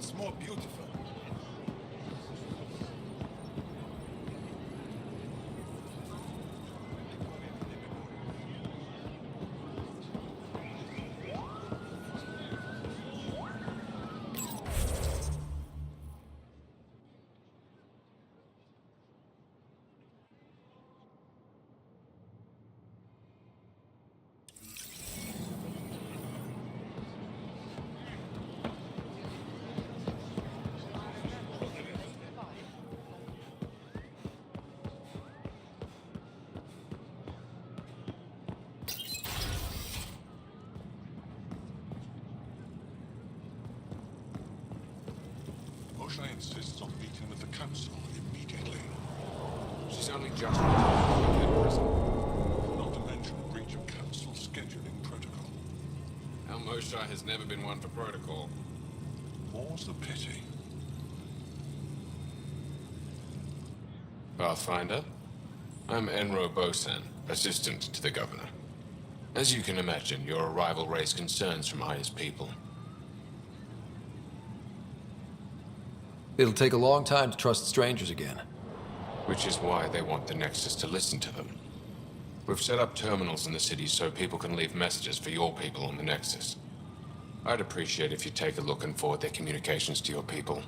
It's more beautiful. Moshe insists on meeting with the council immediately. She's only just returned from prison. Not to mention breach of council scheduling protocol. Al Moshe has never been one for protocol. More's the pity. Pathfinder, I'm Enro Bosan, assistant to the governor. As you can imagine, your arrival raised concerns from Aya's people. It'll take a long time to trust strangers again. Which is why they want the Nexus to listen to them. We've set up terminals in the city so people can leave messages for your people on the Nexus. I'd appreciate if you take a look and forward their communications to your people.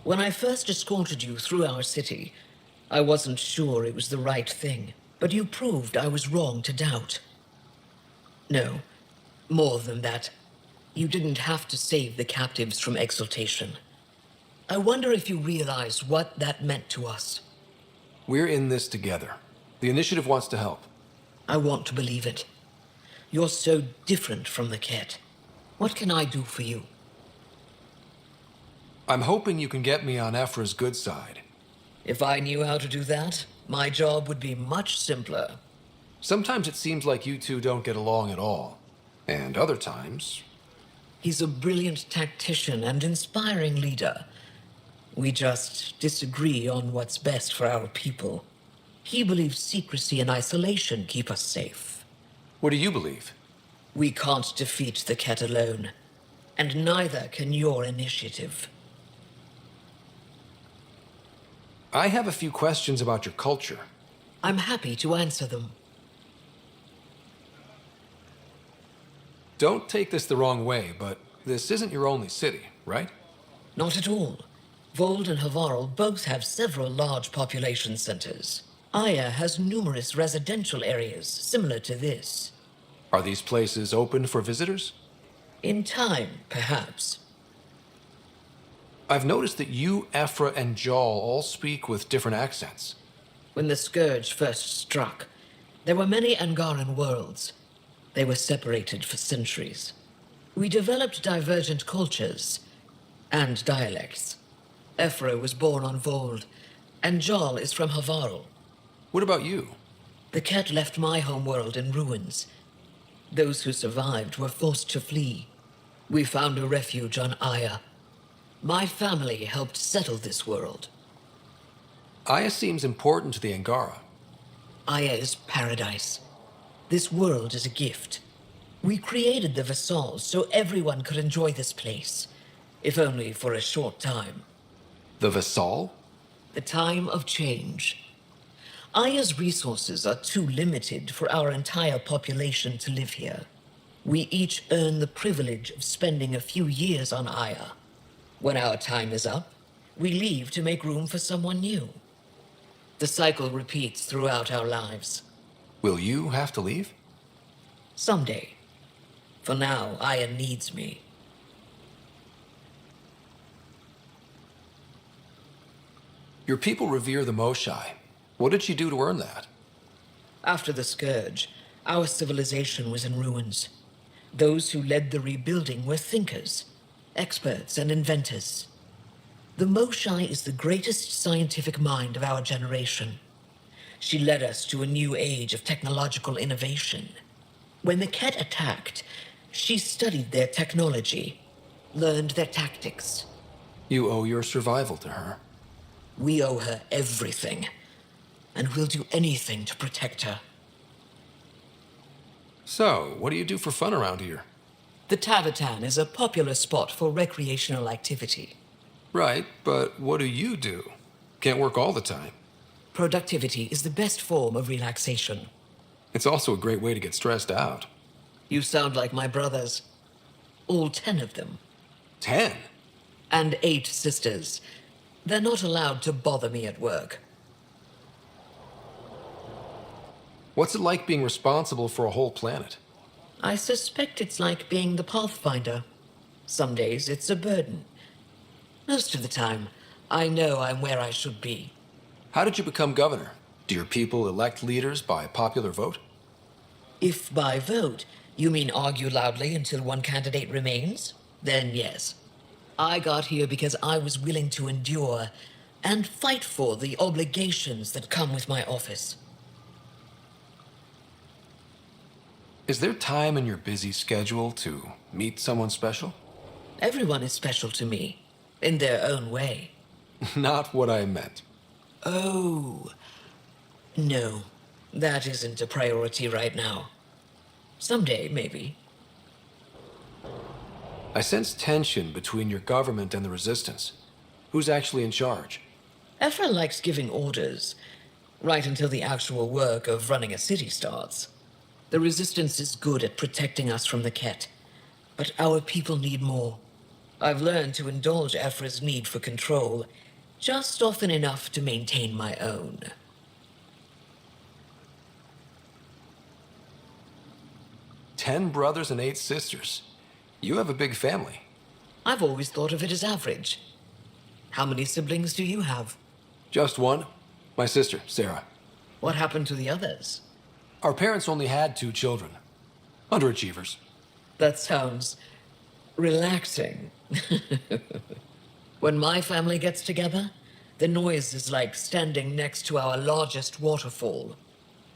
When I first escorted you through our city, I wasn't sure it was the right thing, but you proved I was wrong to doubt. No, more than that. You didn't have to save the captives from exaltation. I wonder if you realize what that meant to us. We're in this together. The Initiative wants to help. I want to believe it. You're so different from the Ket. What can I do for you? I'm hoping you can get me on Ephra's good side. If I knew how to do that, my job would be much simpler. Sometimes it seems like you two don't get along at all. And other times... He's a brilliant tactician and inspiring leader. We just disagree on what's best for our people. He believes secrecy and isolation keep us safe. What do you believe? We can't defeat the Ket alone. And neither can your initiative. I have a few questions about your culture. I'm happy to answer them. Don't take this the wrong way, but this isn't your only city, right? Not at all. Vold and Havarl both have several large population centers. Aya has numerous residential areas similar to this. Are these places open for visitors? In time, perhaps. I've noticed that you, Ephra, and Jal all speak with different accents. When the Scourge first struck, there were many Angaran worlds. They were separated for centuries. We developed divergent cultures and dialects. Ephra was born on Vold, and Jal is from Havarl. What about you? The Ket left my homeworld in ruins. Those who survived were forced to flee. We found a refuge on Aya. My family helped settle this world. Aya seems important to the Angara. Aya is paradise. This world is a gift. We created the Vassals so everyone could enjoy this place, if only for a short time. The Vassal? The time of change. Aya's resources are too limited for our entire population to live here. We each earn the privilege of spending a few years on Aya. When our time is up, we leave to make room for someone new. The cycle repeats throughout our lives. Will you have to leave? Someday. For now, Aya needs me. Your people revere the Moshai. What did she do to earn that? After the Scourge, our civilization was in ruins. Those who led the rebuilding were thinkers, experts, and inventors. The Moshai is the greatest scientific mind of our generation. She led us to a new age of technological innovation. When the Ket attacked, she studied their technology, learned their tactics. You owe your survival to her. We owe her everything, and we'll do anything to protect her. So, what do you do for fun around here? The Tavatan is a popular spot for recreational activity. Right, but what do you do? Can't work all the time. Productivity is the best form of relaxation. It's also a great way to get stressed out. You sound like my brothers. All 10 of them. 10? And 8 sisters. They're not allowed to bother me at work. What's it like being responsible for a whole planet? I suspect it's like being the Pathfinder. Some days it's a burden. Most of the time, I know I'm where I should be. How did you become governor? Do your people elect leaders by popular vote? If by vote you mean argue loudly until one candidate remains, then yes. I got here because I was willing to endure and fight for the obligations that come with my office. Is there time in your busy schedule to meet someone special? Everyone is special to me, in their own way. Not what I meant. Oh, no, that isn't a priority right now. Someday, maybe. I sense tension between your government and the resistance. Who's actually in charge? Ephra likes giving orders, right until the actual work of running a city starts. The resistance is good at protecting us from the Ket, but our people need more. I've learned to indulge Ephra's need for control, just often enough to maintain my own. "10 brothers and 8 sisters. You have a big family." I've always thought of it as average. How many siblings do you have? Just one. My sister, Sarah. What happened to the others? Our parents only had 2 children. Underachievers. That sounds relaxing. When my family gets together, the noise is like standing next to our largest waterfall.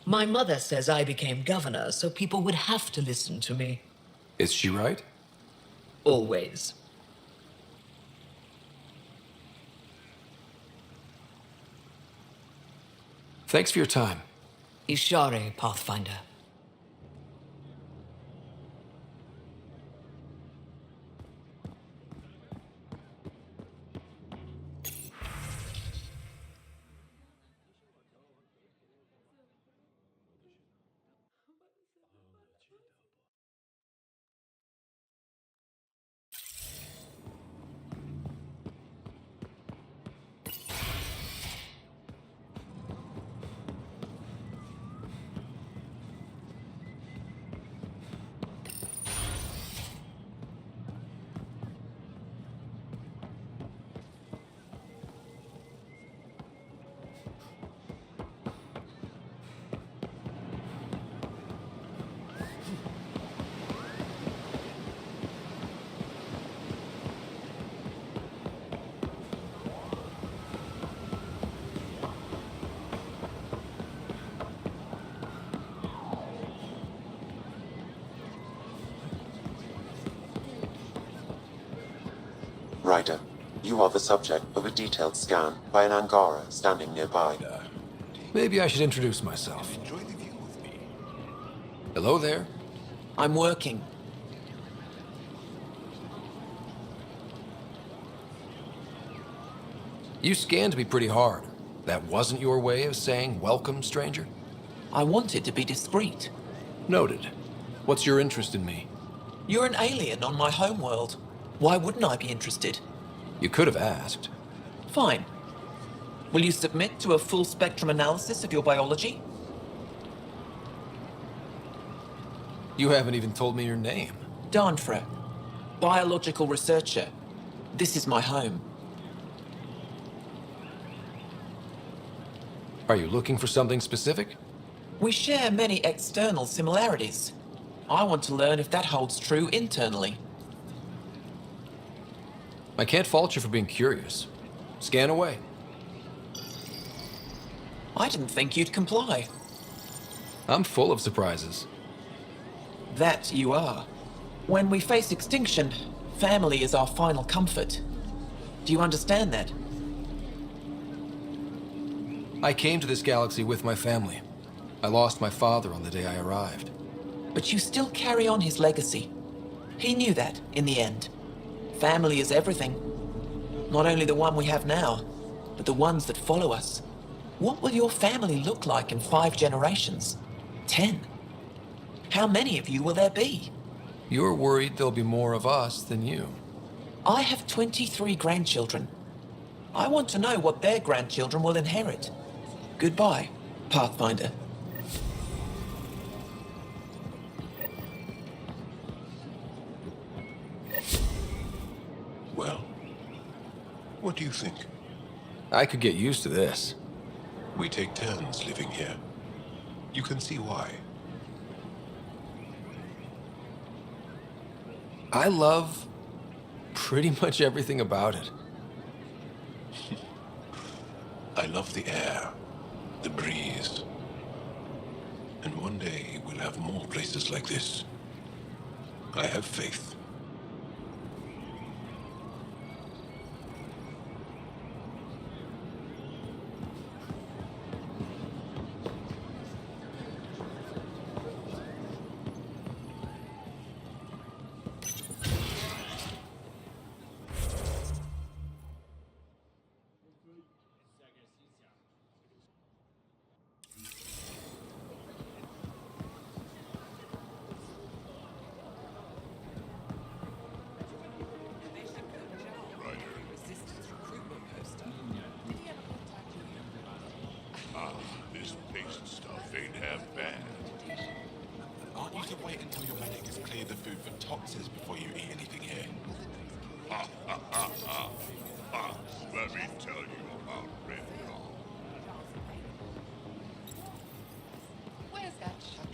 My mother says I became governor so people would have to listen to me. Is she right? Always. Thanks for your time. Ishare, Pathfinder. Ryder, you are the subject of a detailed scan by an Angara standing nearby. Maybe I should introduce myself. Enjoy the view with me. Hello there. I'm working. You scanned me pretty hard. That wasn't your way of saying welcome, stranger? I wanted to be discreet. Noted. What's your interest in me? You're an alien on my homeworld. Why wouldn't I be interested? You could have asked. Fine. Will you submit to a full spectrum analysis of your biology? You haven't even told me your name. Darnfra. Biological researcher. This is my home. Are you looking for something specific? We share many external similarities. I want to learn if that holds true internally. I can't fault you for being curious. Scan away. I didn't think you'd comply. I'm full of surprises. That you are. When we face extinction, family is our final comfort. Do you understand that? I came to this galaxy with my family. I lost my father on the day I arrived. But you still carry on his legacy. He knew that, in the end. Family is everything. Not only the one we have now, but the ones that follow us. What will your family look like in 5 generations? 10? How many of you will there be? You're worried there'll be more of us than you. I have 23 grandchildren. I want to know what their grandchildren will inherit. Goodbye, Pathfinder. Well, what do you think? I could get used to this. We take turns living here. You can see why. I love pretty much everything about it. I love the air, the breeze. And one day we'll have more places like this. I have faith. This paste stuff ain't half bad. Aren't you to wait until your medic has cleared the food for toxins before you eat anything here? Let me tell you about Red Dawn. Where's that shuttle?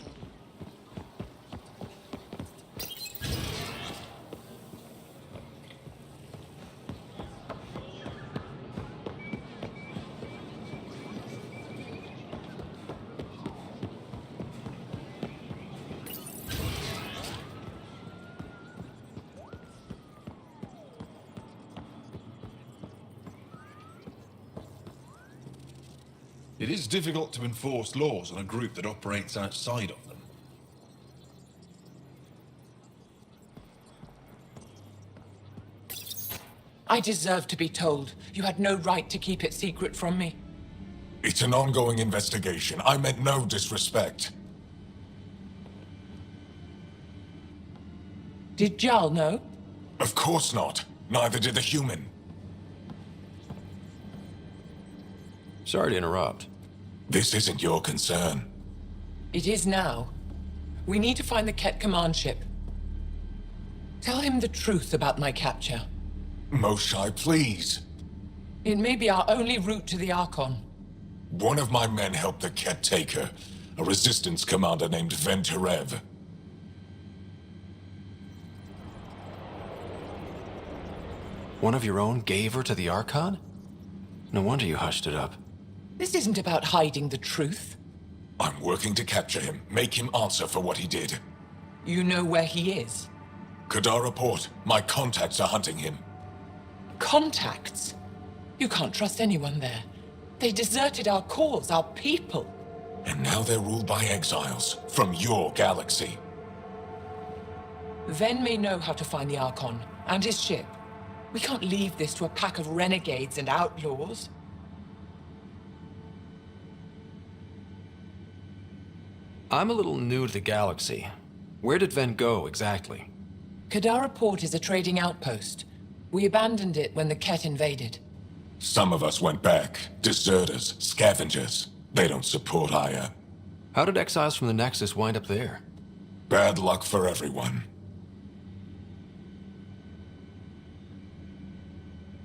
It is difficult to enforce laws on a group that operates outside of them. I deserve to be told. You had no right to keep it secret from me. It's an ongoing investigation. I meant no disrespect. Did Jal know? Of course not. Neither did the human. Sorry to interrupt. This isn't your concern. It is now. We need to find the Ket command ship. Tell him the truth about my capture. Moshai, please. It may be our only route to the Archon. One of my men helped the Ket take her. A resistance commander named Venturev. One of your own gave her to the Archon? No wonder you hushed it up. This isn't about hiding the truth. I'm working to capture him, make him answer for what he did. You know where he is. Kadar report. My contacts are hunting him. Contacts? You can't trust anyone there. They deserted our cause, our people. And now they're ruled by exiles from your galaxy. Ven may know how to find the Archon and his ship. We can't leave this to a pack of renegades and outlaws. I'm a little new to the galaxy. Where did Ven go, exactly? Kadara Port is a trading outpost. We abandoned it when the Ket invaded. Some of us went back. Deserters, scavengers. They don't support Aya. How did exiles from the Nexus wind up there? Bad luck for everyone.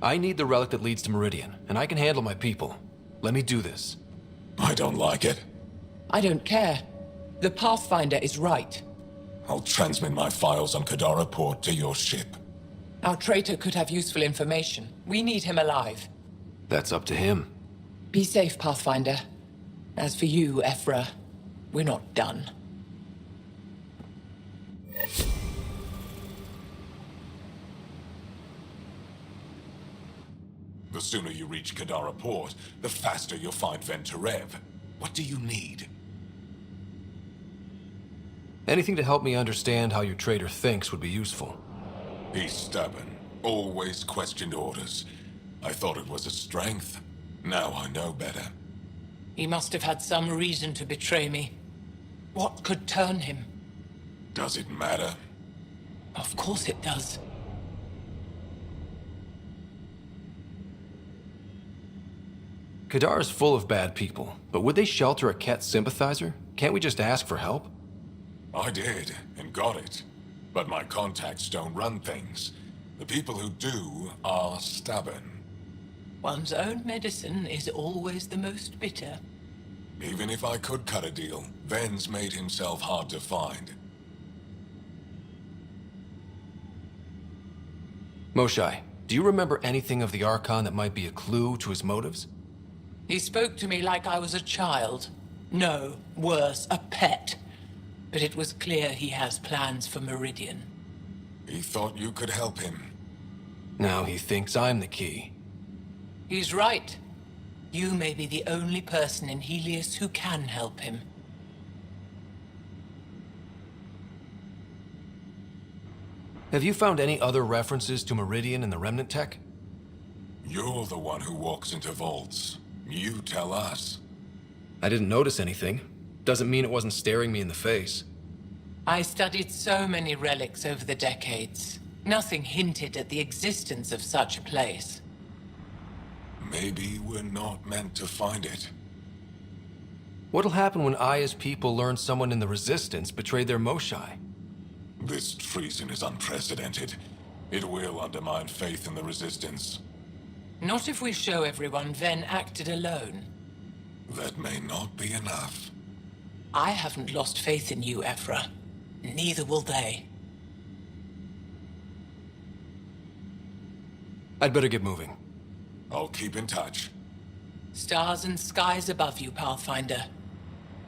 I need the relic that leads to Meridian, and I can handle my people. Let me do this. I don't like it. I don't care. The Pathfinder is right. I'll transmit my files on Kadara Port to your ship. Our traitor could have useful information. We need him alive. That's up to him. Be safe, Pathfinder. As for you, Ephra, we're not done. The sooner you reach Kadara Port, the faster you'll find Venturev. What do you need? Anything to help me understand how your traitor thinks would be useful. He's stubborn. Always questioned orders. I thought it was a strength. Now I know better. He must have had some reason to betray me. What could turn him? Does it matter? Of course it does. Kadara's full of bad people, but would they shelter a Ket sympathizer? Can't we just ask for help? I did, and got it. But my contacts don't run things. The people who do are stubborn. One's own medicine is always the most bitter. Even if I could cut a deal, Ven's made himself hard to find. Moshae, do you remember anything of the Archon that might be a clue to his motives? He spoke to me like I was a child. No, worse, a pet. But it was clear he has plans for Meridian. He thought you could help him. Now he thinks I'm the key. He's right. You may be the only person in Helios who can help him. Have you found any other references to Meridian in the Remnant tech? You're the one who walks into vaults. You tell us. I didn't notice anything. Doesn't mean it wasn't staring me in the face. I studied so many relics over the decades. Nothing hinted at the existence of such a place. Maybe we're not meant to find it. What'll happen when Aya's people learn someone in the Resistance betrayed their Moshae? This treason is unprecedented. It will undermine faith in the Resistance. Not if we show everyone Ven acted alone. That may not be enough. I haven't lost faith in you, Ephra. Neither will they. I'd better get moving. I'll keep in touch. Stars and skies above you, Pathfinder.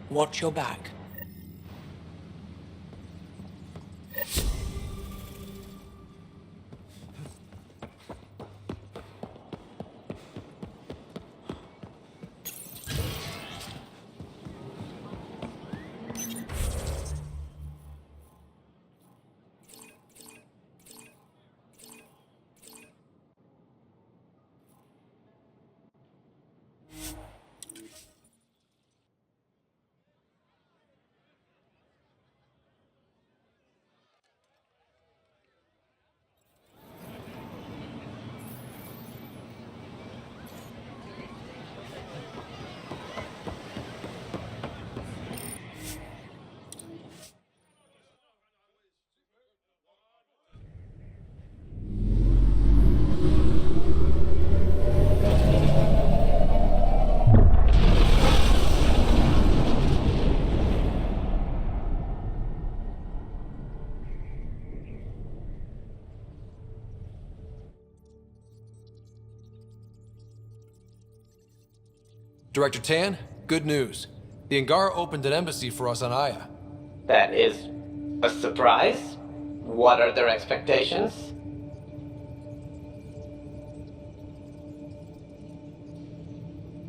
Watch your back. Director Tan, good news. The Angara opened an embassy for us on Aya. That is a surprise? What are their expectations?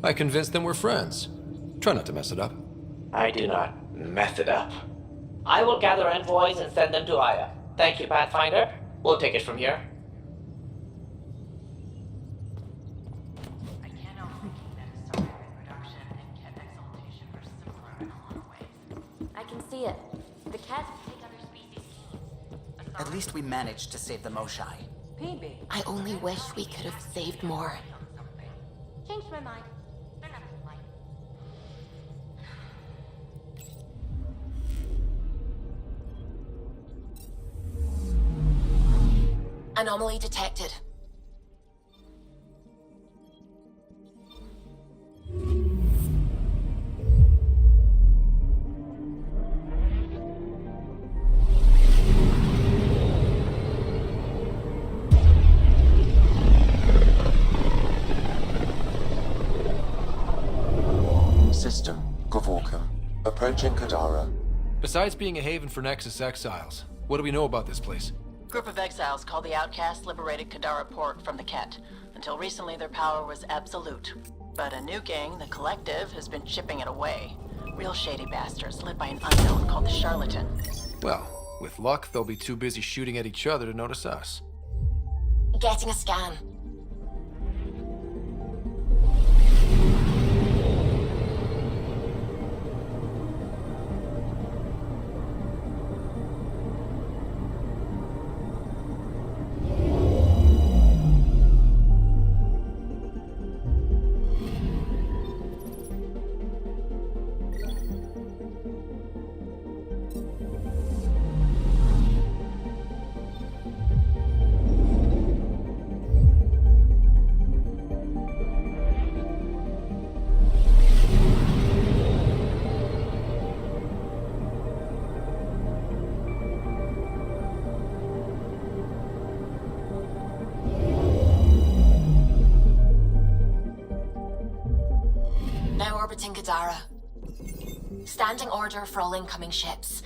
I convinced them we're friends. Try not to mess it up. I do not mess it up. I will gather envoys and send them to Aya. Thank you, Pathfinder. We'll take it from here. I can't help thinking that historic reproduction and cat exaltation are similar in a lot of ways. I can see it. The cats take other species' genes. At least we managed to save the Moshai. PB. I only wish we could have saved more. Changed my mind. They're nothing like. Anomaly detected. System, Gavorkum. Approaching Kadara. Besides being a haven for Nexus exiles, what do we know about this place? Group of exiles called the Outcasts liberated Kadara Port from the Ket. Until recently, their power was absolute. But a new gang, the Collective, has been chipping it away. Real shady bastards led by an unknown called the Charlatan. Well, with luck, they'll be too busy shooting at each other to notice us. Getting a scan. Now orbiting Kadara. Standing order for all incoming ships.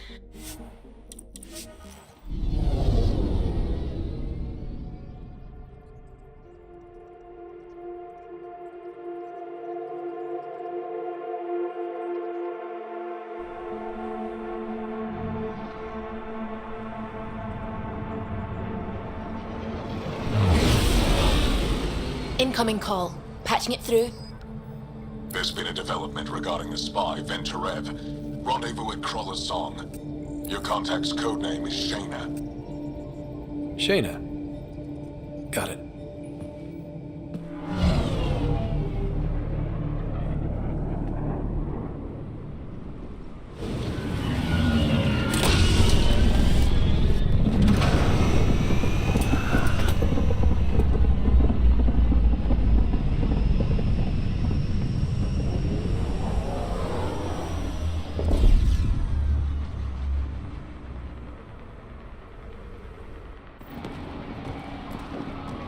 Incoming call. Patching it through. There's been a development regarding the spy, Venturev. Rendezvous at Crawler's Song. Your contact's codename is Shayna. Shayna. Got it.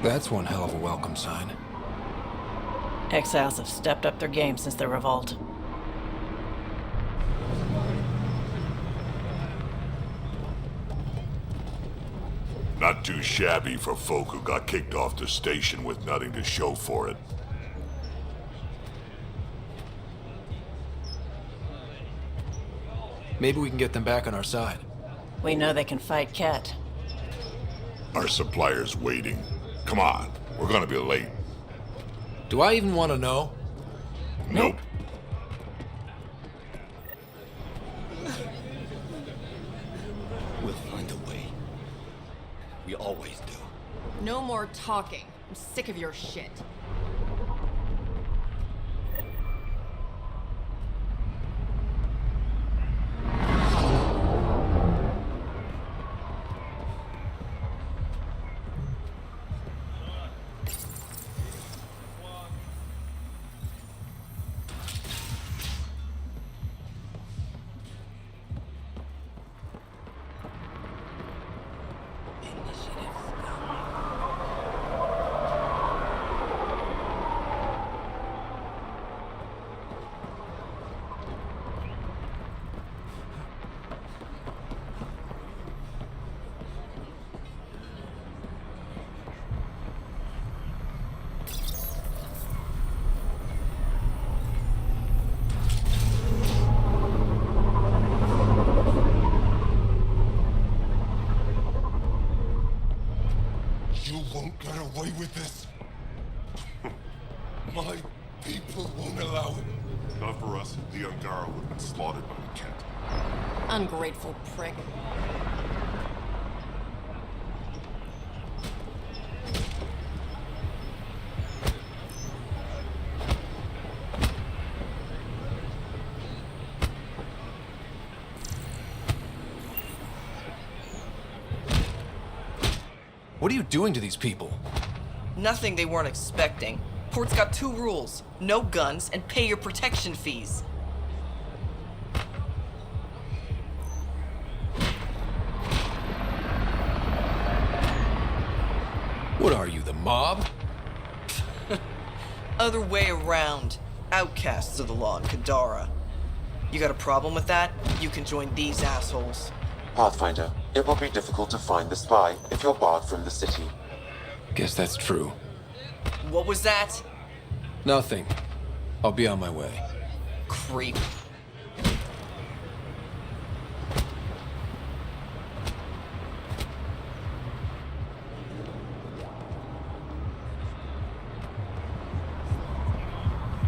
That's one hell of a welcome sign. Exiles have stepped up their game since the revolt. Not too shabby for folk who got kicked off the station with nothing to show for it. Maybe we can get them back on our side. We know they can fight Ket. Our supplier's waiting. Come on, we're gonna be late. Do I even want to know? Nope. We'll find a way. We always do. No more talking. I'm sick of your shit. slaughtered by the cat. Ungrateful prick. What are you doing to these people? Nothing they weren't expecting. Port's got 2 rules. No guns and pay your protection fees. What are you, the mob? Other way around. Outcasts of the law in Kadara. You got a problem with that? You can join these assholes. Pathfinder, it will be difficult to find the spy if you're barred from the city. Guess that's true. What was that? Nothing. I'll be on my way. Creep.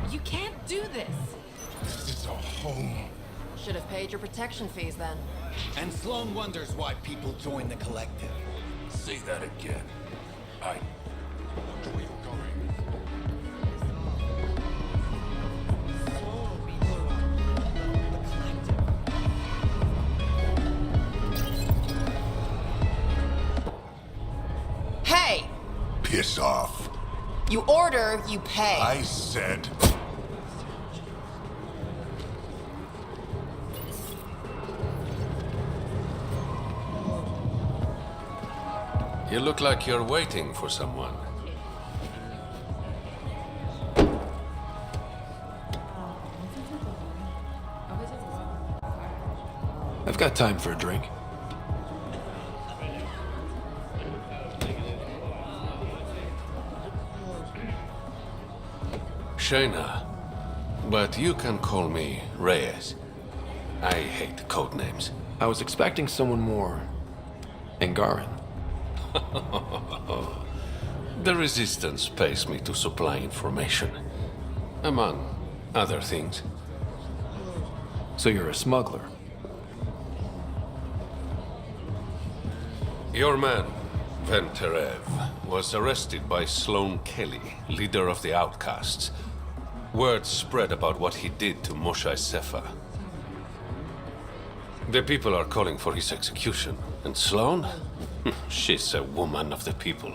You can't do this. This is our home. Should have paid your protection fees then. And Sloan wonders why people join the collective. Say that again. I... Where you're going. Hey! Piss off. You order, you pay. I said... You look like you're waiting for someone. I've got time for a drink. Shayna, but you can call me Reyes. I hate code names. I was expecting someone more... Angaran. The Resistance pays me to supply information, among other things. So you're a smuggler? Your man, Venterev, was arrested by Sloan Kelly, leader of the Outcasts. Word spread about what he did to Moshae Sefa. The people are calling for his execution. And Sloan? She's a woman of the people.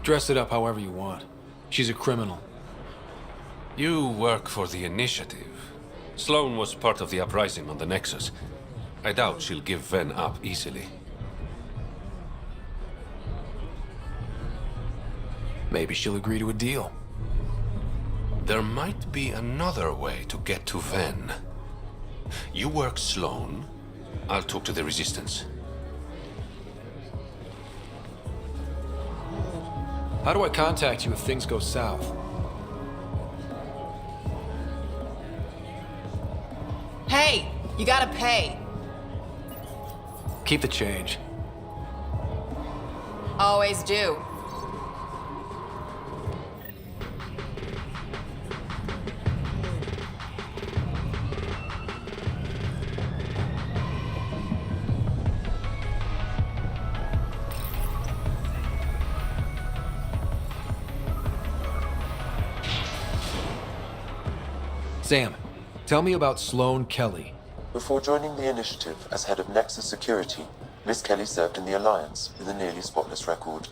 Dress it up however you want. She's a criminal. You work for the Initiative. Sloan was part of the uprising on the Nexus. I doubt she'll give Ven up easily. Maybe she'll agree to a deal. There might be another way to get to Ven. You work Sloan, I'll talk to the Resistance. How do I contact you if things go south? Hey! You gotta pay! Keep the change. Always do. Sam, tell me about Sloan Kelly. Before joining the Initiative as head of Nexus Security, Miss Kelly served in the Alliance with a nearly spotless record.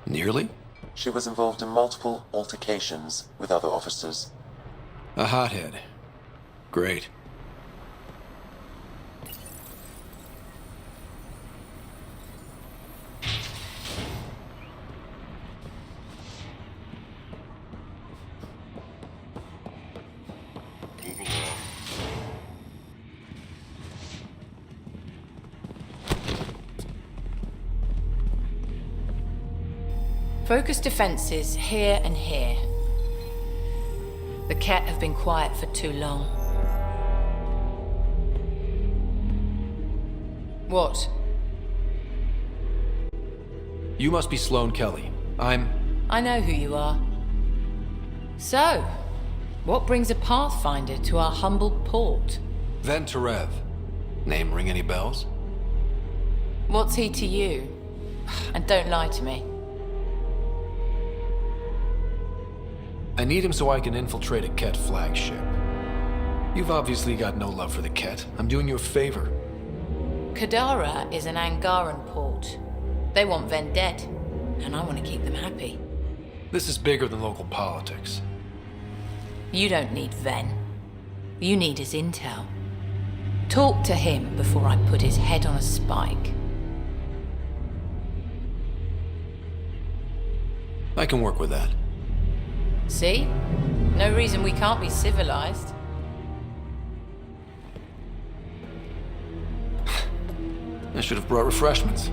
Nearly? She was involved in multiple altercations with other officers. A hothead. Great. Move along. Focus defenses here and here. The Ket have been quiet for too long. What? You must be Sloane Kelly. I know who you are. So, what brings a Pathfinder to our humble port? Venturev. Name ring any bells? What's he to you? And don't lie to me. I need him so I can infiltrate a Ket flagship. You've obviously got no love for the Ket. I'm doing you a favor. Kadara is an Angaran port. They want Ven dead, and I want to keep them happy. This is bigger than local politics. You don't need Ven. You need his intel. Talk to him before I put his head on a spike. I can work with that. See? No reason we can't be civilized. I should have brought refreshments.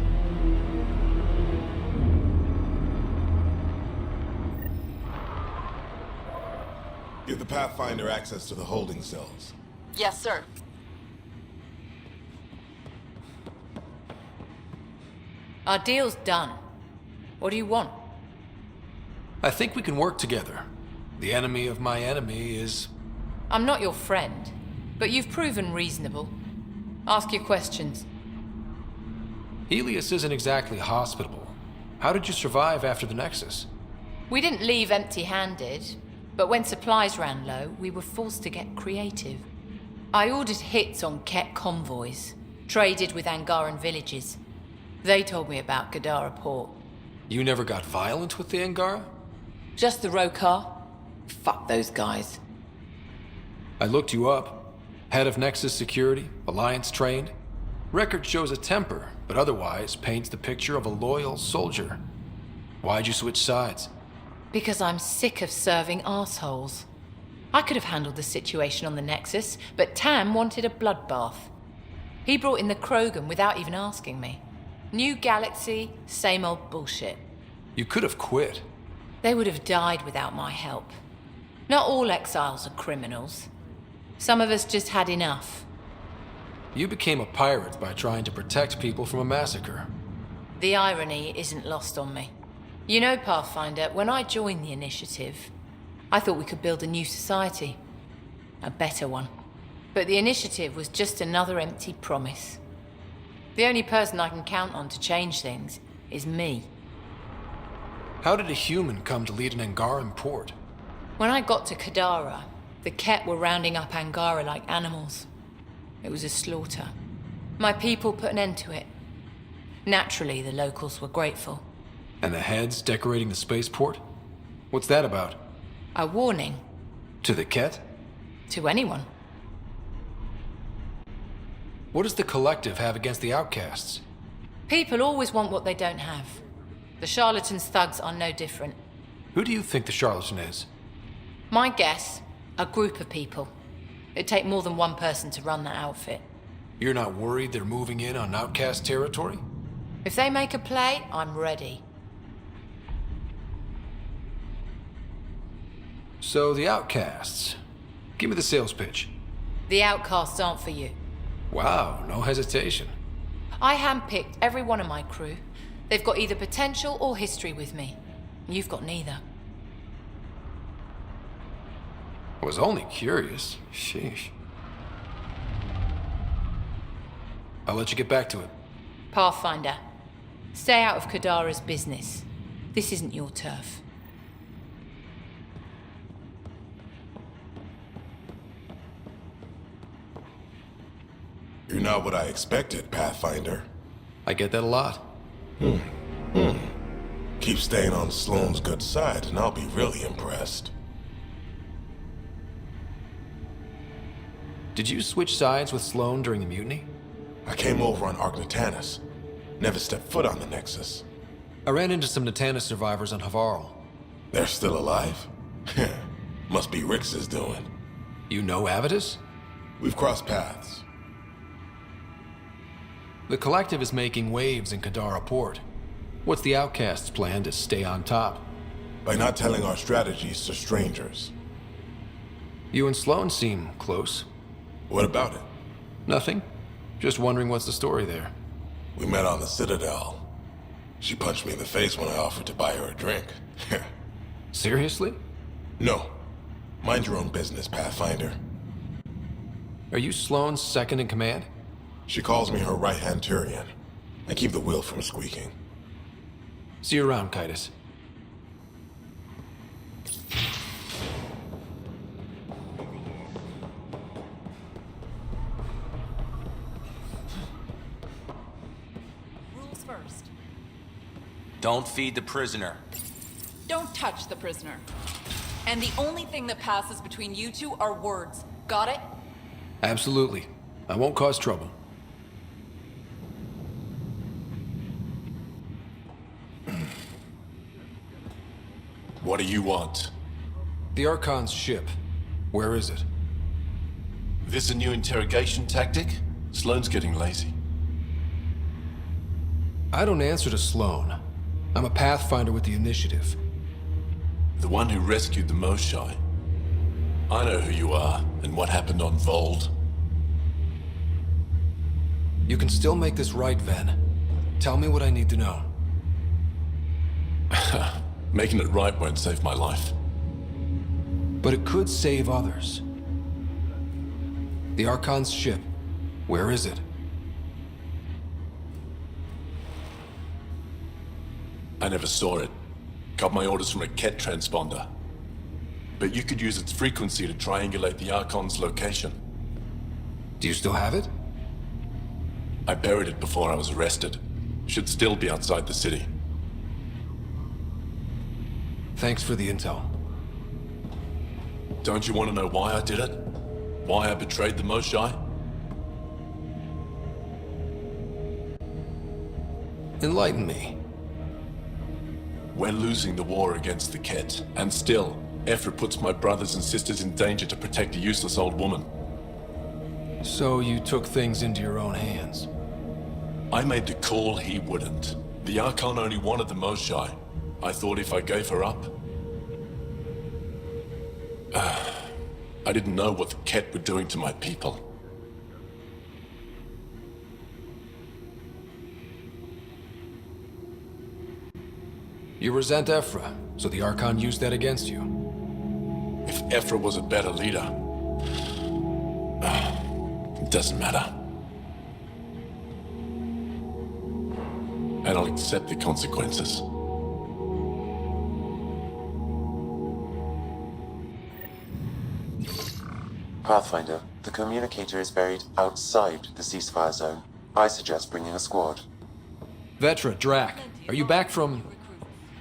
Give the Pathfinder access to the holding cells. Yes, sir. Our deal's done. What do you want? I think we can work together. The enemy of my enemy is... I'm not your friend, but you've proven reasonable. Ask your questions. Helios isn't exactly hospitable. How did you survive after the Nexus? We didn't leave empty-handed, but when supplies ran low, we were forced to get creative. I ordered hits on Ket convoys, traded with Angaran villages. They told me about Kadara Port. You never got violent with the Angara? Just the Rokar. Fuck those guys. I looked you up. Head of Nexus Security, Alliance trained. Record shows a temper, but otherwise paints the picture of a loyal soldier. Why'd you switch sides? Because I'm sick of serving assholes. I could have handled the situation on the Nexus, but Tam wanted a bloodbath. He brought in the Krogan without even asking me. New galaxy, same old bullshit. You could have quit. They would have died without my help. Not all exiles are criminals. Some of us just had enough. You became a pirate by trying to protect people from a massacre. The irony isn't lost on me. You know, Pathfinder, when I joined the Initiative, I thought we could build a new society. A better one. But the Initiative was just another empty promise. The only person I can count on to change things is me. How did a human come to lead an Angaran port? When I got to Kadara, the Ket were rounding up Angara like animals. It was a slaughter. My people put an end to it. Naturally, the locals were grateful. And the heads decorating the spaceport? What's that about? A warning. To the Ket? To anyone. What does the Collective have against the outcasts? People always want what they don't have. The charlatans' thugs are no different. Who do you think the charlatan is? My guess, a group of people. It'd take more than one person to run that outfit. You're not worried they're moving in on outcast territory? If they make a play, I'm ready. So, the outcasts. Give me the sales pitch. The outcasts aren't for you. Wow, no hesitation. I handpicked every one of my crew. They've got either potential or history with me. You've got neither. I was only curious. Sheesh. I'll let you get back to it. Pathfinder, stay out of Kadara's business. This isn't your turf. You're not what I expected, Pathfinder. I get that a lot. Keep staying on Sloane's good side, and I'll be really impressed. Did you switch sides with Sloane during the mutiny? I came over on Argnatanus. Never stepped foot on the Nexus. I ran into some Natanus survivors on Havarl. They're still alive? Must be Rix's doing. You know Avitus? We've crossed paths. The Collective is making waves in Kadara Port. What's the Outcast's plan to stay on top? By not telling our strategies to strangers. You and Sloane seem close. What about it? Nothing. Just wondering what's the story there. We met on the Citadel. She punched me in the face when I offered to buy her a drink. Seriously? No. Mind your own business, Pathfinder. Are you Sloane's second in command? She calls me her right-hand Turian. I keep the wheel from squeaking. See you around, Kitus. Rules first. Don't feed the prisoner. Don't touch the prisoner. And the only thing that passes between you two are words. Got it? Absolutely. I won't cause trouble. What do you want? The Archon's ship. Where is it? This a new interrogation tactic? Sloane's getting lazy. I don't answer to Sloane. I'm a Pathfinder with the Initiative. The one who rescued the Moshai. I know who you are, and what happened on Vold. You can still make this right, Ven. Tell me what I need to know. Making it right won't save my life. But it could save others. The Archon's ship. Where is it? I never saw it. Got my orders from a Ket transponder. But you could use its frequency to triangulate the Archon's location. Do you still have it? I buried it before I was arrested. Should still be outside the city. Thanks for the intel. Don't you want to know why I did it? Why I betrayed the Moshai? Enlighten me. We're losing the war against the Ket, and still, Ephra puts my brothers and sisters in danger to protect a useless old woman. So you took things into your own hands? I made the call he wouldn't. The Archon only wanted the Moshai. I thought if I gave her up... I didn't know what the Ket were doing to my people. You resent Ephra, so the Archon used that against you. If Ephra was a better leader... it doesn't matter. And I'll accept the consequences. Pathfinder, the communicator is buried outside the ceasefire zone. I suggest bringing a squad. Vetra, Drac, are you back from...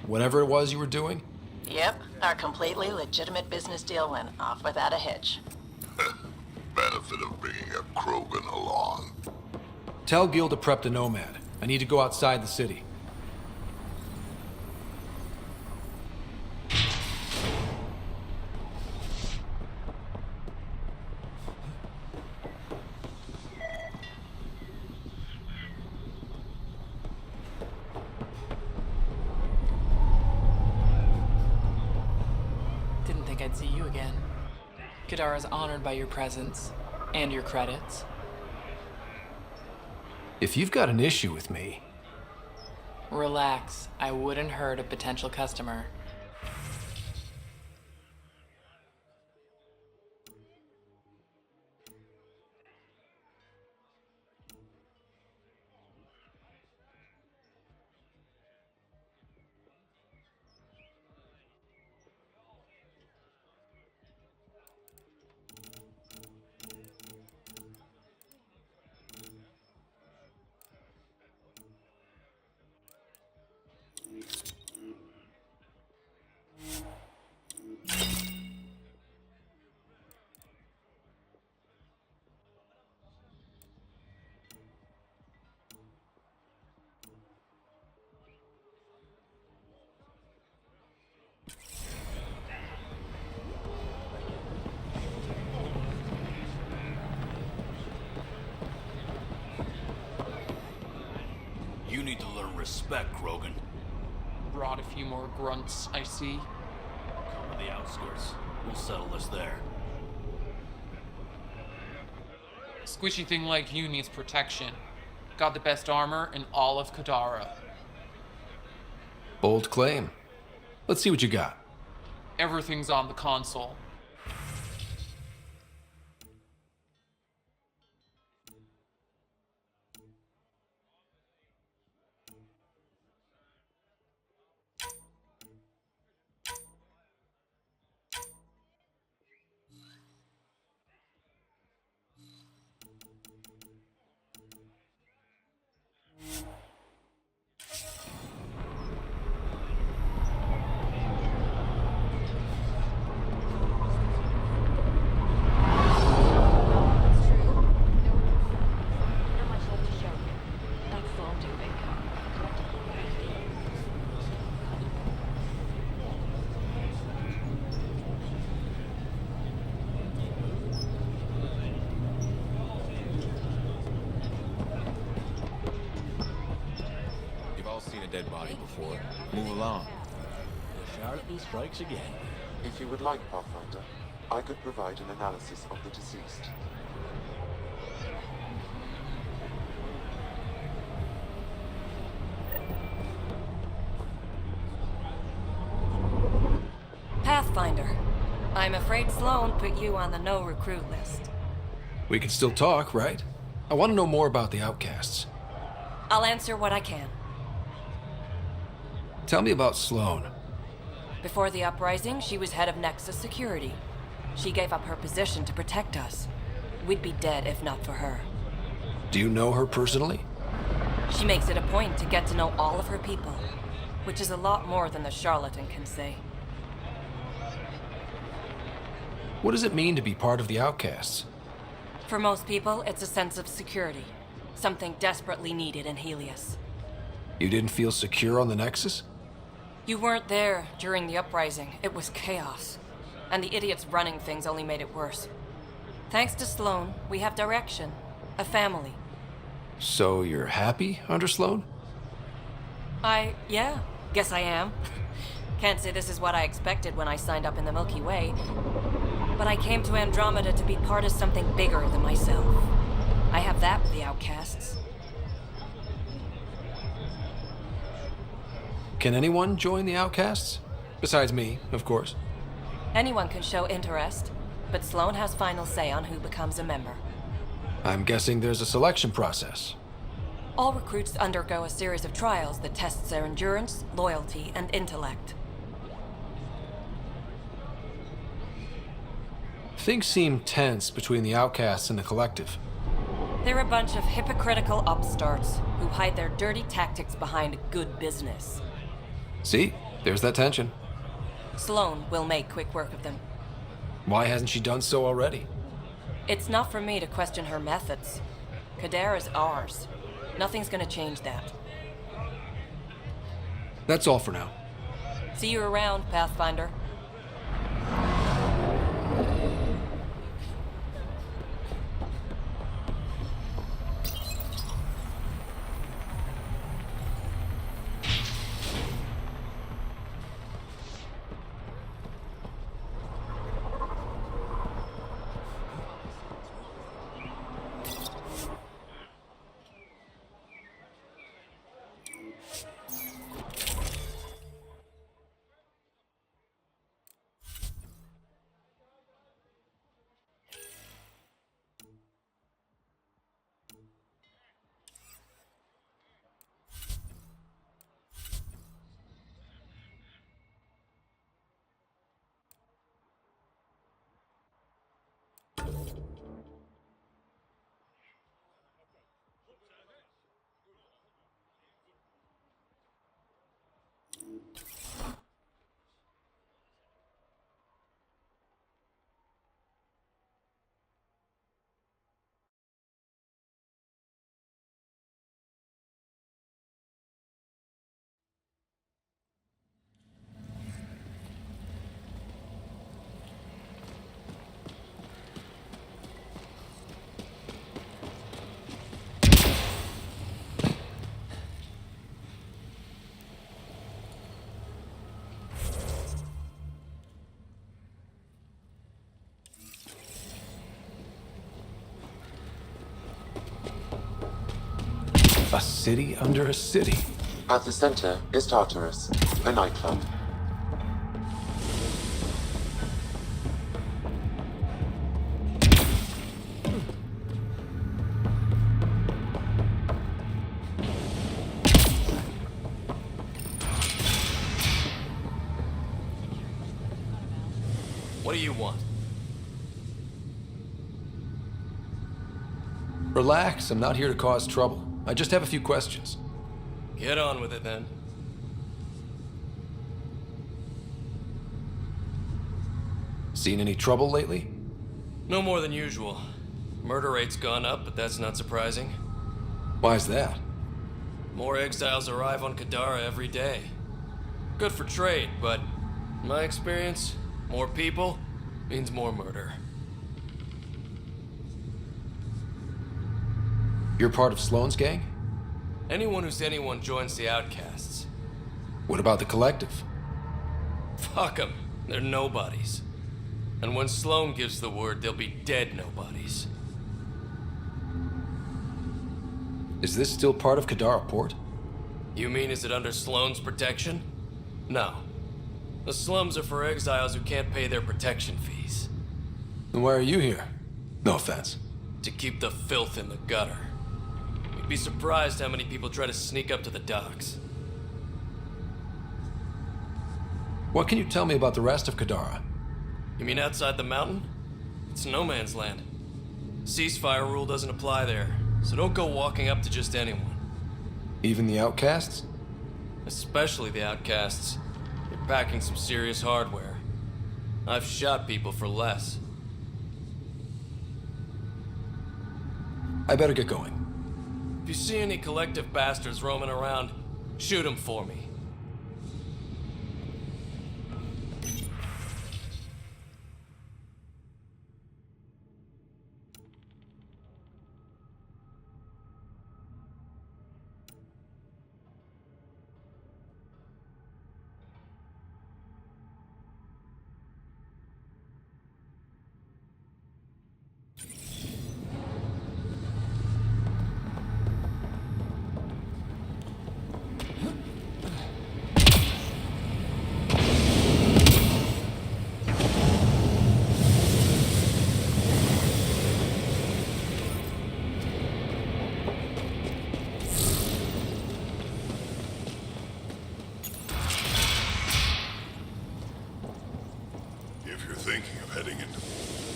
whatever it was you were doing? Yep, our completely legitimate business deal went off without a hitch. Benefit of bringing a Krogan along. Tell Gil to prep the Nomad. I need to go outside the city. Didn't think I'd see you again. Kadara's honored by your presence and your credits. If you've got an issue with me... Relax. I wouldn't hurt a potential customer. You need to learn respect, Krogan. Brought a few more grunts, I see. Come to the outskirts. We'll settle this there. Squishy thing like you needs protection. Got the best armor in all of Kadara. Bold claim. Let's see what you got. Everything's on the console. You've all seen a dead body before. Move along. The charlatan strikes again. If you would like, Pathfinder, I could provide an analysis of the deceased. Pathfinder. I'm afraid Sloan put you on the no-recruit list. We can still talk, right? I want to know more about the outcasts. I'll answer what I can. Tell me about Sloan. Before the uprising, she was head of Nexus Security. She gave up her position to protect us. We'd be dead if not for her. Do you know her personally? She makes it a point to get to know all of her people, which is a lot more than the charlatan can say. What does it mean to be part of the outcasts? For most people, it's a sense of security. Something desperately needed in Helios. You didn't feel secure on the Nexus? You weren't there during the uprising. It was chaos. And the idiots running things only made it worse. Thanks to Sloan, we have direction. A family. So you're happy under Sloan? Yeah, guess I am. Can't say this is what I expected when I signed up in the Milky Way. But I came to Andromeda to be part of something bigger than myself. I have that with the outcasts. Can anyone join the outcasts? Besides me, of course. Anyone can show interest, but Sloan has final say on who becomes a member. I'm guessing there's a selection process. All recruits undergo a series of trials that tests their endurance, loyalty, and intellect. Things seem tense between the outcasts and the collective. They're a bunch of hypocritical upstarts who hide their dirty tactics behind good business. See? There's that tension. Sloan will make quick work of them. Why hasn't she done so already? It's not for me to question her methods. Kadara's ours. Nothing's gonna change that. That's all for now. See you around, Pathfinder. A city under a city. At the center is Tartarus, a nightclub. What do you want? Relax, I'm not here to cause trouble. I just have a few questions. Get on with it then. Seen any trouble lately? No more than usual. Murder rate's gone up, but that's not surprising. Why's that? More exiles arrive on Kadara every day. Good for trade, but in my experience, more people means more murder. You're part of Sloane's gang? Anyone who's anyone joins the Outcasts. What about the Collective? Fuck them. They're nobodies. And when Sloane gives the word, they'll be dead nobodies. Is this still part of Kadara Port? You mean is it under Sloane's protection? No. The slums are for exiles who can't pay their protection fees. Then why are you here? No offense. To keep the filth in the gutter. You'd be surprised how many people try to sneak up to the docks. What can you tell me about the rest of Kadara? You mean outside the mountain? It's no man's land. Ceasefire rule doesn't apply there, so don't go walking up to just anyone. Even the Outcasts? Especially the Outcasts. They're packing some serious hardware. I've shot people for less. I better get going. If you see any collective bastards roaming around, shoot them for me.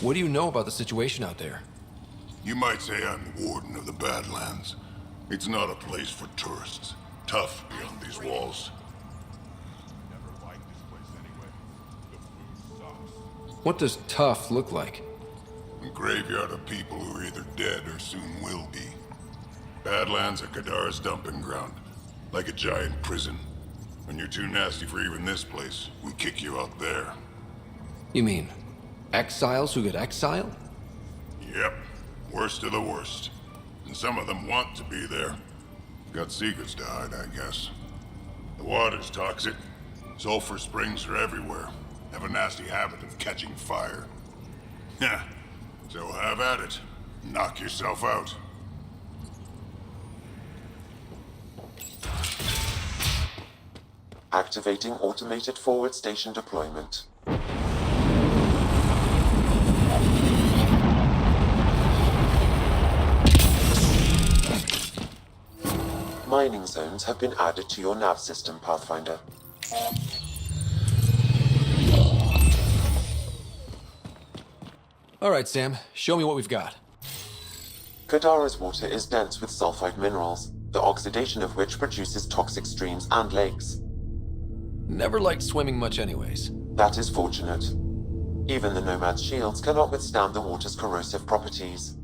What do you know about the situation out there? You might say I'm the warden of the Badlands. It's not a place for tourists. Tough beyond these walls. What does tough look like? A graveyard of people who are either dead or soon will be. Badlands are Kadara's dumping ground. Like a giant prison. When you're too nasty for even this place, we kick you out there. You mean exiles who get exiled? Yep. Worst of the worst. And some of them want to be there. Got secrets to hide, I guess. The water's toxic. Sulfur springs are everywhere. Have a nasty habit of catching fire. Yeah. So have at it. Knock yourself out. Activating automated forward station deployment. Mining zones have been added to your nav system, Pathfinder. All right, Sam. Show me what we've got. Kadara's water is dense with sulfide minerals, the oxidation of which produces toxic streams and lakes. Never liked swimming much anyways. That is fortunate. Even the Nomad's shields cannot withstand the water's corrosive properties.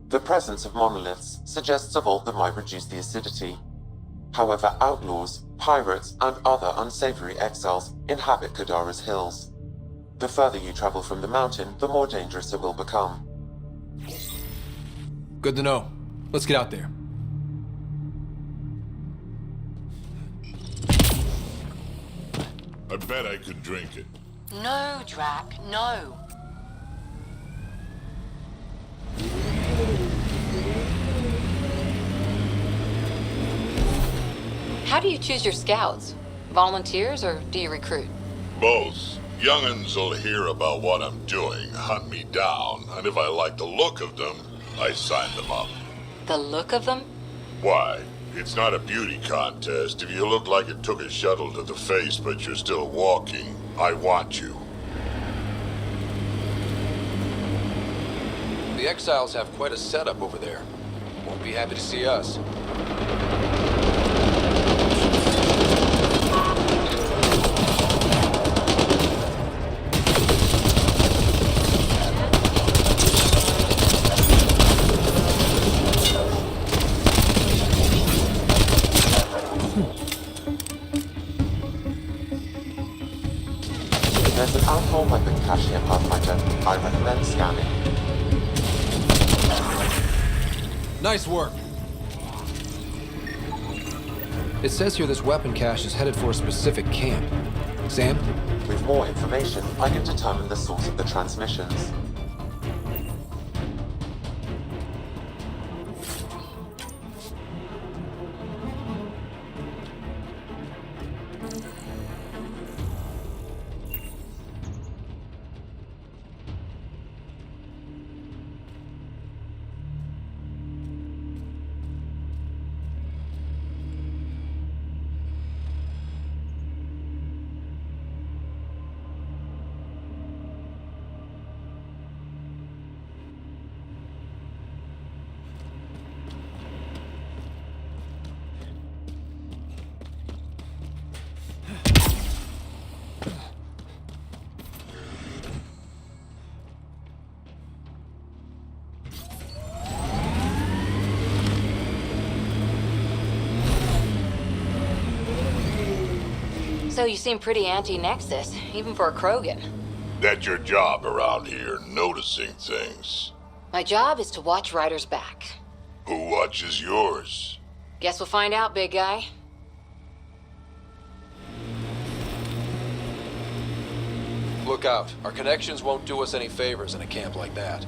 The presence of monoliths suggests a vault that might reduce the acidity. However, outlaws, pirates, and other unsavory exiles inhabit Kadara's hills. The further you travel from the mountain, the more dangerous it will become. Good to know. Let's get out there. I bet I could drink it. No, Drac, no. How do you choose your scouts? Volunteers, or do you recruit? Both. Young'uns will hear about what I'm doing, hunt me down, and if I like the look of them, I sign them up. The look of them? Why? It's not a beauty contest. If you look like it took a shuttle to the face but you're still walking, I want you. The Exiles have quite a setup over there. Won't be happy to see us. There's an alcohol weapon cache here, Pathfinder. I recommend scanning. Nice work. It says here this weapon cache is headed for a specific camp. Sam? With more information, I can determine the source of the transmissions. So you seem pretty anti-Nexus, even for a Krogan. That's your job around here, noticing things. My job is to watch Ryder's back. Who watches yours? Guess we'll find out, big guy. Look out. Our connections won't do us any favors in a camp like that.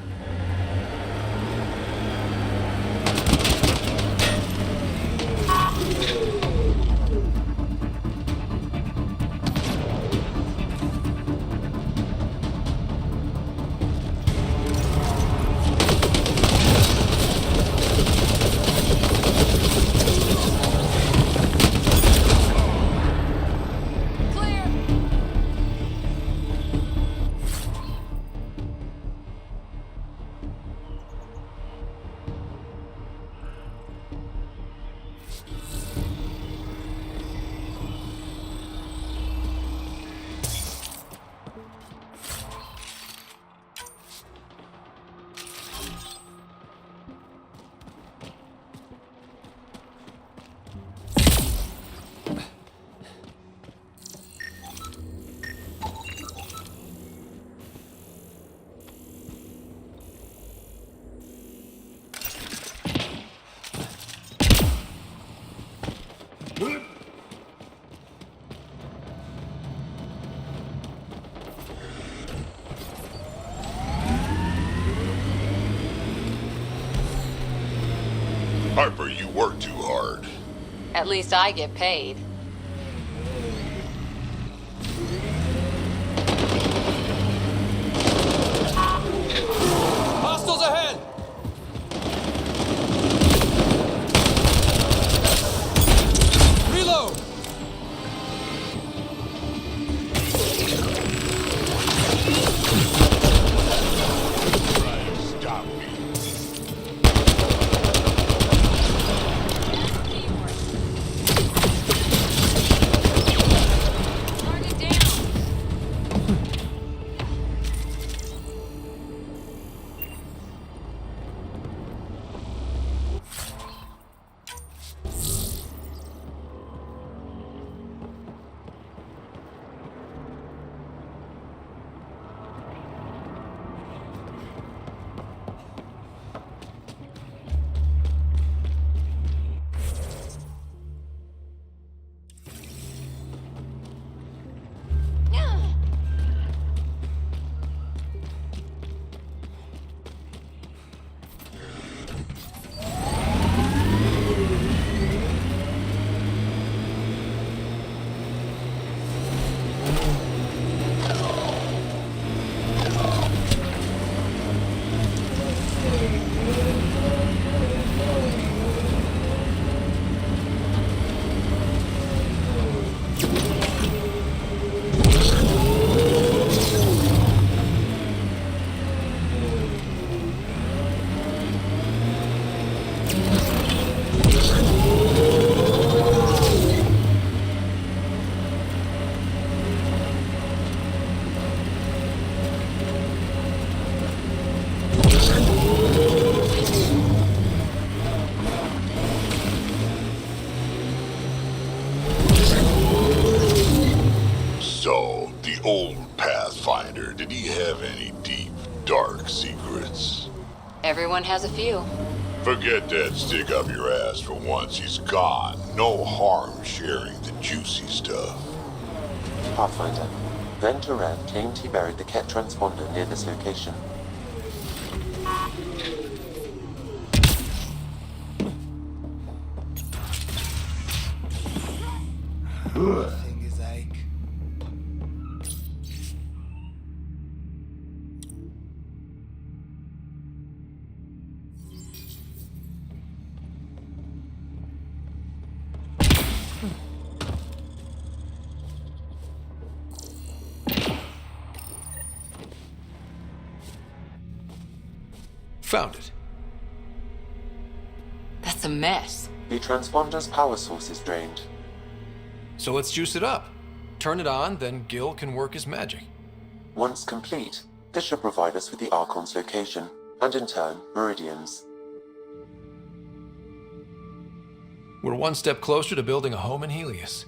Harper, you work too hard. At least I get paid. Hostiles ahead! Reload! Stop me. Pathfinder, did he have any deep, dark secrets? Everyone has a few. Forget that stick up your ass for once. He's gone. No harm sharing the juicy stuff. Pathfinder. Venturev claimed he buried the Ket transponder near this location. Fingers ache. Found it. That's a mess. The transponder's power source is drained. So let's juice it up. Turn it on, then Gil can work his magic. Once complete, this should provide us with the Archon's location, and in turn, Meridian's. We're one step closer to building a home in Helios.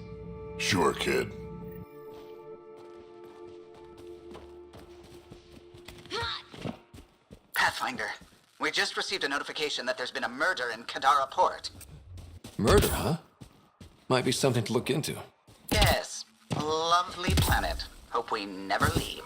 Sure, kid. Pathfinder, we just received a notification that there's been a murder in Kadara Port. Murder, huh? Might be something to look into. Yes. Lovely planet. Hope we never leave.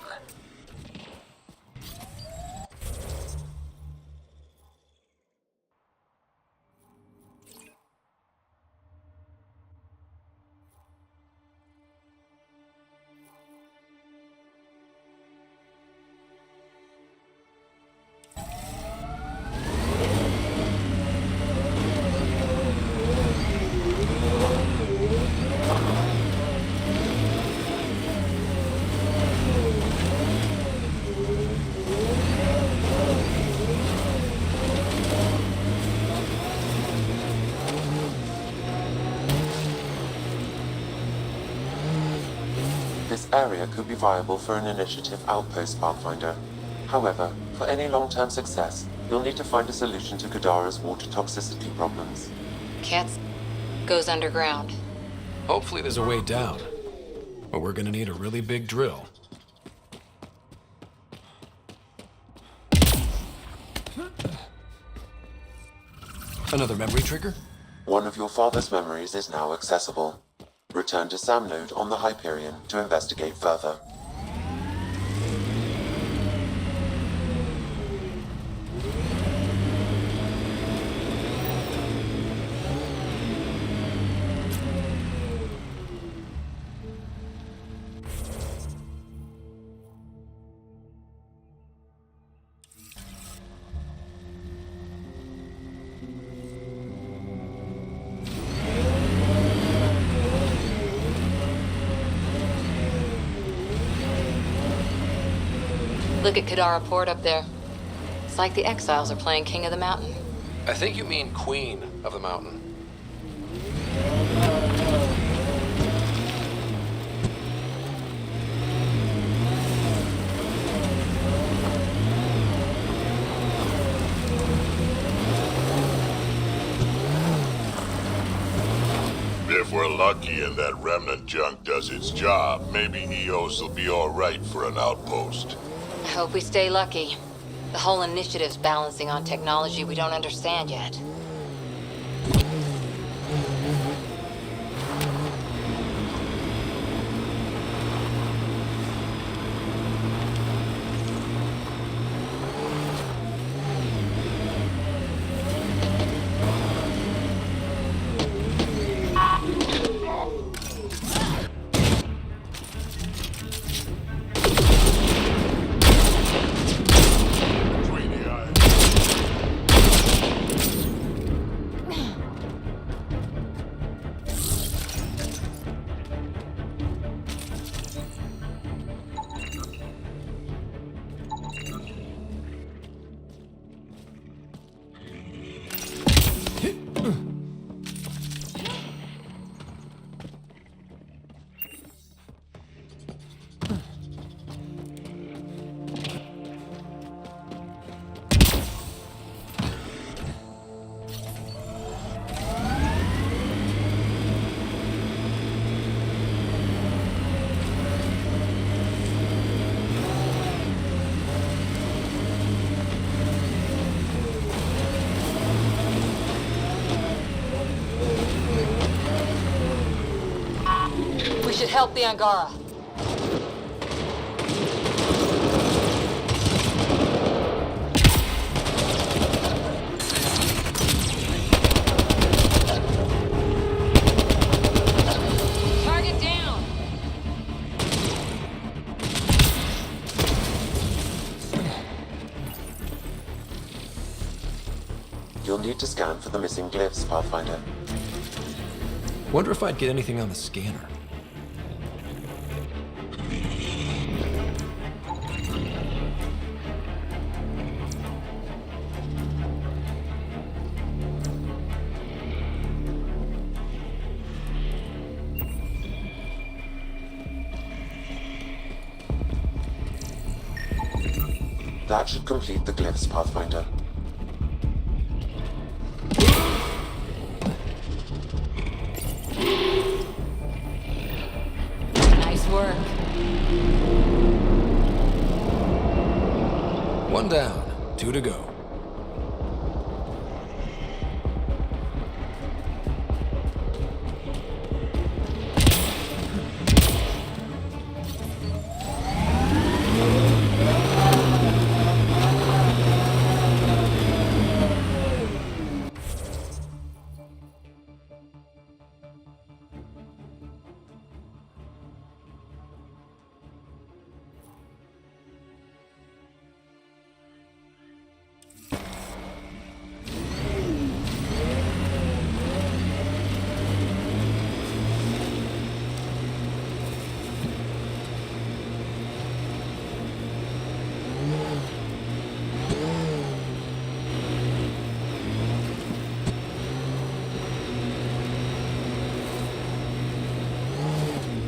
This area could be viable for an initiative outpost, Pathfinder. However, for any long-term success, you'll need to find a solution to Kadara's water toxicity problems. Ket goes underground. Hopefully there's a way down. But we're gonna need a really big drill. Another memory trigger? One of your father's memories is now accessible. Return to Sam Node on the Hyperion to investigate further. Look at Kadara Port up there. It's like the exiles are playing King of the Mountain. I think you mean Queen of the Mountain. If we're lucky and that remnant junk does its job, maybe Eos will be alright for an outpost. I hope we stay lucky. The whole initiative's balancing on technology we don't understand yet. help the Angara. Target down. You'll need to scan for the missing glyphs, Pathfinder. Wonder if I'd get anything on the scanner. That should complete the glyphs, Pathfinder. Nice work. One down, 2 to go.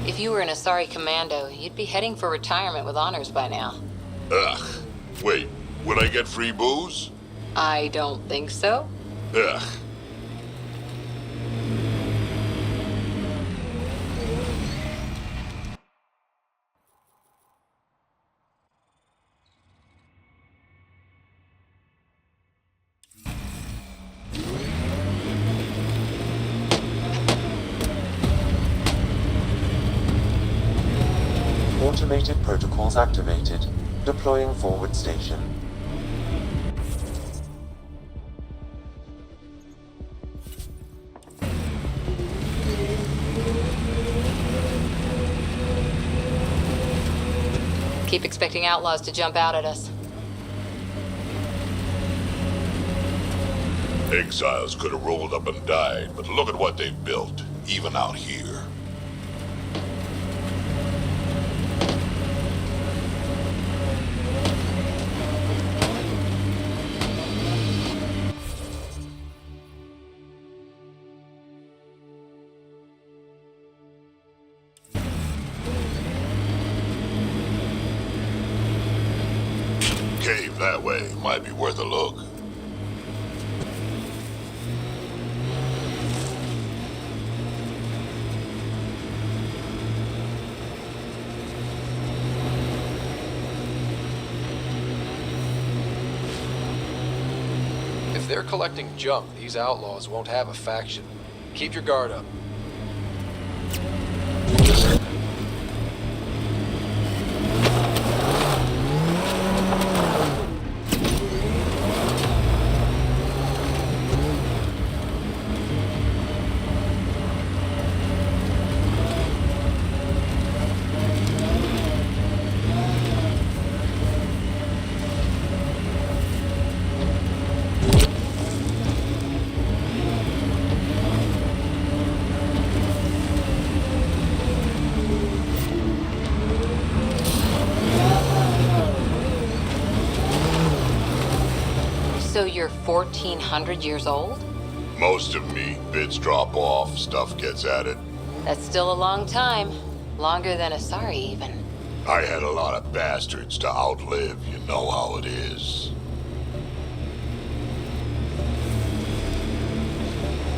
If you were an Asari commando, you'd be heading for retirement with honors by now. Ugh. Wait, would I get free booze? I don't think so. Ugh. Automated protocols activated. Deploying forward station. Keep expecting outlaws to jump out at us. Exiles could have rolled up and died, but look at what they've built, even out here. Cave that way might be worth a look. If they're collecting junk, these outlaws won't have a faction. Keep your guard up. So you're 1,400 years old? Most of me. Bits drop off, stuff gets added. That's still a long time. Longer than Asari, even. I had a lot of bastards to outlive, you know how it is.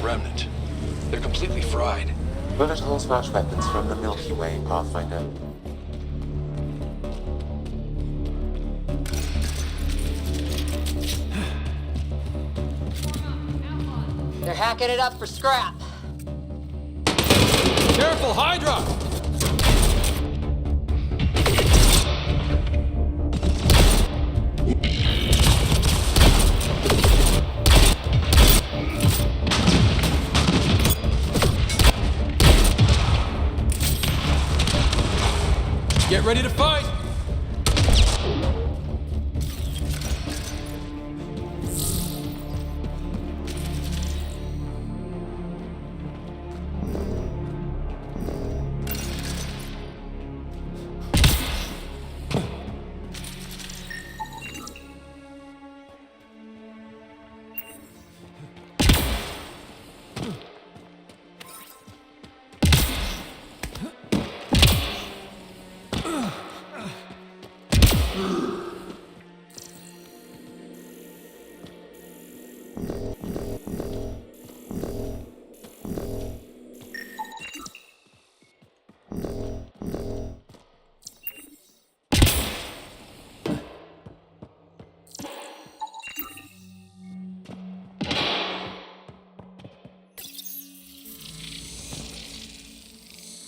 Remnant. They're completely fried. Bullet holes match weapons from the Milky Way, Pathfinder. They're hacking it up for scrap. Careful, Hydra!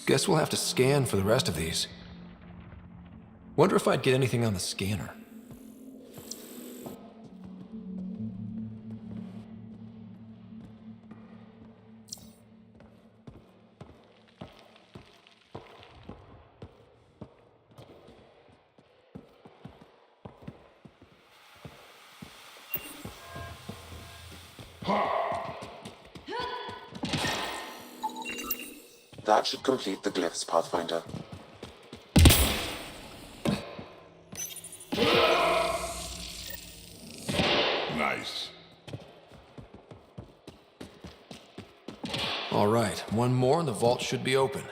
Guess we'll have to scan for the rest of these. Wonder if I'd get anything on the scanner. That should complete the glyphs, Pathfinder. Nice. All right, one more and the vault should be open.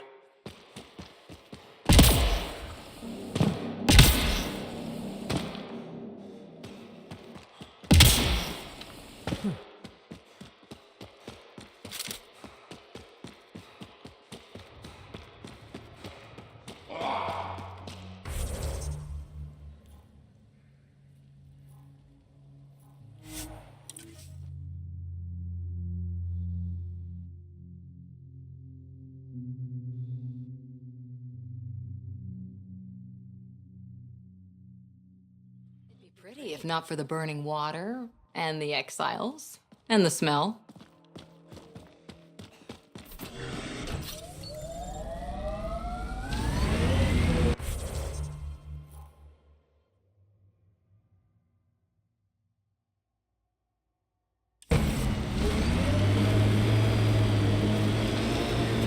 Pretty, if not for the burning water, and the exiles, and the smell.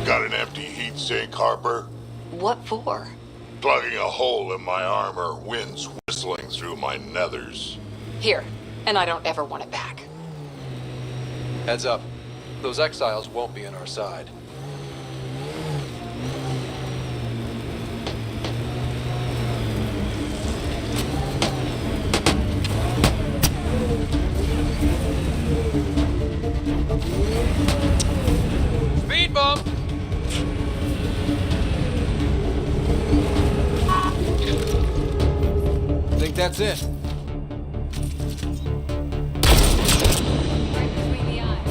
Got an empty heat sink, Harper? What for? Plugging a hole in my armor, wind's whistling through my nethers. Here, and I don't ever want it back. Heads up. Those exiles won't be on our side. Speed bump! Think that's it. Right between the eyes.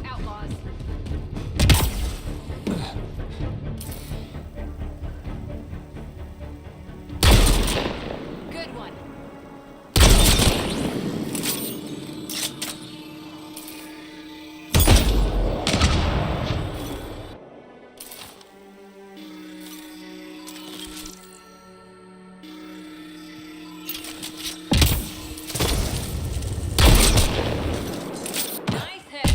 Outlaws. Good one. Nice hit.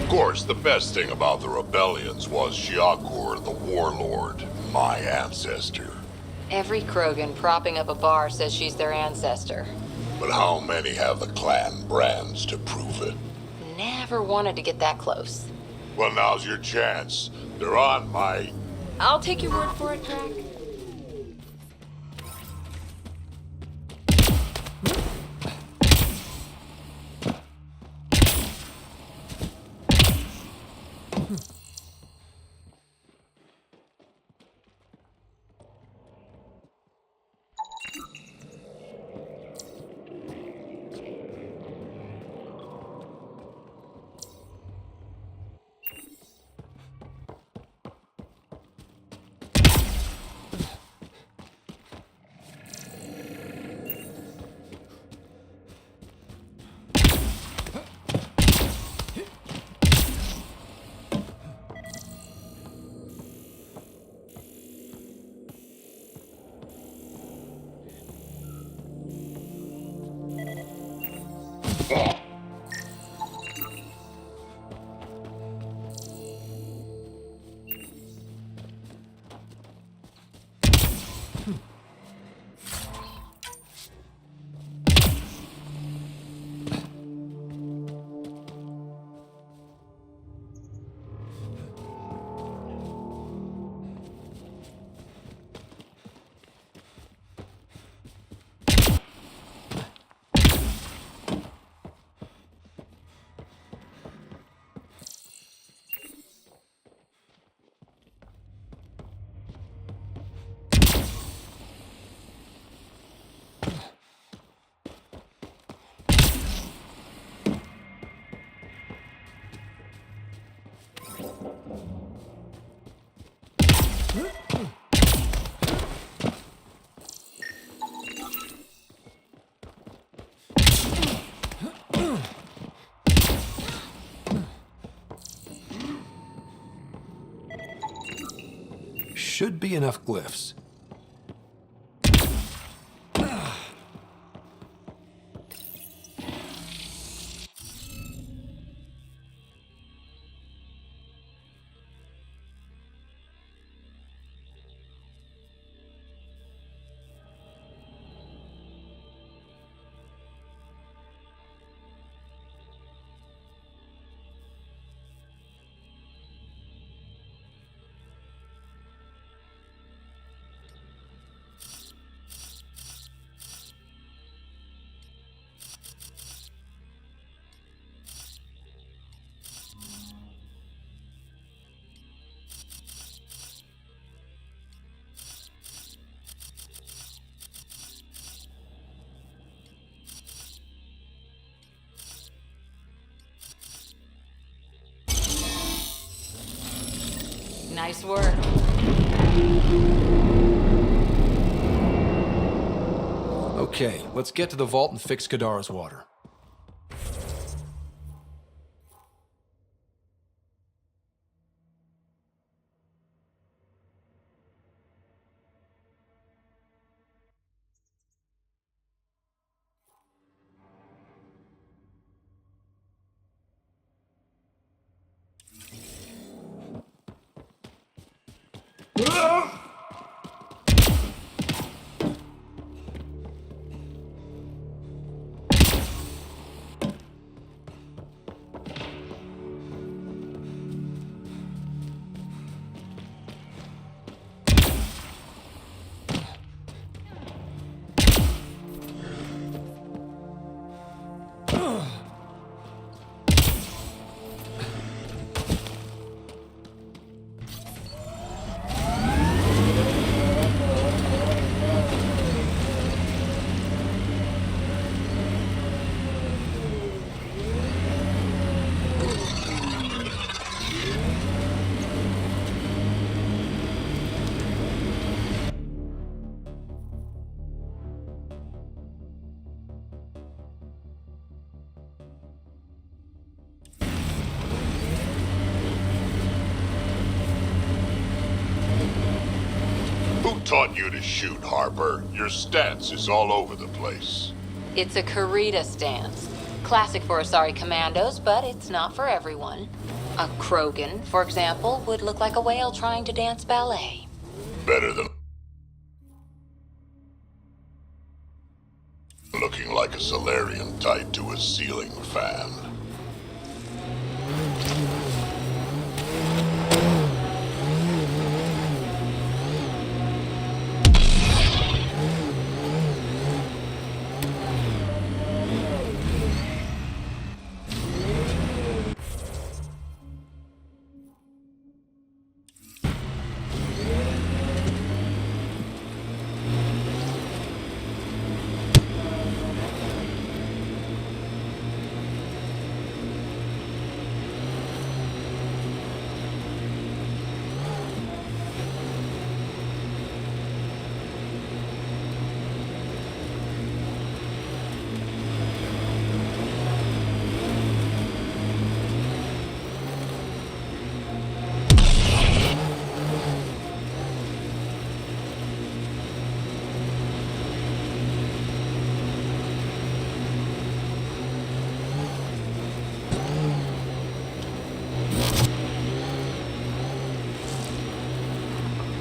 Of course, the best thing about the rebellions was Shiakur the Warlord, my ancestor. Every Krogan propping up a bar says she's their ancestor. But how many have the clan brands to prove it? Never wanted to get that close. Well, now's your chance. They're on my... I'll take your word for it, Drac. Should be enough glyphs. Nice work. Okay, let's get to the vault and fix Kadara's water. Who taught you to shoot, Harper? Your stance is all over the place. It's a Karita stance. Classic for Asari commandos, but it's not for everyone. A Krogan, for example, would look like a whale trying to dance ballet. Better than looking like a Solarian tied to a ceiling fan.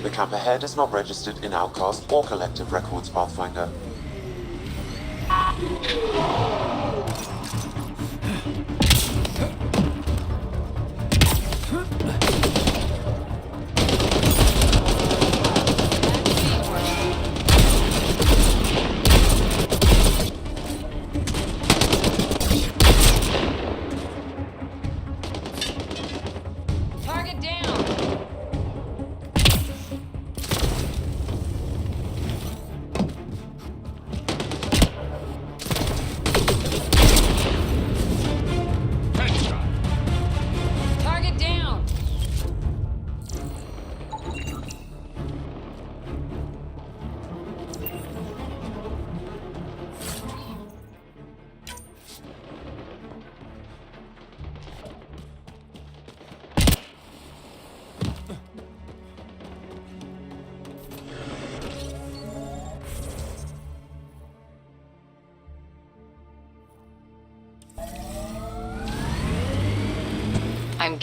The camp ahead is not registered in Outcast or Collective Records Pathfinder. Target down!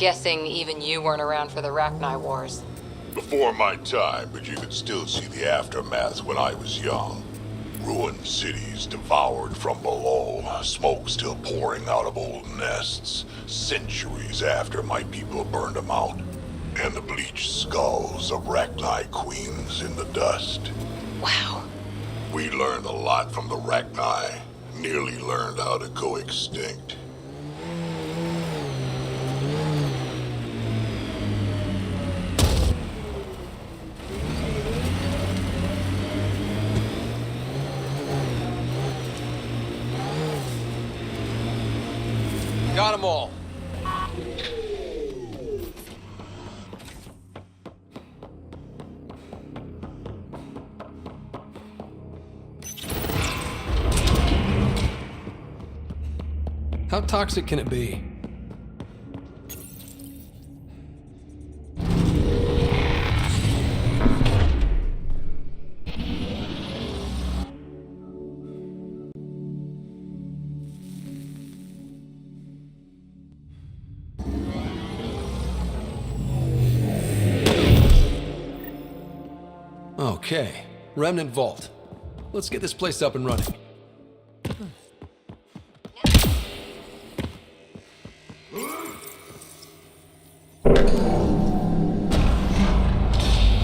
Guessing even you weren't around for the Rachni Wars. Before my time, but you could still see the aftermath when I was young. Ruined cities devoured from below, smoke still pouring out of old nests, centuries after my people burned them out, and the bleached skulls of Rachni queens in the dust. Wow. We learned a lot from the Rachni, nearly learned how to go extinct. Got them all. How toxic can it be? Okay, Remnant Vault. Let's get this place up and running.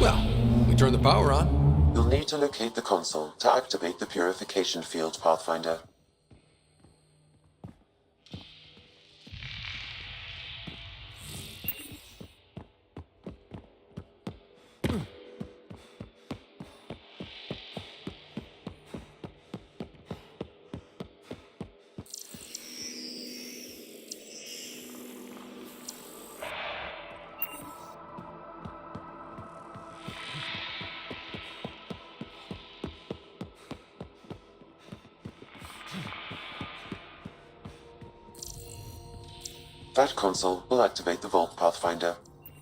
Well, we turn the power on. You'll need to locate the console to activate the purification field, Pathfinder. That console will activate the Vault, Pathfinder.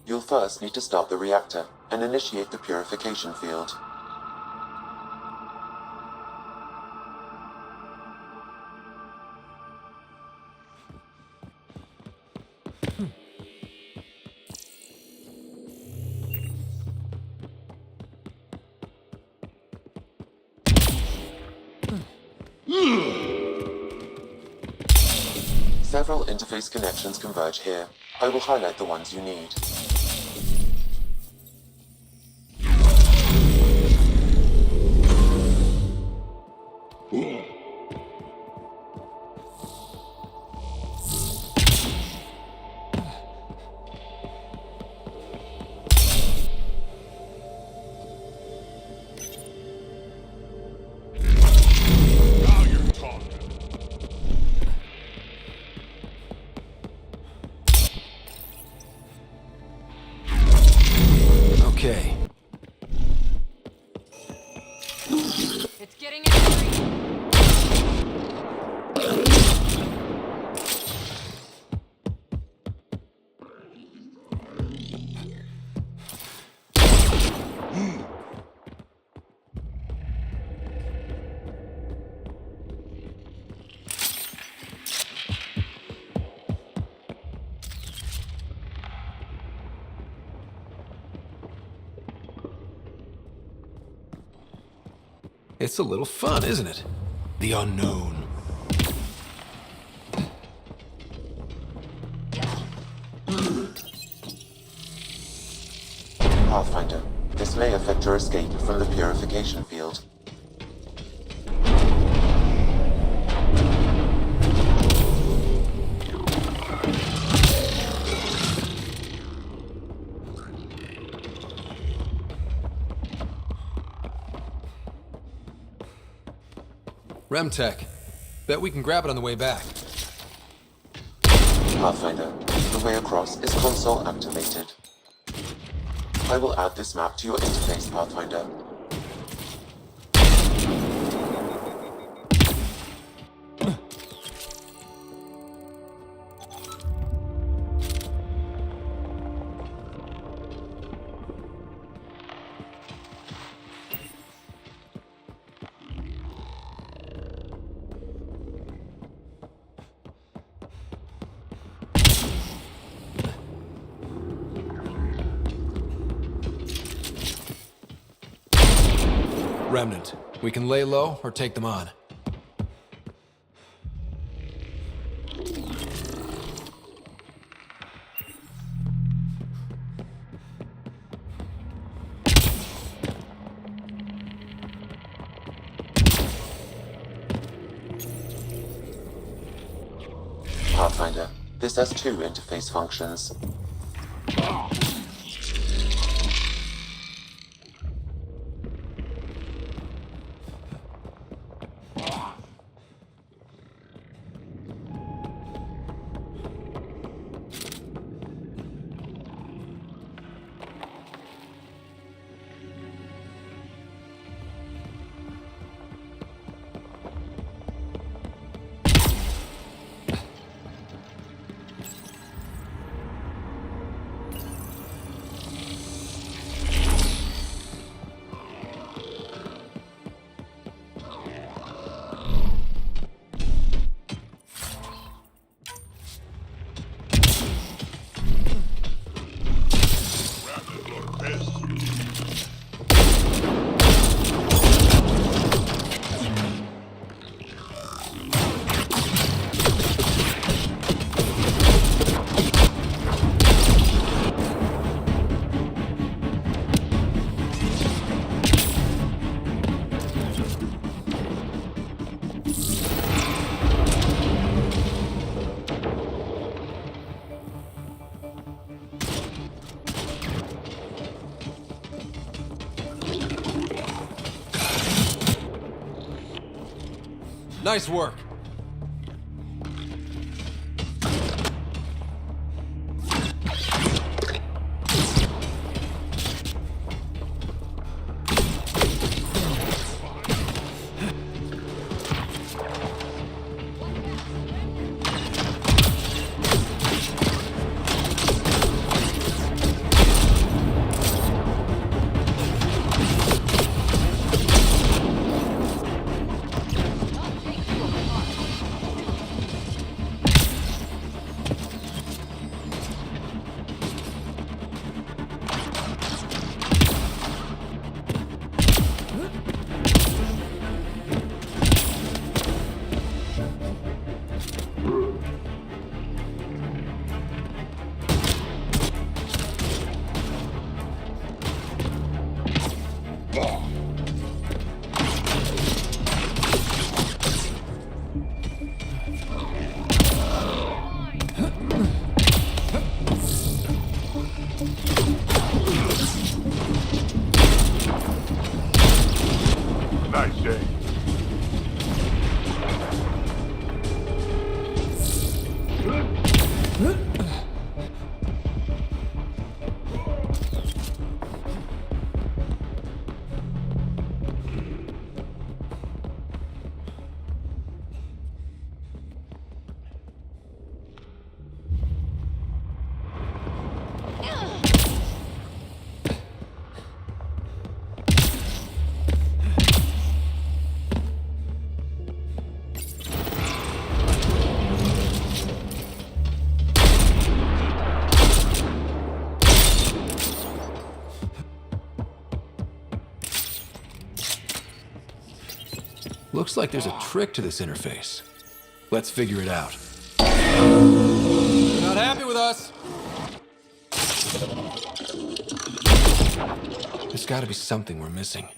You'll first need to start the reactor and initiate the purification field. Several interface connections converge here. I will highlight the ones you need. Okay. It's getting angry. It's a little fun, isn't it? The unknown. Pathfinder, this may affect your escape from the purification field. Remtech. Bet we can grab it on the way back. Pathfinder, the way across is console activated. I will add this map to your interface, Pathfinder. Remnant. We can lay low or take them on. Pathfinder, this has two interface functions. Nice work. Nice shake. Looks like there's a trick to this interface. Let's figure it out. You're not happy with us? There's gotta be something we're missing.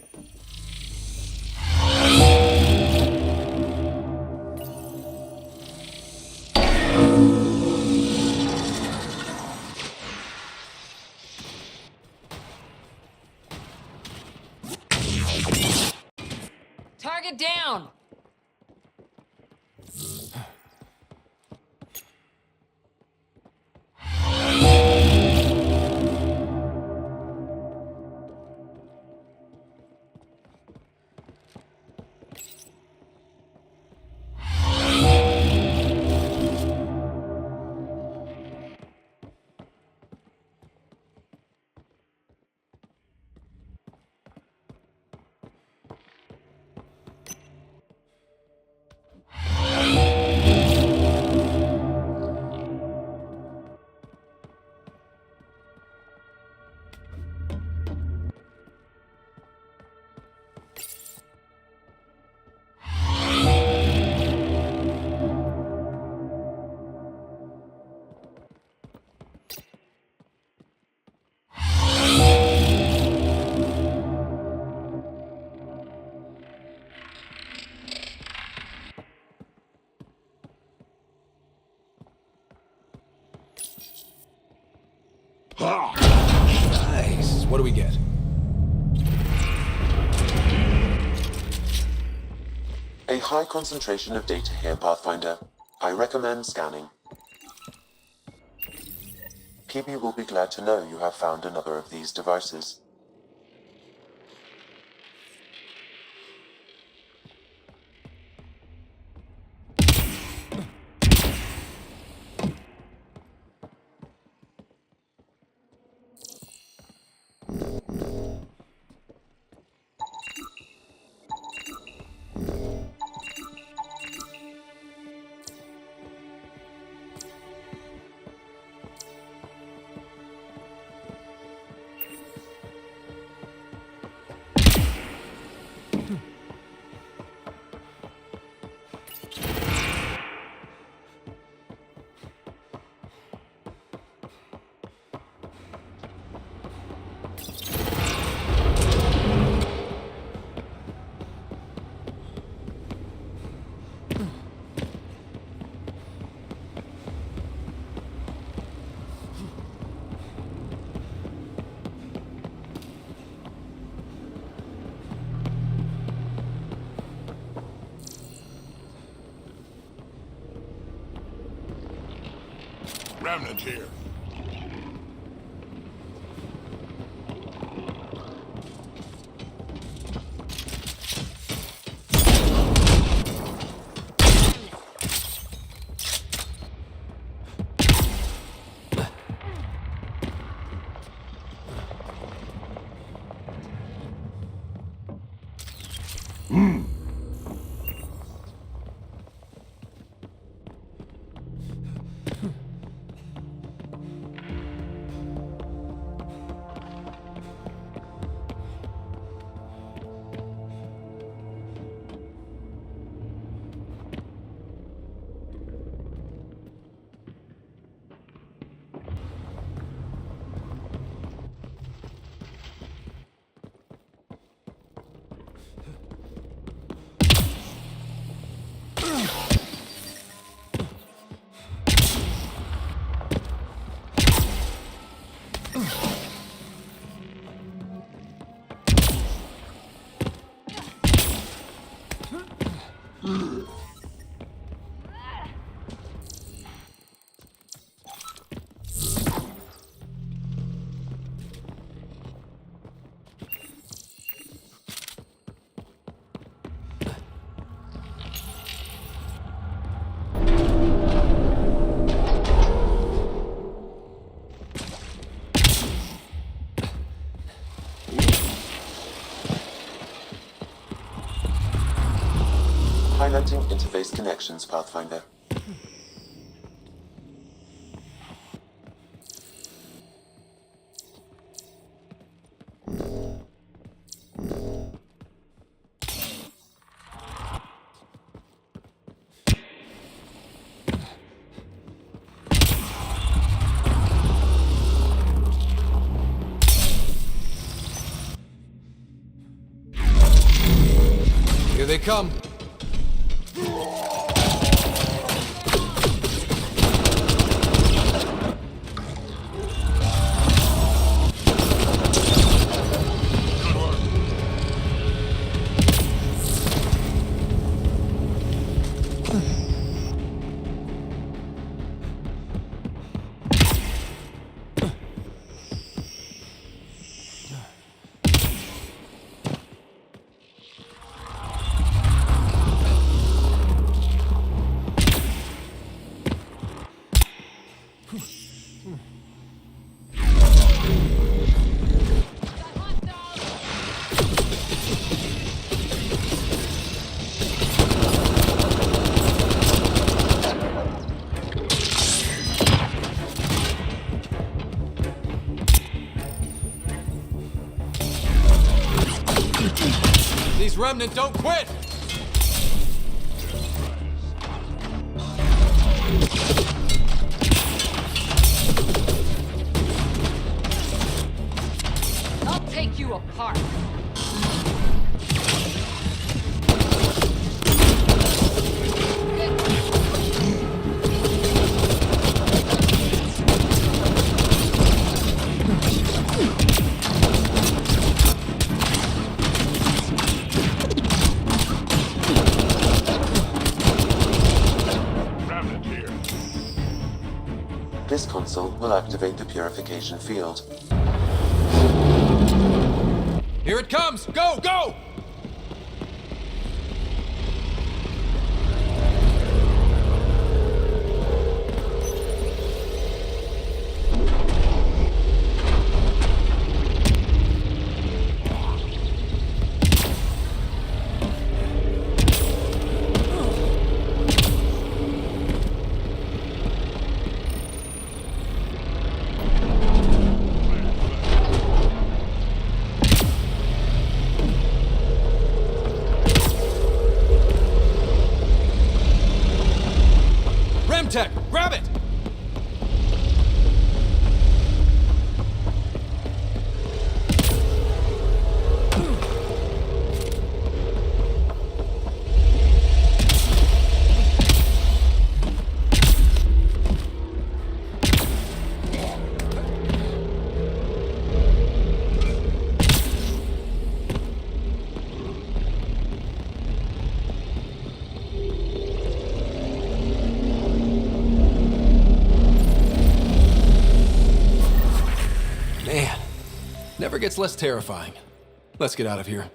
Target down! What do we get? A high concentration of data here, Pathfinder. I recommend scanning. PB will be glad to know you have found another of these devices. Remnant here. Highlighting interface connections, Pathfinder. Here they come. These Remnant don't quit! I'll take you apart. Council will activate the purification field. Here it comes! Go, go! Remtech, grab it! Man, never gets less terrifying. Let's get out of here.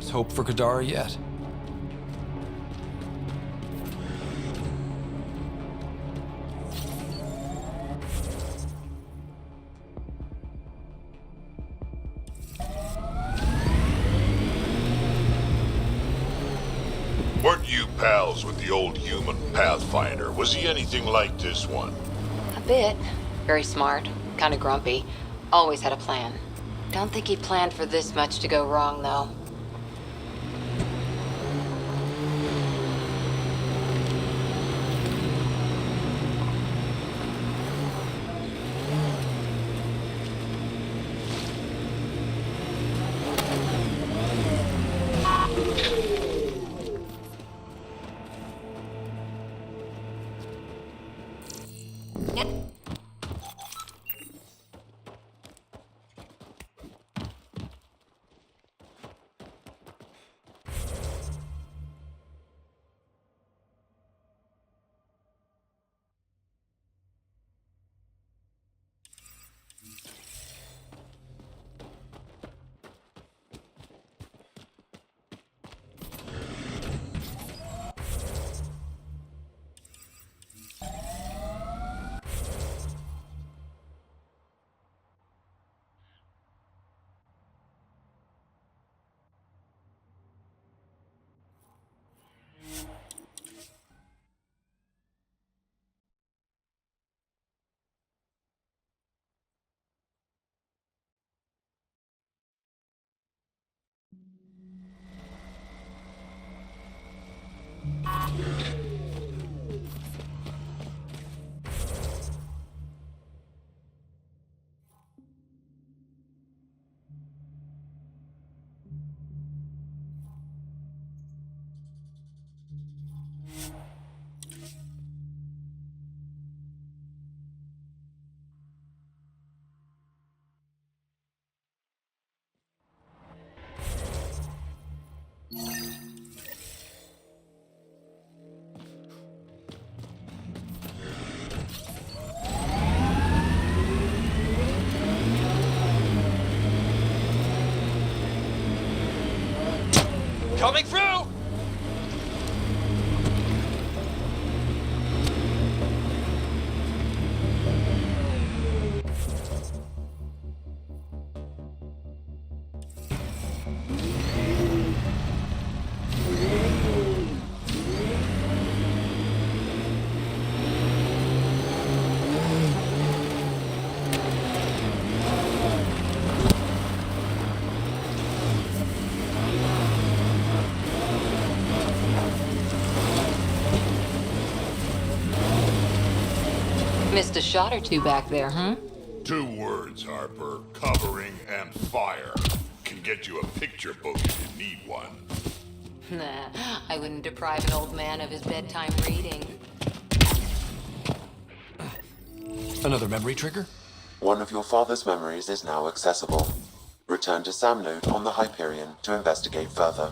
There's hope for Kadara yet. Weren't you pals with the old human Pathfinder? Was he anything like this one? A bit. Very smart. Kinda grumpy. Always had a plan. Don't think he planned for this much to go wrong, though. Coming through! Missed a shot or two back there, huh? 2 words, Harper. Covering and fire. Can get you a picture book if you need one. Nah, I wouldn't deprive an old man of his bedtime reading. Another memory trigger? One of your father's memories is now accessible. Return to Sam Node on the Hyperion to investigate further.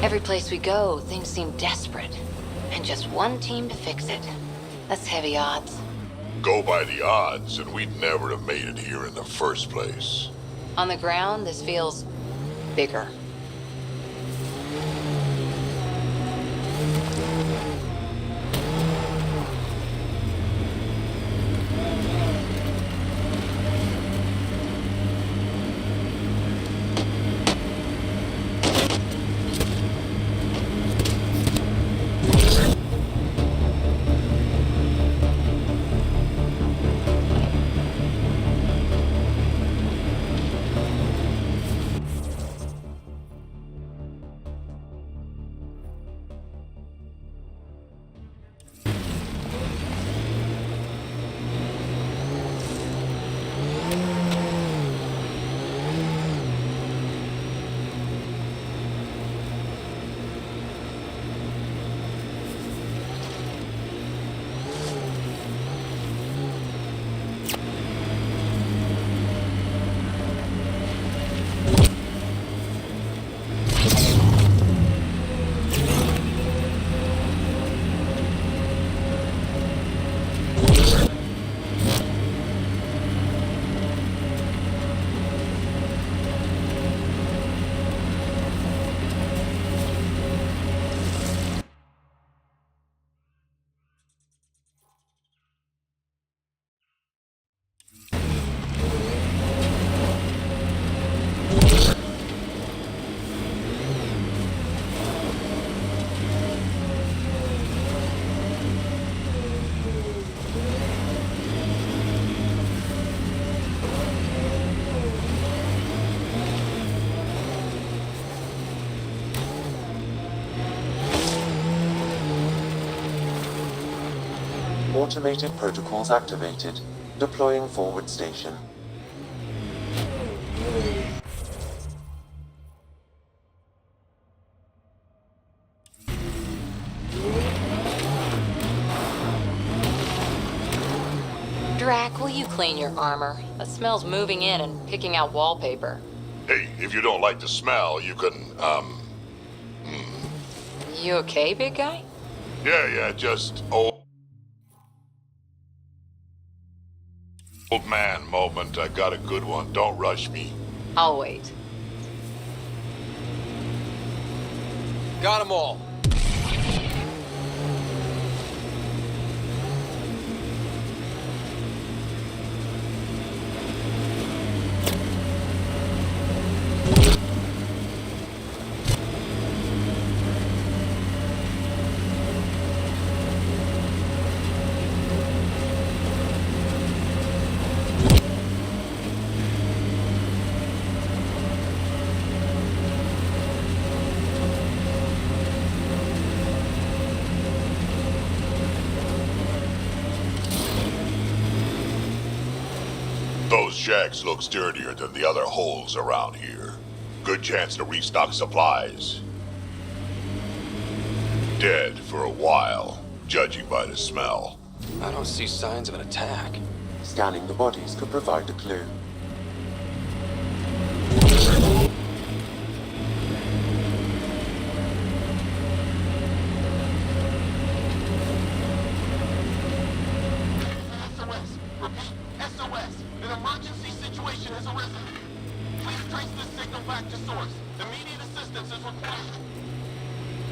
Every place we go, things seem desperate. And just one team to fix it. That's heavy odds. Go by the odds, and we'd never have made it here in the first place. On the ground, this feels bigger. Automated protocols activated. Deploying forward station. Drac, will you clean your armor? The smell's moving in and picking out wallpaper. Hey, if you don't like the smell, you can, You okay, big guy? yeah, just old man moment. I got a good one. Don't rush me. I'll wait. Got them all. Those shacks look sturdier than the other holes around here. Good chance to restock supplies. Dead for a while, judging by the smell. I don't see signs of an attack. Scanning the bodies could provide a clue.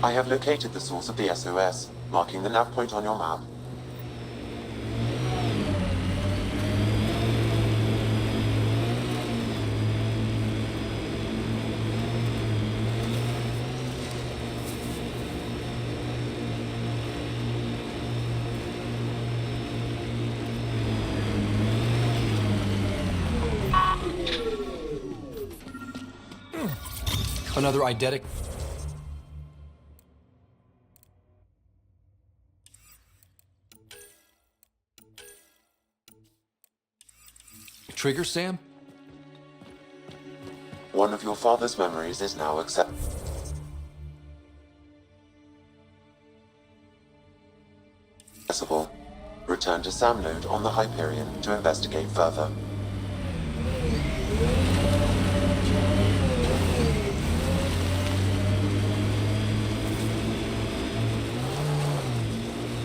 I have located the source of the SOS, marking the nav point on your map. Another eidetic. Trigger, Sam? One of your father's memories is now accessible. Return to Sam node on the Hyperion to investigate further.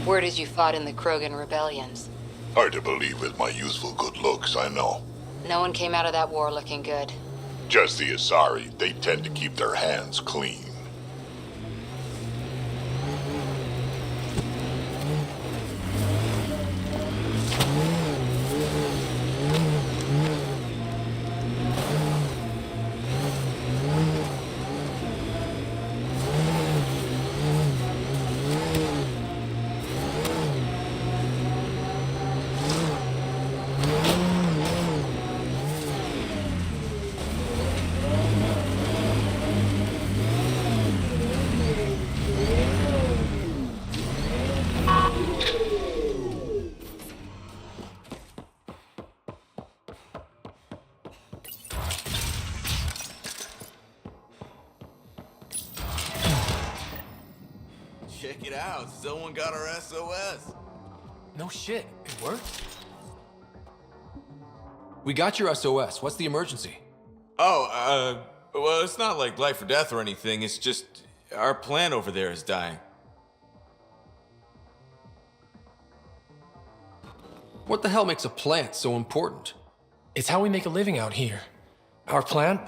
Word is you fought in the Krogan rebellions. Hard to believe with my youthful good looks, I know. No one came out of that war looking good. Just the Asari, they tend to keep their hands clean. Check it out, someone got our SOS. No shit, it worked? We got your SOS. What's the emergency? Oh, well, it's not like life or death or anything. It's just our plant over there is dying. What the hell makes a plant so important? It's how we make a living out here. Our plant,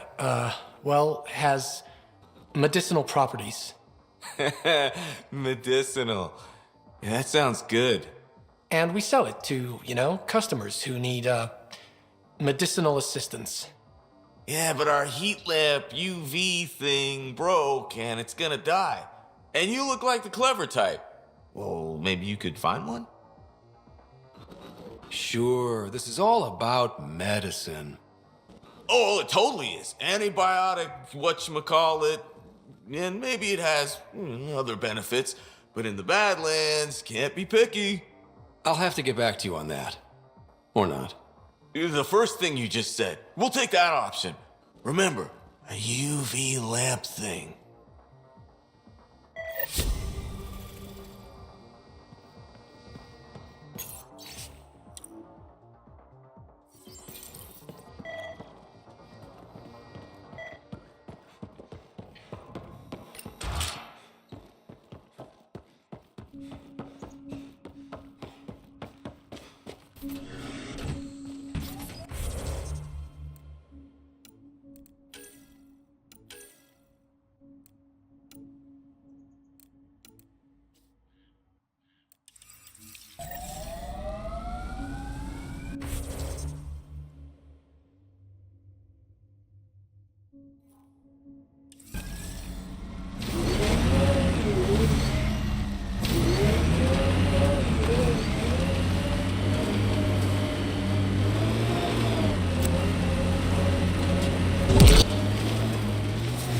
well, has medicinal properties. Medicinal. Yeah, that sounds good. And we sell it to, customers who need, medicinal assistance. Yeah, but our heat lamp UV thing broke and it's gonna die. And you look like the clever type. Well, maybe you could find one? Sure, this is all about medicine. Oh, it totally is. Antibiotic, whatchamacallit, and maybe it has other benefits, but in the Badlands, can't be picky. I'll have to get back to you on that. Or not. The first thing you just said. We'll take that option. Remember, a UV lamp thing.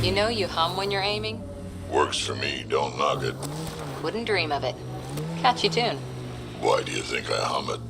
You know you hum when you're aiming? Works for me, don't knock it. Wouldn't dream of it. Catchy tune. Why do you think I hum it?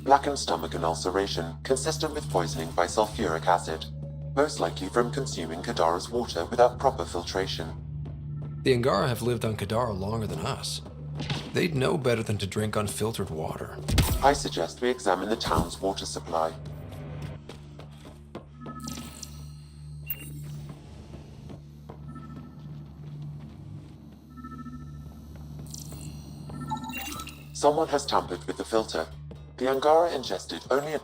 Blackened stomach and ulceration, consistent with poisoning by sulfuric acid. Most likely from consuming Kadara's water without proper filtration. The Angara have lived on Kadara longer than us. They'd know better than to drink unfiltered water. I suggest we examine the town's water supply. Someone has tampered with the filter. The Angara ingested only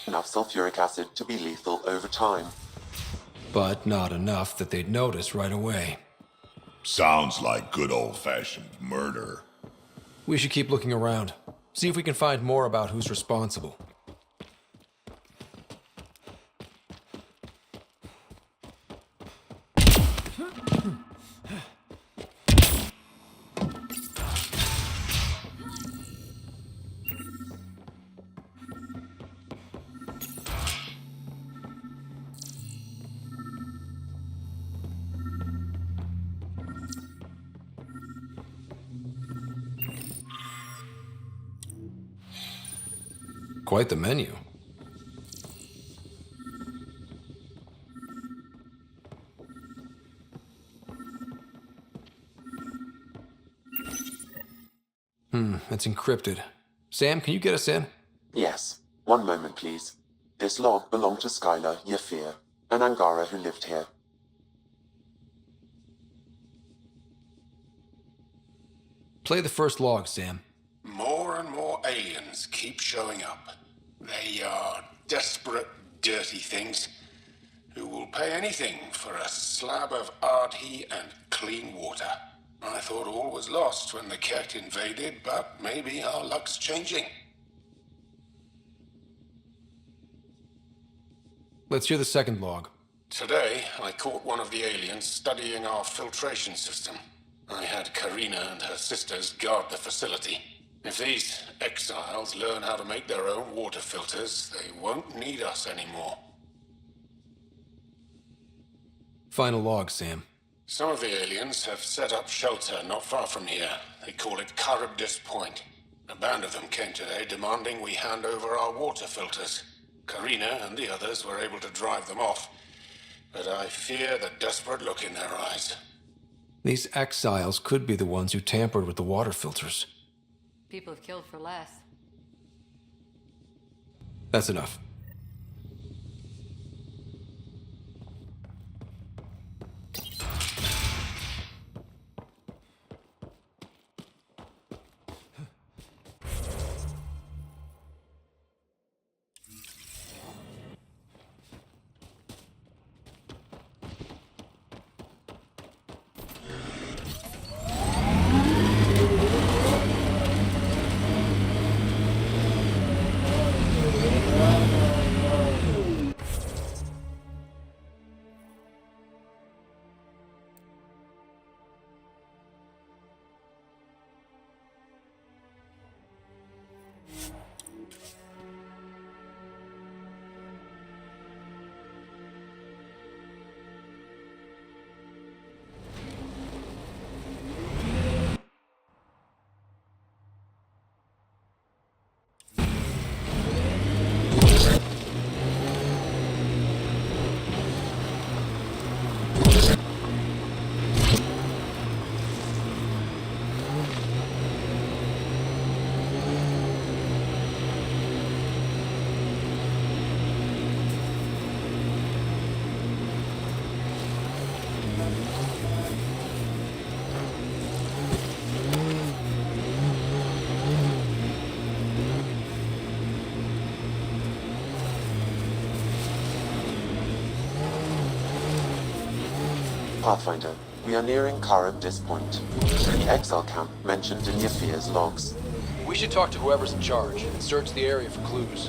enough sulfuric acid to be lethal over time. But not enough that they'd notice right away. Sounds like good old-fashioned murder. We should keep looking around. See if we can find more about who's responsible. Quite the menu. It's encrypted. Sam, can you get us in? Yes. One moment, please. This log belonged to Skylar Yafir, an Angara who lived here. Play the first log, Sam. More and more aliens aliens keep showing up. They are desperate, dirty things who will pay anything for a slab of Ardhi and clean water. I thought all was lost when the Ket invaded, but maybe our luck's changing. Let's hear the second log. Today, I caught one of the aliens studying our filtration system. I had Karina and her sisters guard the facility. If these exiles learn how to make their own water filters, they won't need us anymore. Final log, Sam. Some of the aliens have set up shelter not far from here. They call it Charybdis Point. A band of them came today demanding we hand over our water filters. Karina and the others were able to drive them off, but I fear the desperate look in their eyes. These exiles could be the ones who tampered with the water filters. People have killed for less. That's enough. Pathfinder, we are nearing Charybdis Point, the exile camp mentioned in Yafir's logs. We should talk to whoever's in charge and search the area for clues.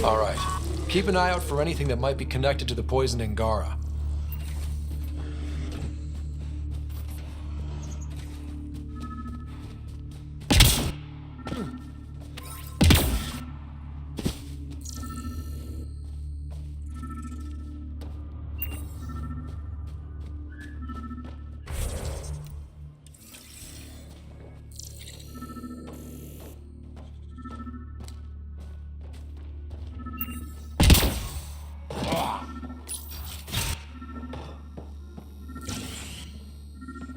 All right. Keep an eye out for anything that might be connected to the poison Angara.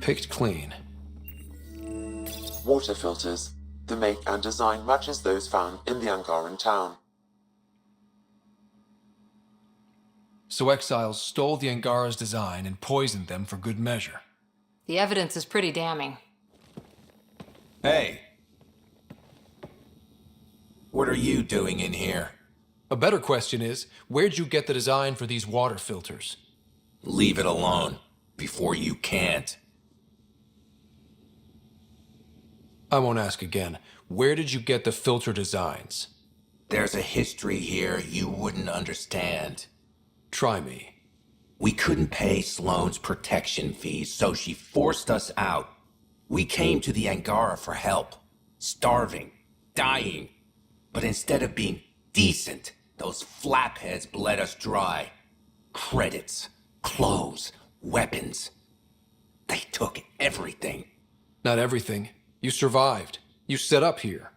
Picked clean. Water filters. The make and design matches those found in the Angaran town. So exiles stole the Angara's design and poisoned them for good measure. The evidence is pretty damning. Hey. What are you doing in here? A better question is, where'd you get the design for these water filters? Leave it alone, before you can't. I won't ask again. Where did you get the filter designs? There's a history here you wouldn't understand. Try me. We couldn't pay Sloane's protection fees, so she forced us out. We came to the Angara for help. Starving. Dying. But instead of being decent, those flapheads bled us dry. Credits. Clothes. Weapons. They took everything. Not everything. You survived. You set up here.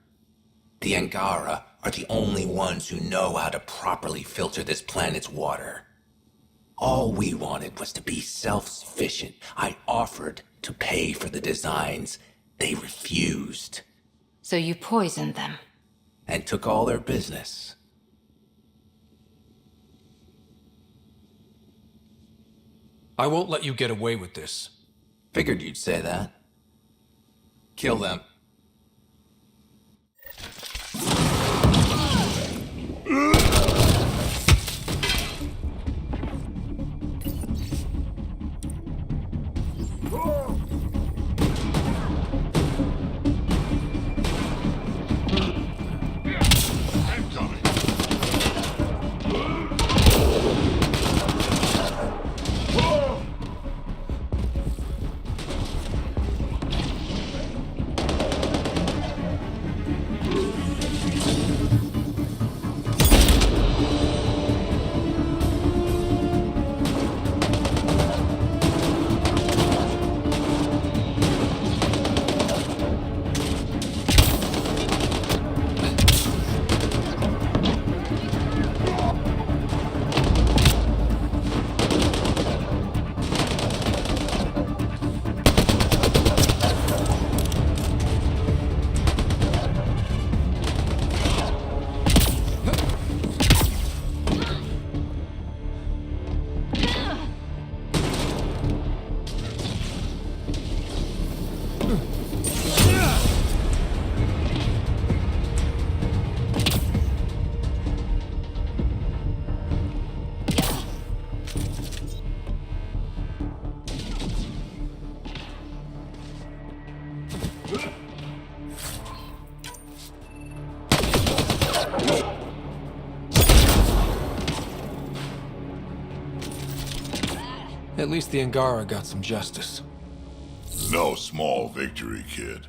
The Angara are the only ones who know how to properly filter this planet's water. All we wanted was to be self-sufficient. I offered to pay for the designs. They refused. So you poisoned them? And took all their business. I won't let you get away with this. Figured you'd say that. Kill them. At least the Angara got some justice. No small victory, kid.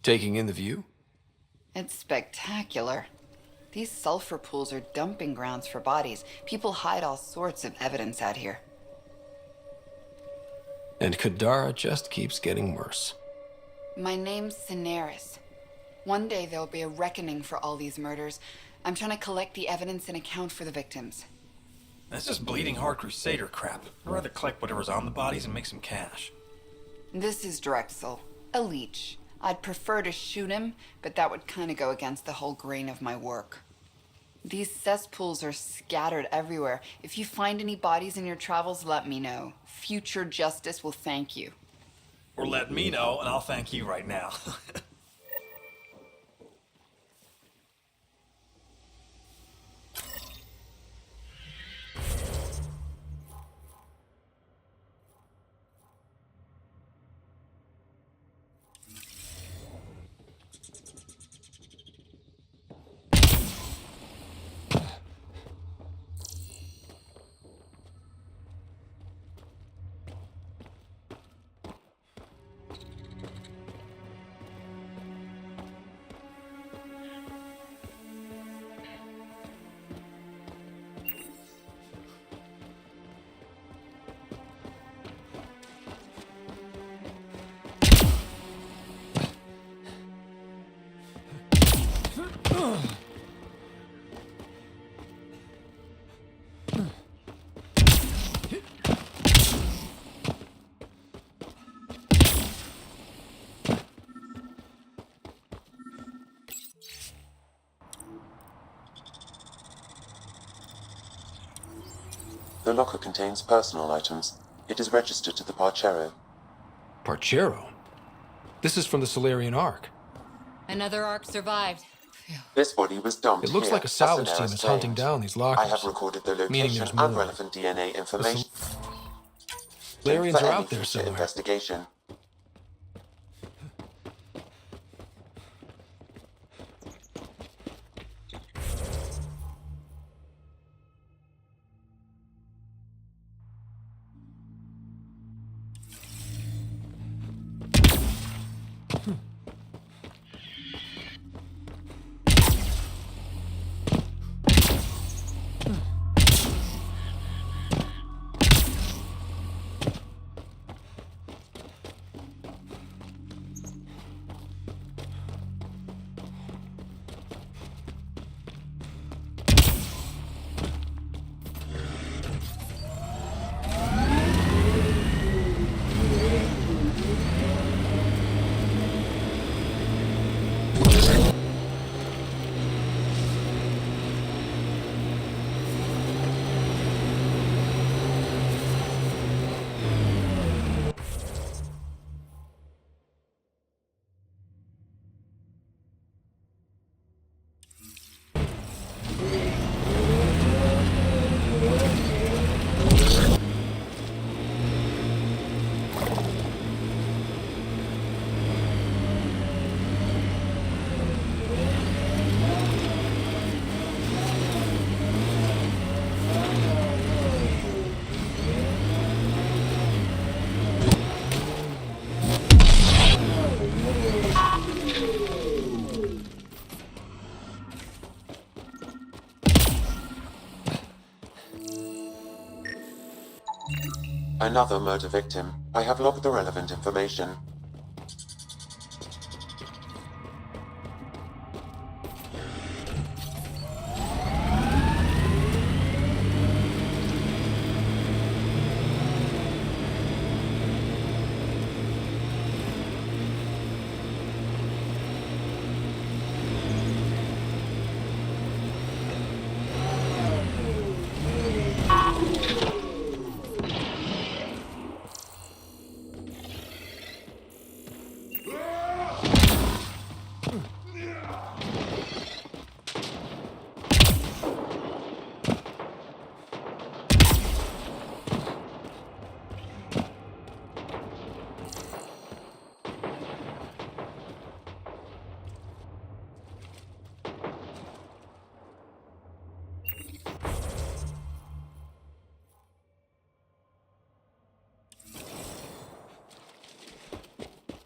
Taking in the view? It's spectacular. These sulfur pools are dumping grounds for bodies. People hide all sorts of evidence out here. And Kadara just keeps getting worse. My name's Cineris. One day there'll be a reckoning for all these murders. I'm trying to collect the evidence and account for the victims. That's just bleeding heart crusader crap. I'd rather collect whatever's on the bodies and make some cash. This is Drexel, a leech. I'd prefer to shoot him, but that would kind of go against the whole grain of my work. These cesspools are scattered everywhere. If you find any bodies in your travels, let me know. Future justice will thank you. Or let me know, and I'll thank you right now. The locker contains personal items. It is registered to the Parcero. Parchero? This is from the Solarian Ark. Another Ark survived. This body was dumped It looks here, like a as salvage Daenerys team is hunting claimed. down these I lockers. have recorded the Meaning location there's and more. relevant DNA information Solarians for are any out there future somewhere. investigation. Another murder victim. I have logged the relevant information.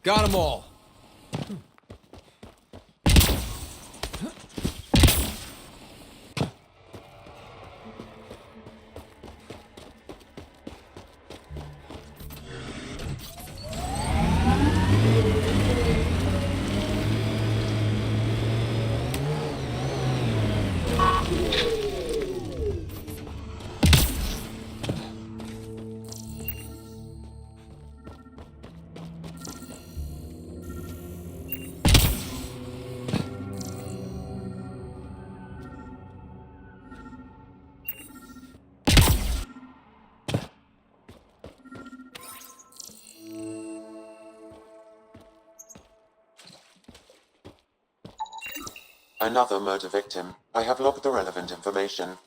Got them all. Another murder victim. I have logged the relevant information.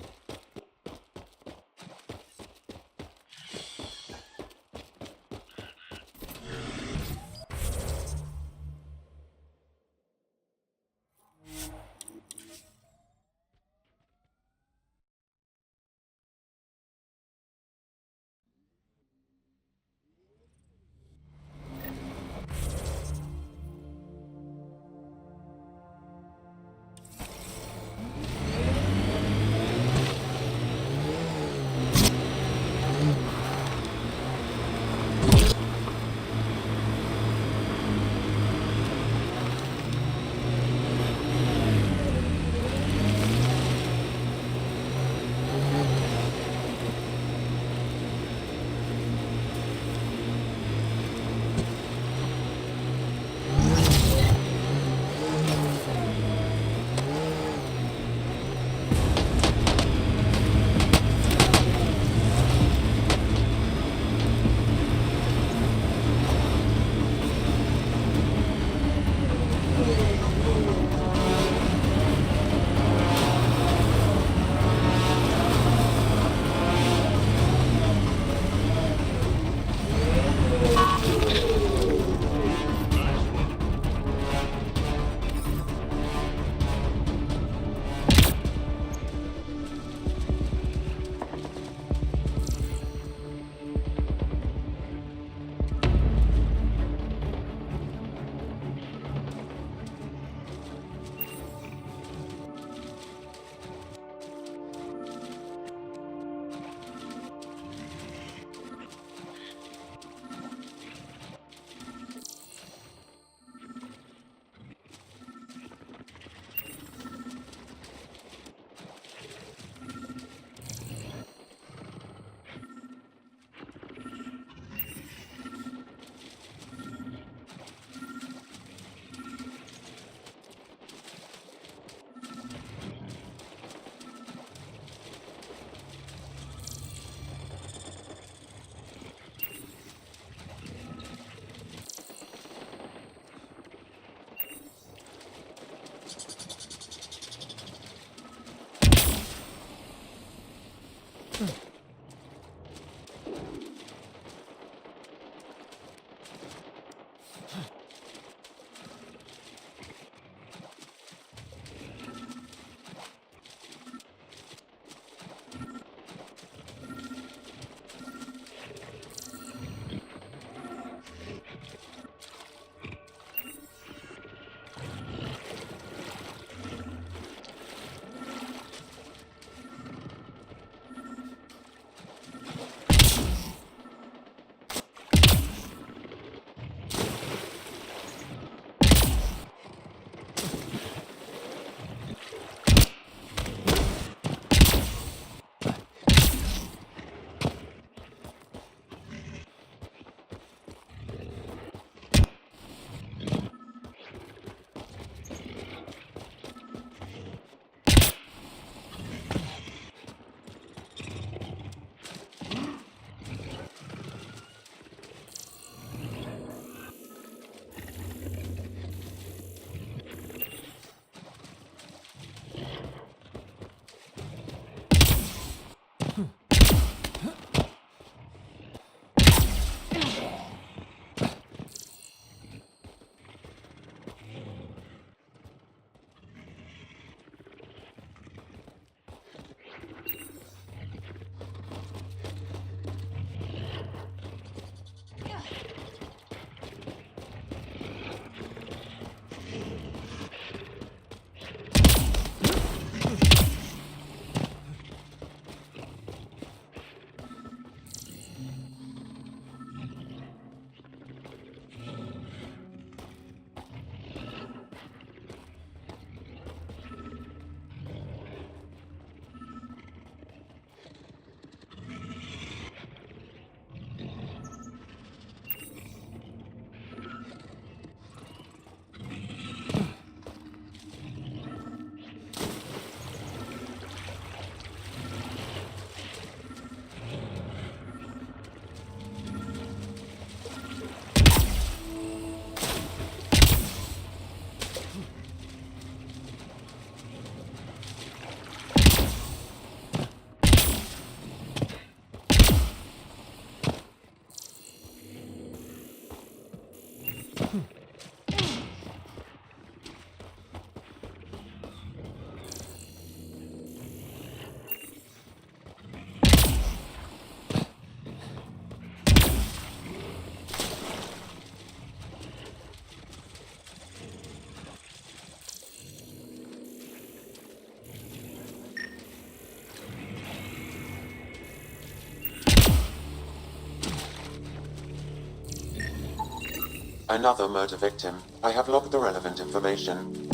Another murder victim. I have logged the relevant information.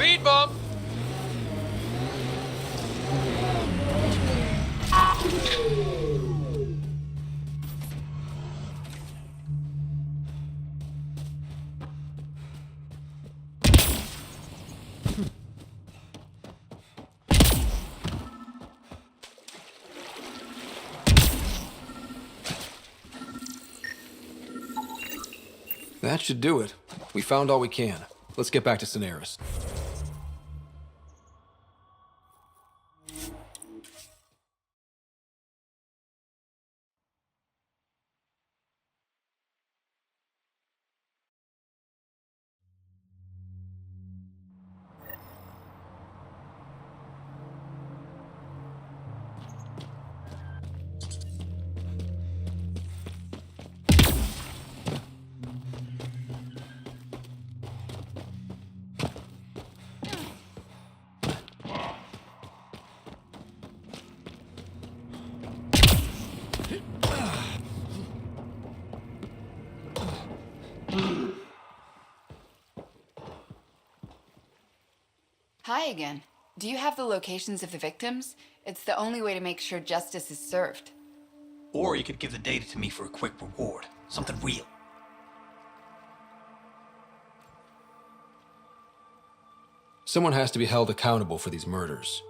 Speed bump! That should do it. We found all we can. Let's get back to Cineris. Hi again. Do you have the locations of the victims? It's the only way to make sure justice is served. Or you could give the data to me for a quick reward. Something real. Someone has to be held accountable for these murders.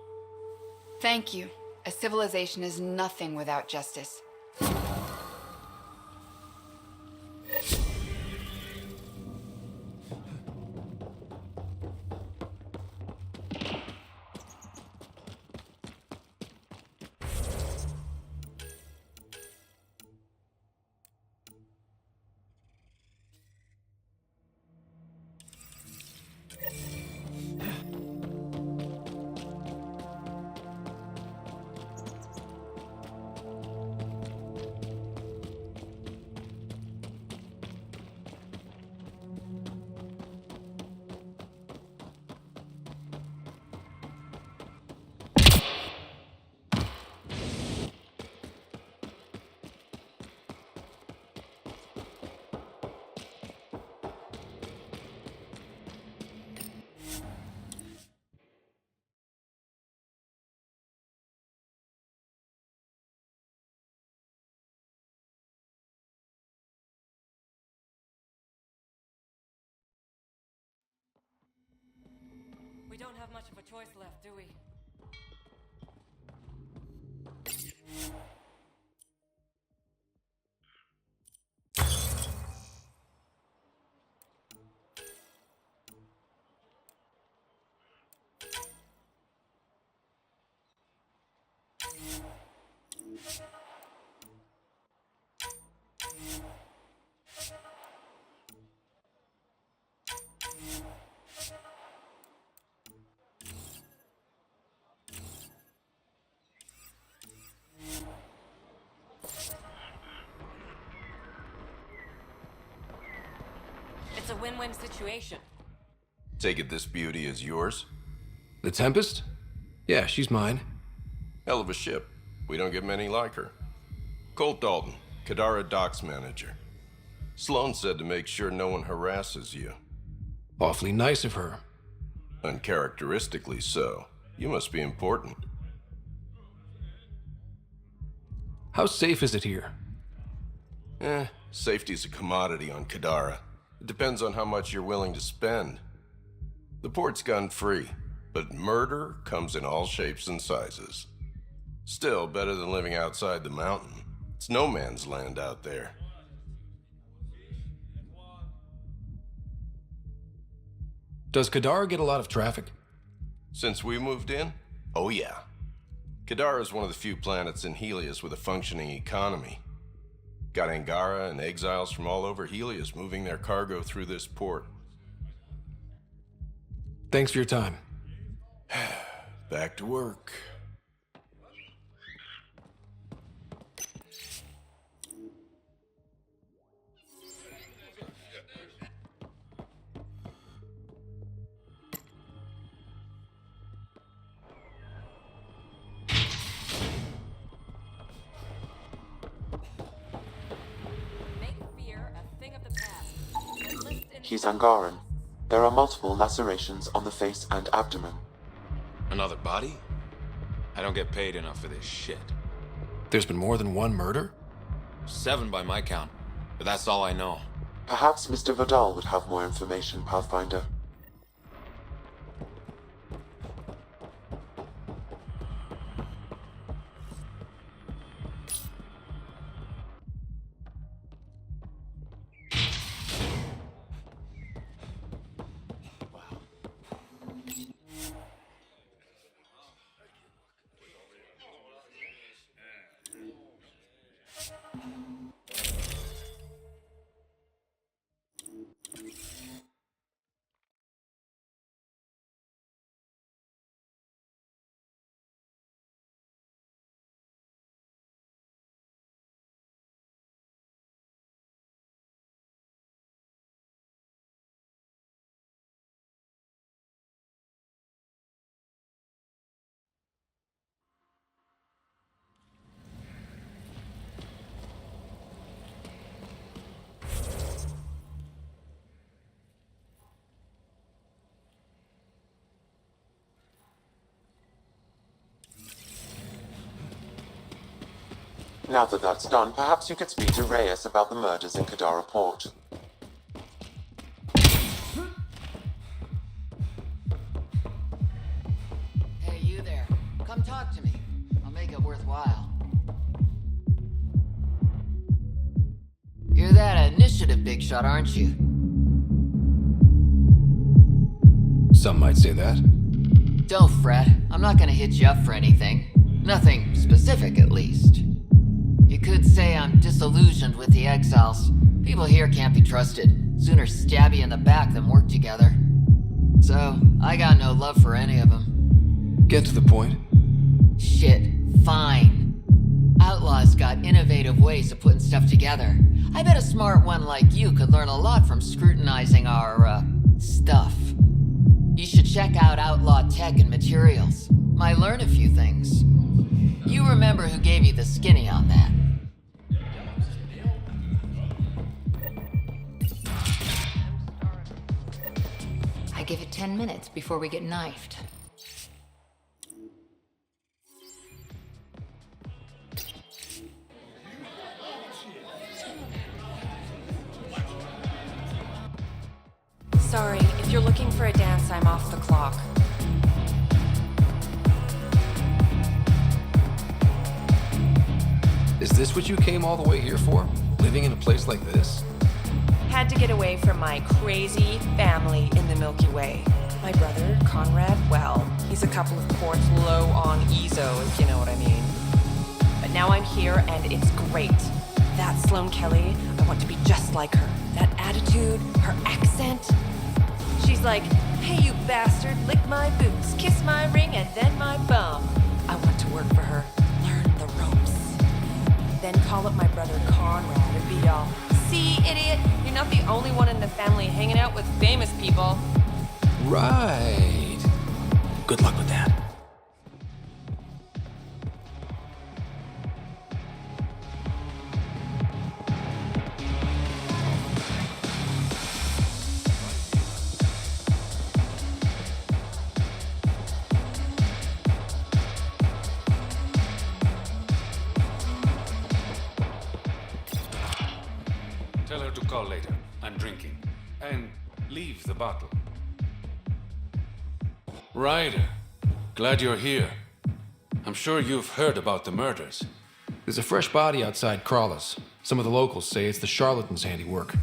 Thank you. A civilization is nothing without justice. We don't have much of a choice left, do we? It's a win-win situation. Take it this beauty is yours? The Tempest? Yeah, she's mine. Hell of a ship. We don't get many like her. Colt Dalton, Kadara Docks Manager. Sloan said to make sure no one harasses you. Awfully nice of her. Uncharacteristically so. You must be important. How safe is it here? Safety's a commodity on Kadara. It depends on how much you're willing to spend. The port's gun-free. But murder comes in all shapes and sizes. Still better than living outside the mountain. It's no man's land out there. Does Kadara get a lot of traffic? Since we moved in? Oh yeah. Kadara is one of the few planets in Helios with a functioning economy. Got Angara and exiles from all over Helios moving their cargo through this port. Thanks for your time. Back to work. He's Angaran. There are multiple lacerations on the face and abdomen. Another body? I don't get paid enough for this shit. There's been more than one murder? 7 by my count, but that's all I know. Perhaps Mr. Vidal would have more information, Pathfinder. Now that that's done, perhaps you could speak to Reyes about the murders in Kadara Port. Hey, you there. Come talk to me. I'll make it worthwhile. You're that initiative big shot, aren't you? Some might say that. Don't fret. I'm not gonna hit you up for anything. Nothing specific, at least. You could say I'm disillusioned with the exiles. People here can't be trusted. Sooner stab you in the back than work together. So, I got no love for any of them. Get to the point. Shit, fine. Outlaws got innovative ways of putting stuff together. I bet a smart one like you could learn a lot from scrutinizing our, stuff. You should check out Outlaw Tech and Materials. Might learn a few things. You remember who gave you the skinny on that. I give it 10 minutes before we get knifed. Sorry, if you're looking for a dance, I'm off the clock. Is this what you came all the way here for? Living in a place like this? Had to get away from my crazy family in the Milky Way. My brother, Conrad, well, he's a couple of ports low on EZO, if you know what I mean. But now I'm here and it's great. That Sloane Kelly, I want to be just like her. That attitude, her accent. She's like, hey you bastard, lick my boots, kiss my ring, and then my bum. I want to work for her, learn the ropes. Then call up my brother Conrad and be all, see, idiot, you're not the only one in the family hanging out with famous people. Right. Good luck with that. Tell her to call later. I'm drinking. And leave the bottle. Ryder, glad you're here. I'm sure you've heard about the murders. There's a fresh body outside Crawlers. Some of the locals say it's the charlatan's handiwork.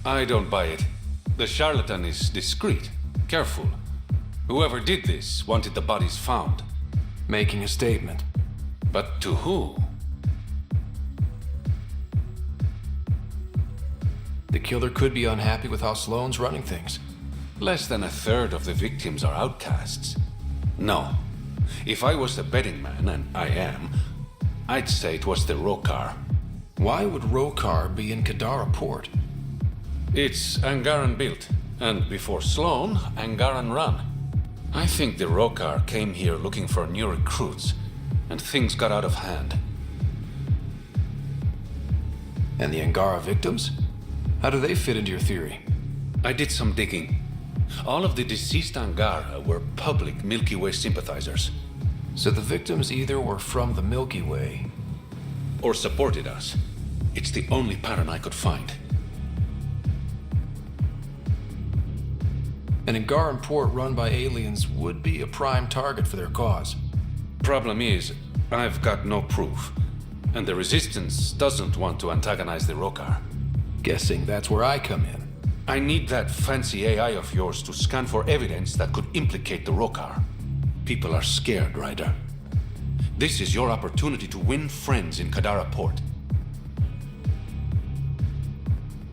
I don't buy it. The charlatan is discreet, careful. Whoever did this wanted the bodies found. Making a statement. But to who? The killer could be unhappy with how Sloane's running things. Less than a third of the victims are outcasts. No. If I was the betting man, and I am, I'd say it was the Rokar. Why would Rokar be in Kadara port? It's Angaran built, and before Sloane, Angaran run. I think the Rokar came here looking for new recruits, and things got out of hand. And the Angara victims? How do they fit into your theory? I did some digging. All of the deceased Angara were public Milky Way sympathizers. So the victims either were from the Milky Way... or supported us. It's the only pattern I could find. An Angaran port run by aliens would be a prime target for their cause. Problem is, I've got no proof. And the Resistance doesn't want to antagonize the Rokar. Guessing that's where I come in. I need that fancy AI of yours to scan for evidence that could implicate the Rokar. People are scared, Ryder. This is your opportunity to win friends in Kadara Port.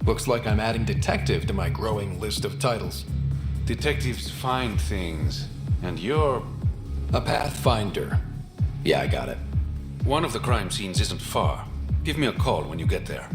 Looks like I'm adding detective to my growing list of titles. Detectives find things, and you're... a pathfinder. Yeah, I got it. One of the crime scenes isn't far. Give me a call when you get there.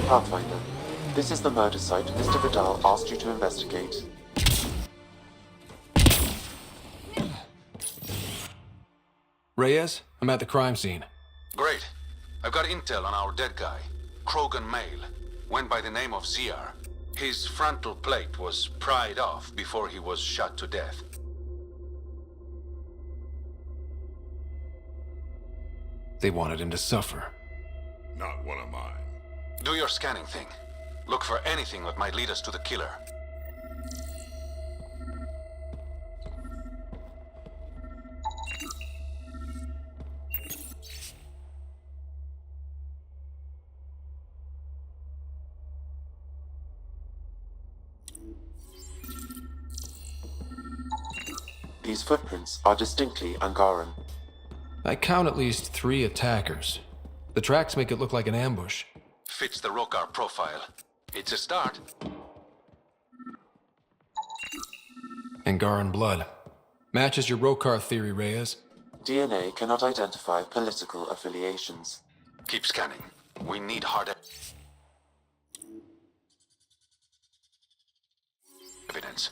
Pathfinder, this is the murder site Mr. Vidal asked you to investigate. Reyes, I'm at the crime scene. Great. I've got intel on our dead guy. Krogan male. Went by the name of Ziar. His frontal plate was pried off before he was shot to death. They wanted him to suffer. Not one of mine. Do your scanning thing. Look for anything that might lead us to the killer. These footprints are distinctly Angaran. I count at least 3 attackers. The tracks make it look like an ambush. Fits the Rokar profile. It's a start. Angaran blood. Matches your Rokar theory, Reyes. DNA cannot identify political affiliations. Keep scanning. We need hard evidence.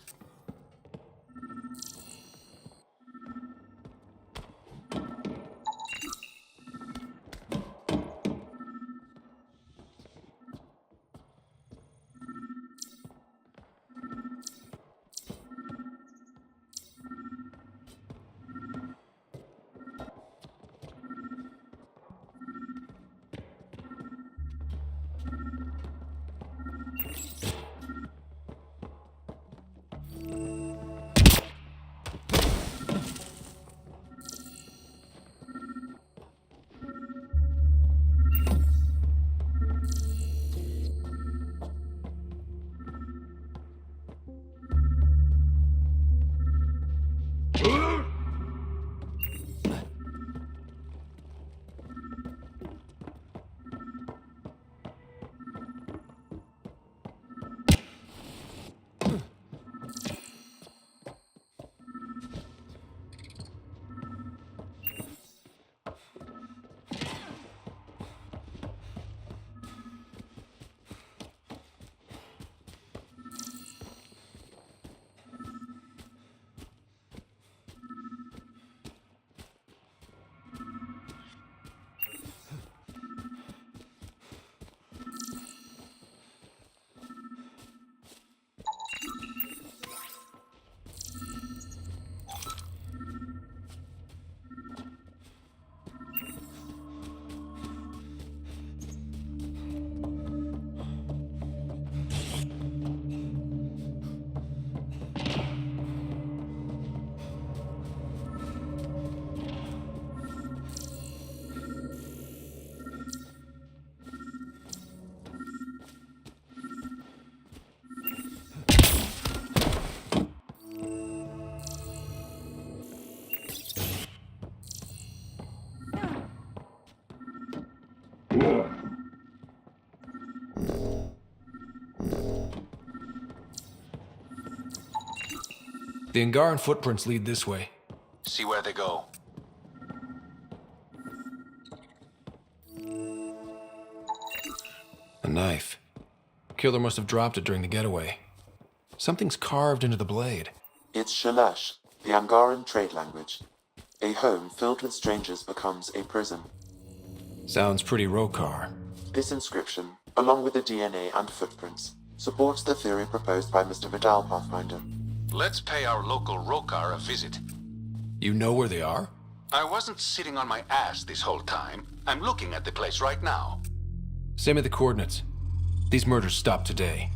The Angaran footprints lead this way. See where they go. A knife. Killer must have dropped it during the getaway. Something's carved into the blade. It's Shalash, the Angaran trade language. A home filled with strangers becomes a prison. Sounds pretty Rokar. This inscription, along with the DNA and footprints, supports the theory proposed by Mr. Vidal, Pathfinder. Let's pay our local Rokar a visit. You know where they are? I wasn't sitting on my ass this whole time. I'm looking at the place right now. Send me the coordinates. These murders stopped today.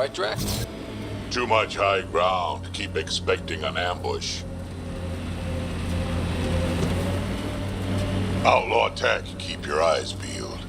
Right, Drax? Too much high ground. Keep expecting an ambush. Outlaw tech. Keep your eyes peeled.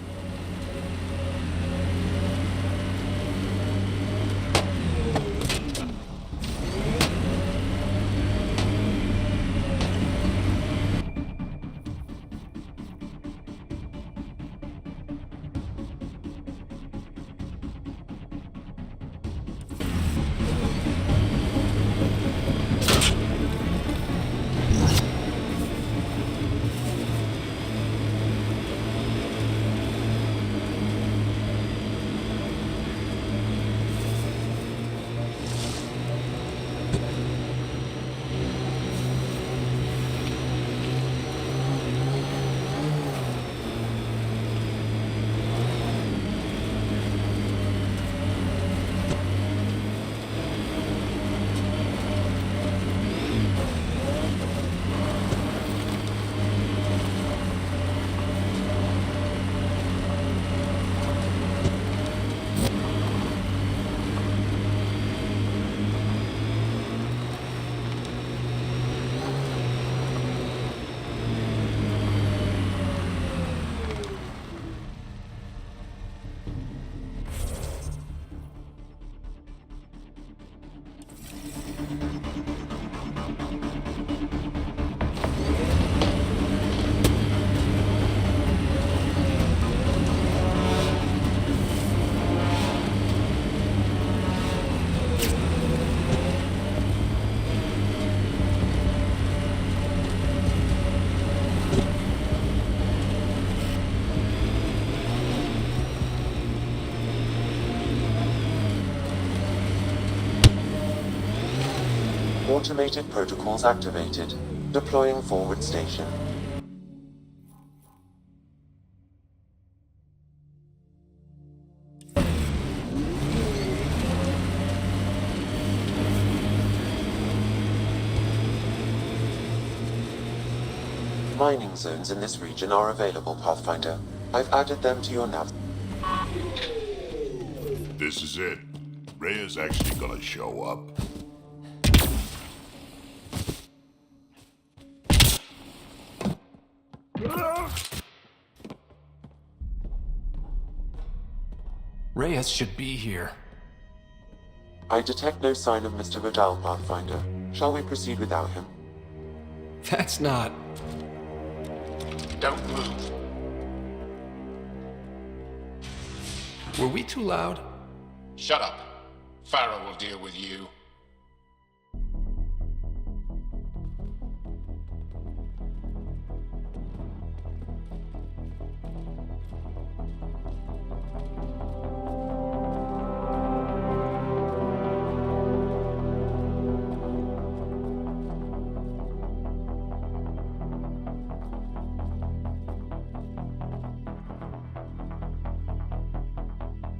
Automated protocols activated. Deploying forward station. Mining zones in this region are available, Pathfinder. I've added them to your nav. This is it. Rhea's actually gonna show up. Reyes should be here. I detect no sign of Mr. Vidal, Pathfinder. Shall we proceed without him? That's not... Don't move. Were we too loud? Shut up. Farrell will deal with you.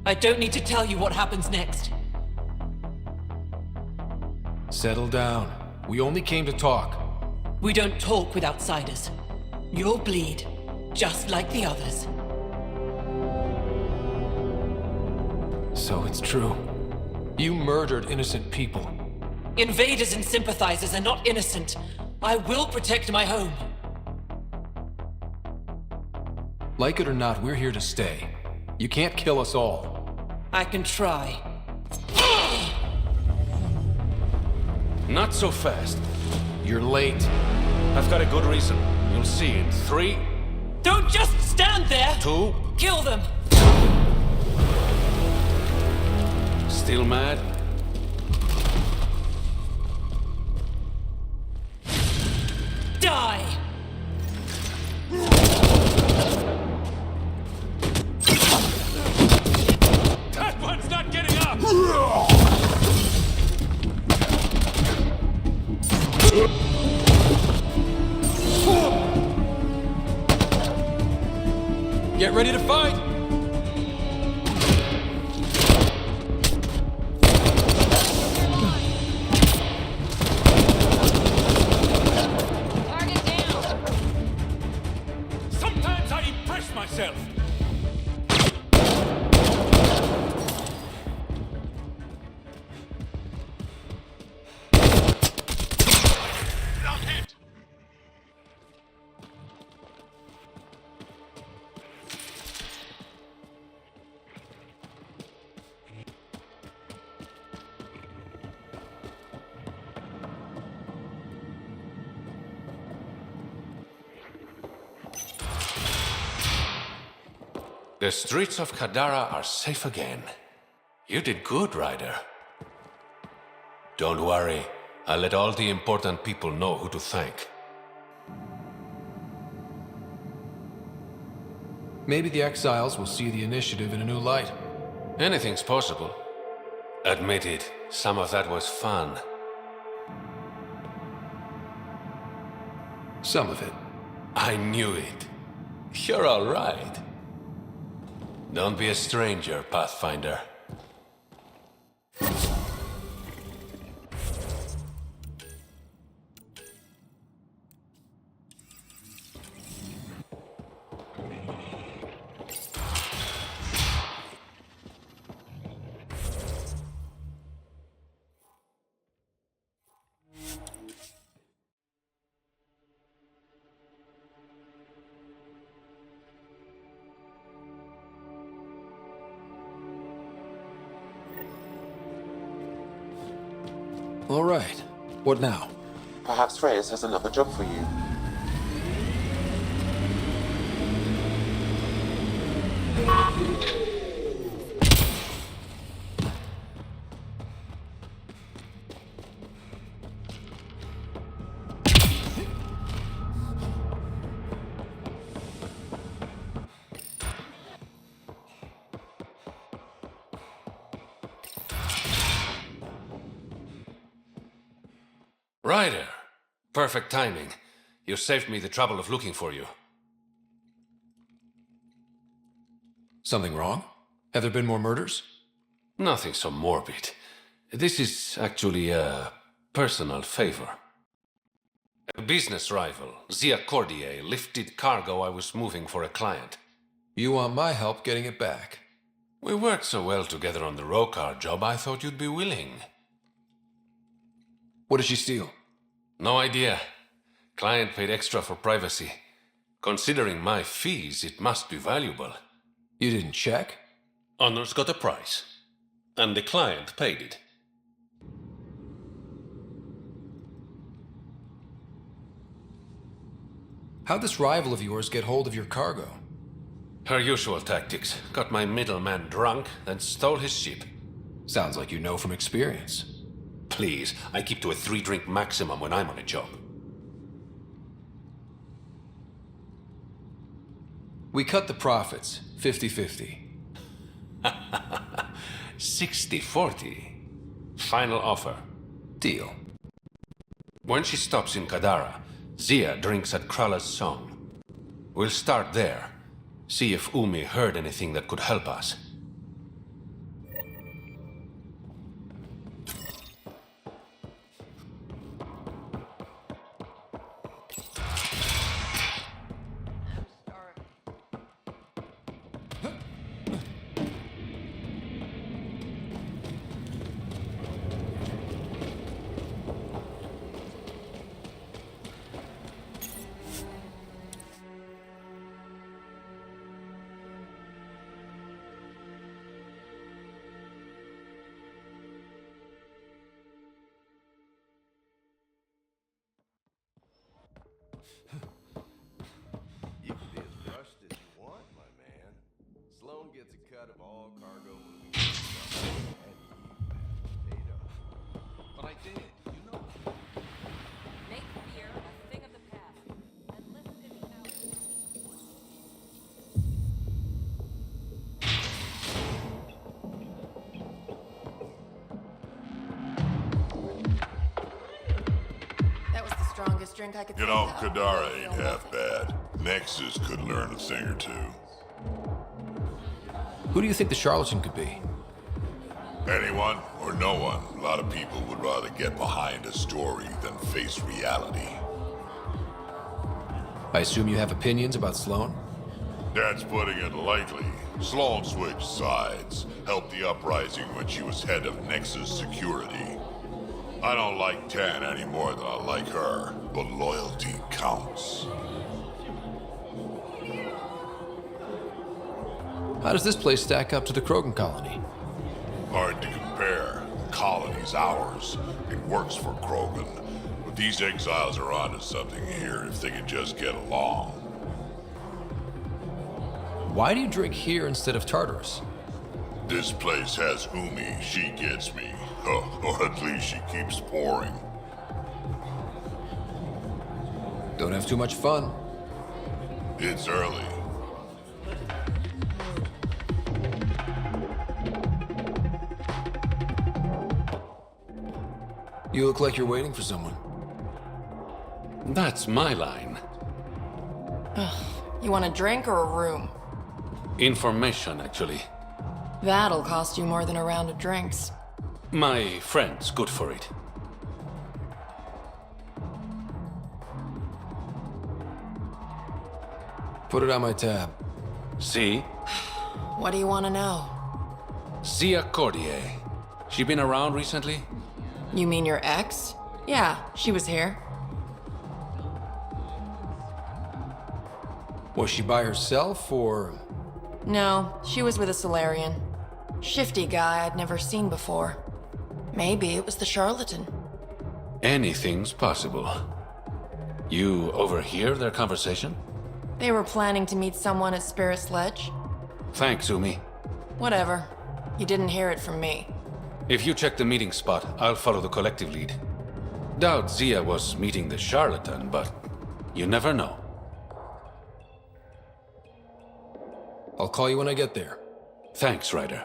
I don't need to tell you what happens next. Settle down. We only came to talk. We don't talk with outsiders. You'll bleed, just like the others. So it's true. You murdered innocent people. Invaders and sympathizers are not innocent. I will protect my home. Like it or not, we're here to stay. You can't kill us all. I can try. Not so fast. You're late. I've got a good reason. You'll see in 3... Don't just stand there! 2... Kill them! Still mad? Die! That one's not getting up! Get ready to fight! Target down! Sometimes I impress myself. Not hit! The streets of Kadara are safe again. You did good, Ryder. Don't worry. I'll let all the important people know who to thank. Maybe the exiles will see the initiative in a new light. Anything's possible. Admit it, some of that was fun. Some of it. I knew it. You're all right. Don't be a stranger, Pathfinder. All right. What now? Perhaps Reyes has another job for you. Ryder! Perfect timing. You saved me the trouble of looking for you. Something wrong? Have there been more murders? Nothing so morbid. This is actually a personal favor. A business rival, Zia Cordier, lifted cargo I was moving for a client. You want my help getting it back? We worked so well together on the Rokar job, I thought you'd be willing. What did she steal? No idea. Client paid extra for privacy. Considering my fees, it must be valuable. You didn't check? Honors got a price. And the client paid it. How'd this rival of yours get hold of your cargo? Her usual tactics. Got my middleman drunk, then stole his ship. Sounds like you know from experience. Please, I keep to a 3-drink maximum when I'm on a job. We cut the profits, 50-50. 60-40. Final offer. Deal. When she stops in Kadara, Zia drinks at Krala's song. We'll start there. See if Umi heard anything that could help us. You can be as rushed as you want, my man. Sloan gets a cut of all cargo moving. And you paid up. But I did, you know. Make fear a thing of the past, and listen to the outcome. That was the strongest drink I could You think know, of. Kadara ain't half bad. Nexus could learn a thing or two. Who do you think the charlatan could be? Anyone or no one. A lot of people would rather get behind a story than face reality. I assume you have opinions about Sloan? That's putting it lightly. Sloan switched sides, helped the uprising when she was head of Nexus security. I don't like Tan any more than I like her, but loyalty counts. How does this place stack up to the Krogan colony? Hard to compare. The colony's ours. It works for Krogan. But these exiles are onto something here if they could just get along. Why do you drink here instead of Tartarus? This place has Umi. She gets me. Or at least she keeps pouring. Don't have too much fun. It's early. You look like you're waiting for someone. That's my line. You want a drink or a room? Information, actually. That'll cost you more than a round of drinks. My friend's good for it. Put it on my tab. See? What do you want to know? Zia Cordier. She been around recently? You mean your ex? Yeah, she was here. Was she by herself, or...? No, she was with a Solarian. Shifty guy I'd never seen before. Maybe it was the charlatan. Anything's possible. You overhear their conversation? They were planning to meet someone at Spirit Sledge. Thanks, Umi. Whatever. You didn't hear it from me. If you check the meeting spot, I'll follow the collective lead. Doubt Zia was meeting the charlatan, but you never know. I'll call you when I get there. Thanks, Ryder.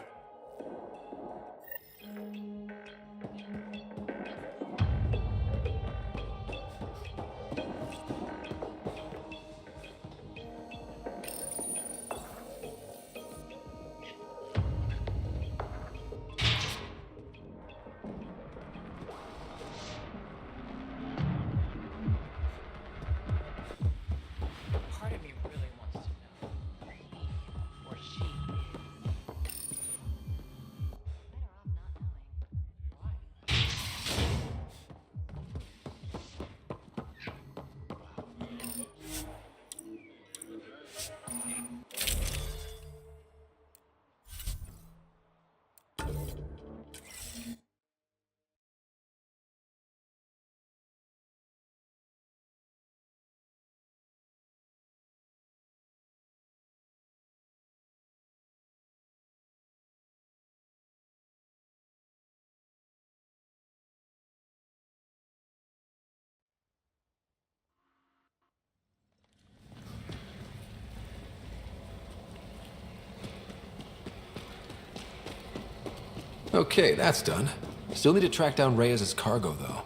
Okay, that's done. Still need to track down Reyes' cargo, though.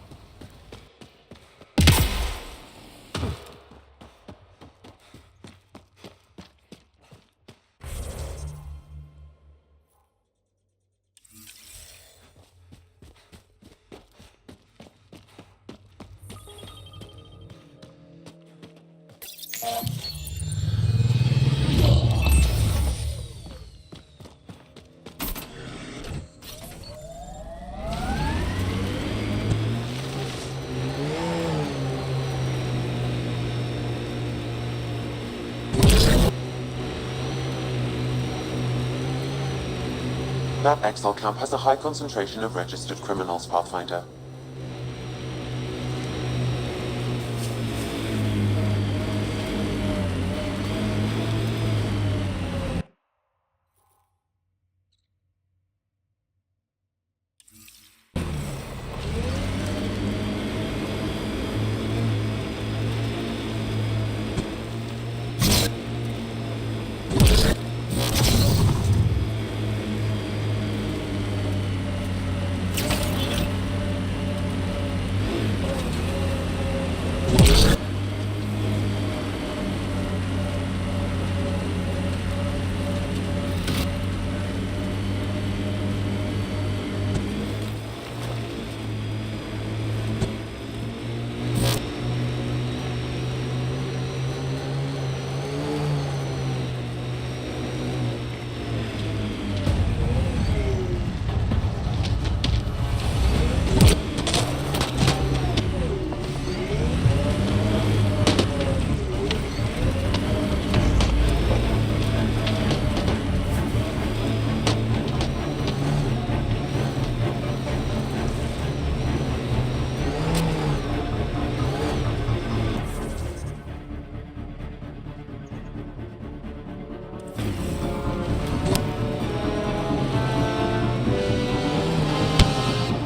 That Exile camp has a high concentration of registered criminals, Pathfinder.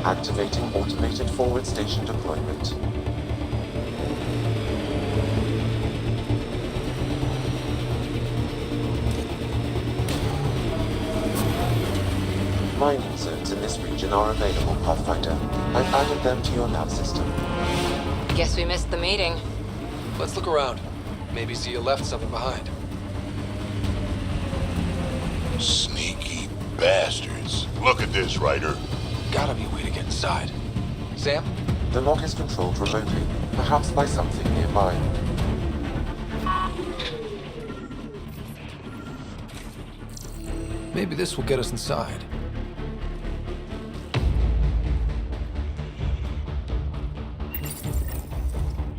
Activating automated forward station deployment. Mining zones in this region are available, Pathfinder. I've added them to your nav system. Guess we missed the meeting. Let's look around. Maybe Zia left something behind. Sneaky bastards. Look at this, Ryder. Gotta be a way to get inside. Sam? The lock is controlled remotely, perhaps by something nearby. Maybe this will get us inside.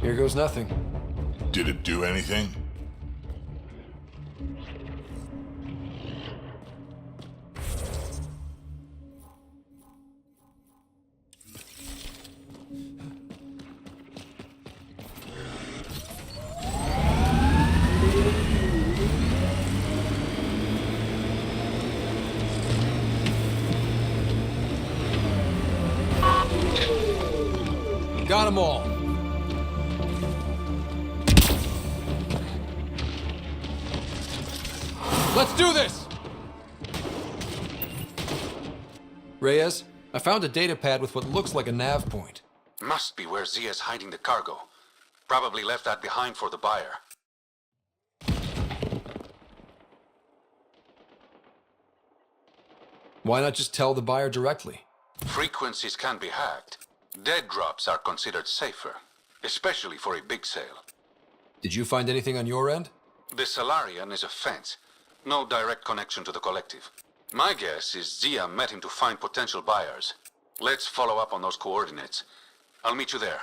Here goes nothing. Did it do anything? Got them all. Let's do this! Reyes, I found a data pad with what looks like a nav point. Must be where Zia's hiding the cargo. Probably left that behind for the buyer. Why not just tell the buyer directly? Frequencies can be hacked. Dead drops are considered safer, especially for a big sale. Did you find anything on your end? The Salarian is a fence. No direct connection to the collective. My guess is Zia met him to find potential buyers. Let's follow up on those coordinates. I'll meet you there.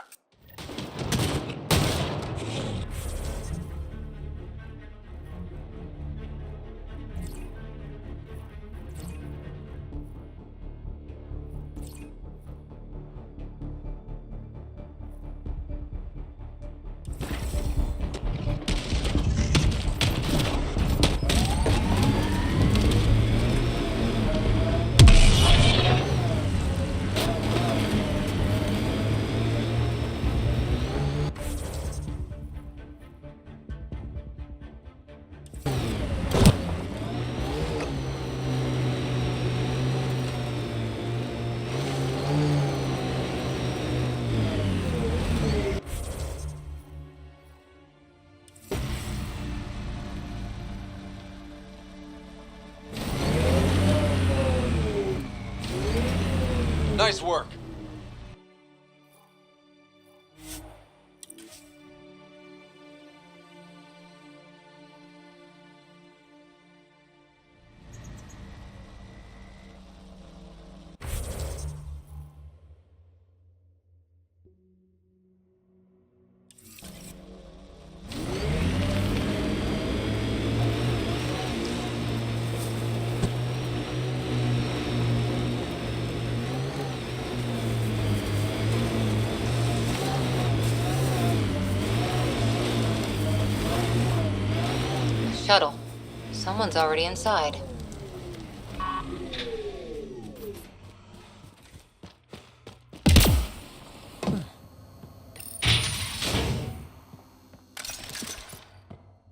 Nice work. Shuttle. Someone's already inside. There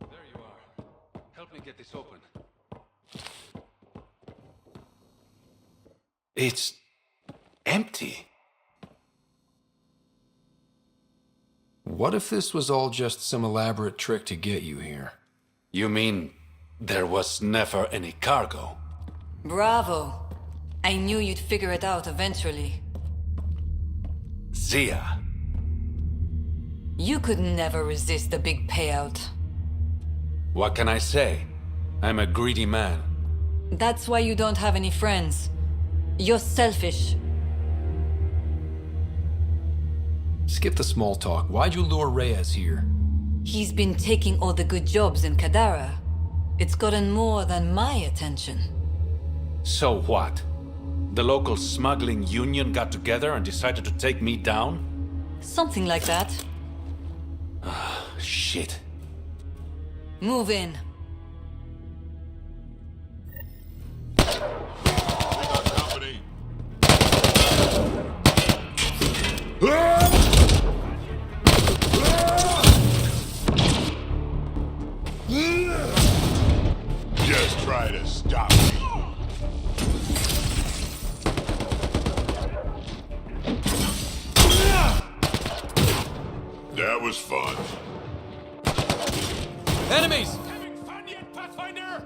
you are. Help me get this open. It's empty. What if this was all just some elaborate trick to get you here? You mean there was never any cargo? Bravo. I knew you'd figure it out eventually. Zia. You could never resist the big payout. What can I say? I'm a greedy man. That's why you don't have any friends. You're selfish. Skip the small talk. Why'd you lure Reyes here? He's been taking all the good jobs in Kadara. It's gotten more than my attention. So what? The local smuggling union got together and decided to take me down? Something like that. Shit. Move in. Company. Just try to stop me. That was fun. Enemies! Having fun yet, Pathfinder?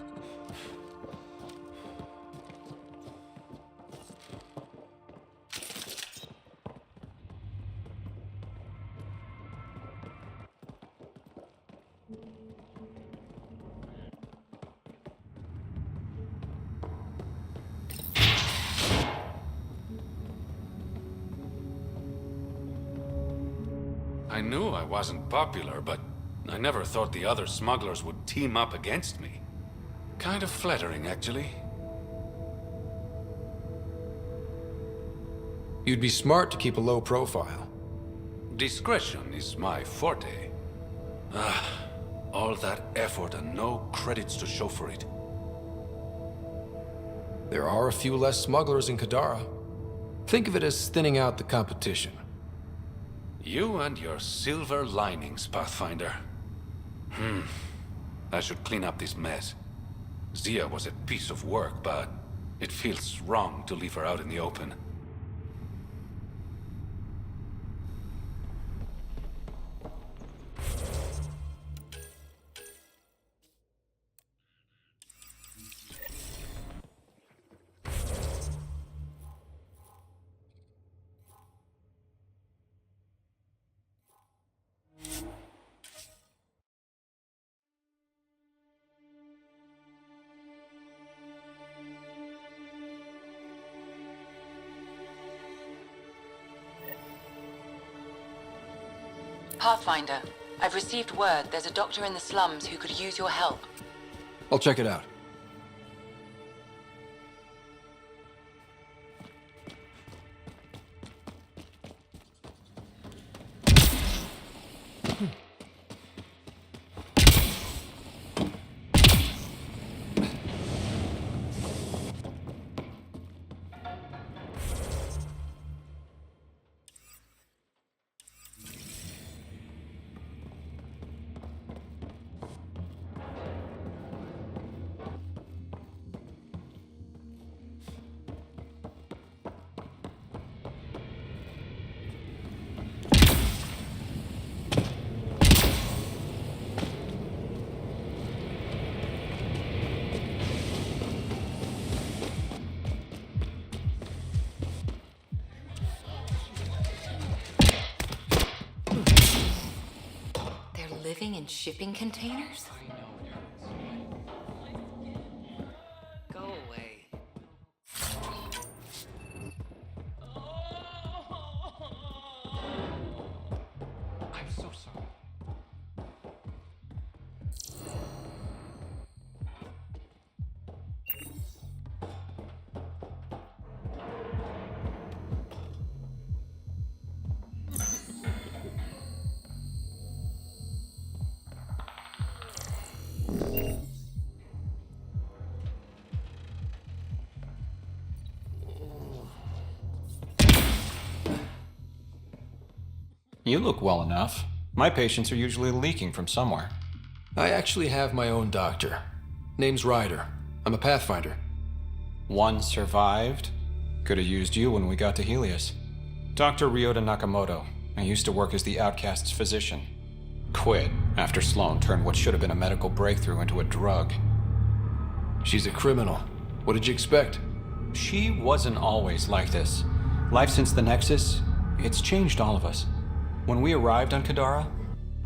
I knew I wasn't popular, but I never thought the other smugglers would team up against me. Kind of flattering, actually. You'd be smart to keep a low profile. Discretion is my forte. All that effort and no credits to show for it. There are a few less smugglers in Kadara. Think of it as thinning out the competition. You and your silver linings, Pathfinder. I should clean up this mess. Zia was a piece of work, but it feels wrong to leave her out in the open. Pathfinder, I've received word there's a doctor in the slums who could use your help. I'll check it out. living in shipping containers? Go away. I'm so sorry. You look well enough. My patients are usually leaking from somewhere. I actually have my own doctor. Name's Ryder. I'm a Pathfinder. One survived. Could have used you when we got to Helios. Dr. Ryota Nakamoto. I used to work as the Outcast's physician. Quit after Sloan turned what should have been a medical breakthrough into a drug. She's a criminal. What did you expect? She wasn't always like this. Life since the Nexus, it's changed all of us. When we arrived on Kadara,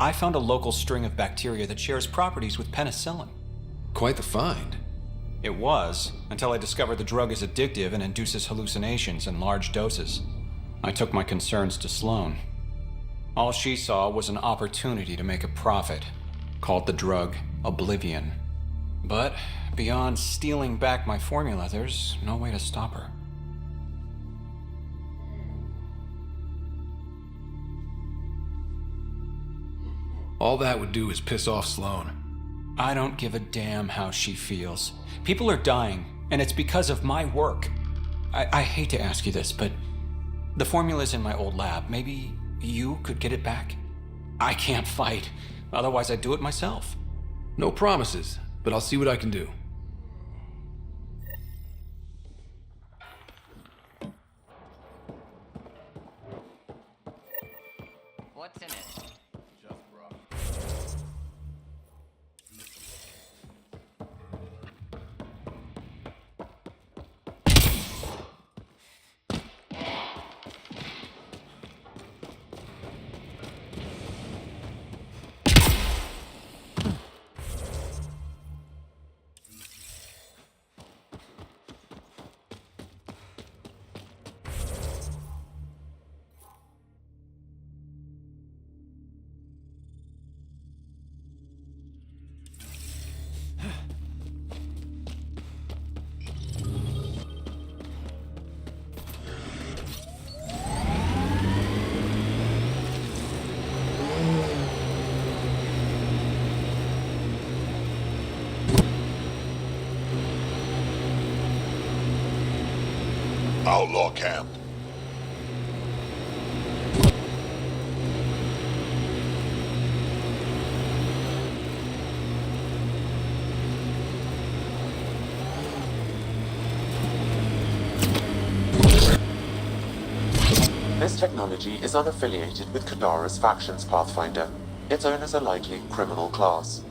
I found a local string of bacteria that shares properties with penicillin. Quite the find. It was, until I discovered the drug is addictive and induces hallucinations in large doses. I took my concerns to Sloan. All she saw was an opportunity to make a profit, called the drug Oblivion. But beyond stealing back my formula, there's no way to stop her. All that would do is piss off Sloan. I don't give a damn how she feels. People are dying, and it's because of my work. I hate to ask you this, but the formula's in my old lab. Maybe you could get it back? I can't fight. Otherwise, I'd do it myself. No promises, but I'll see what I can do. What's in it? Outlaw camp. This technology is unaffiliated with Kadara's factions, Pathfinder. Its owners are likely criminal class.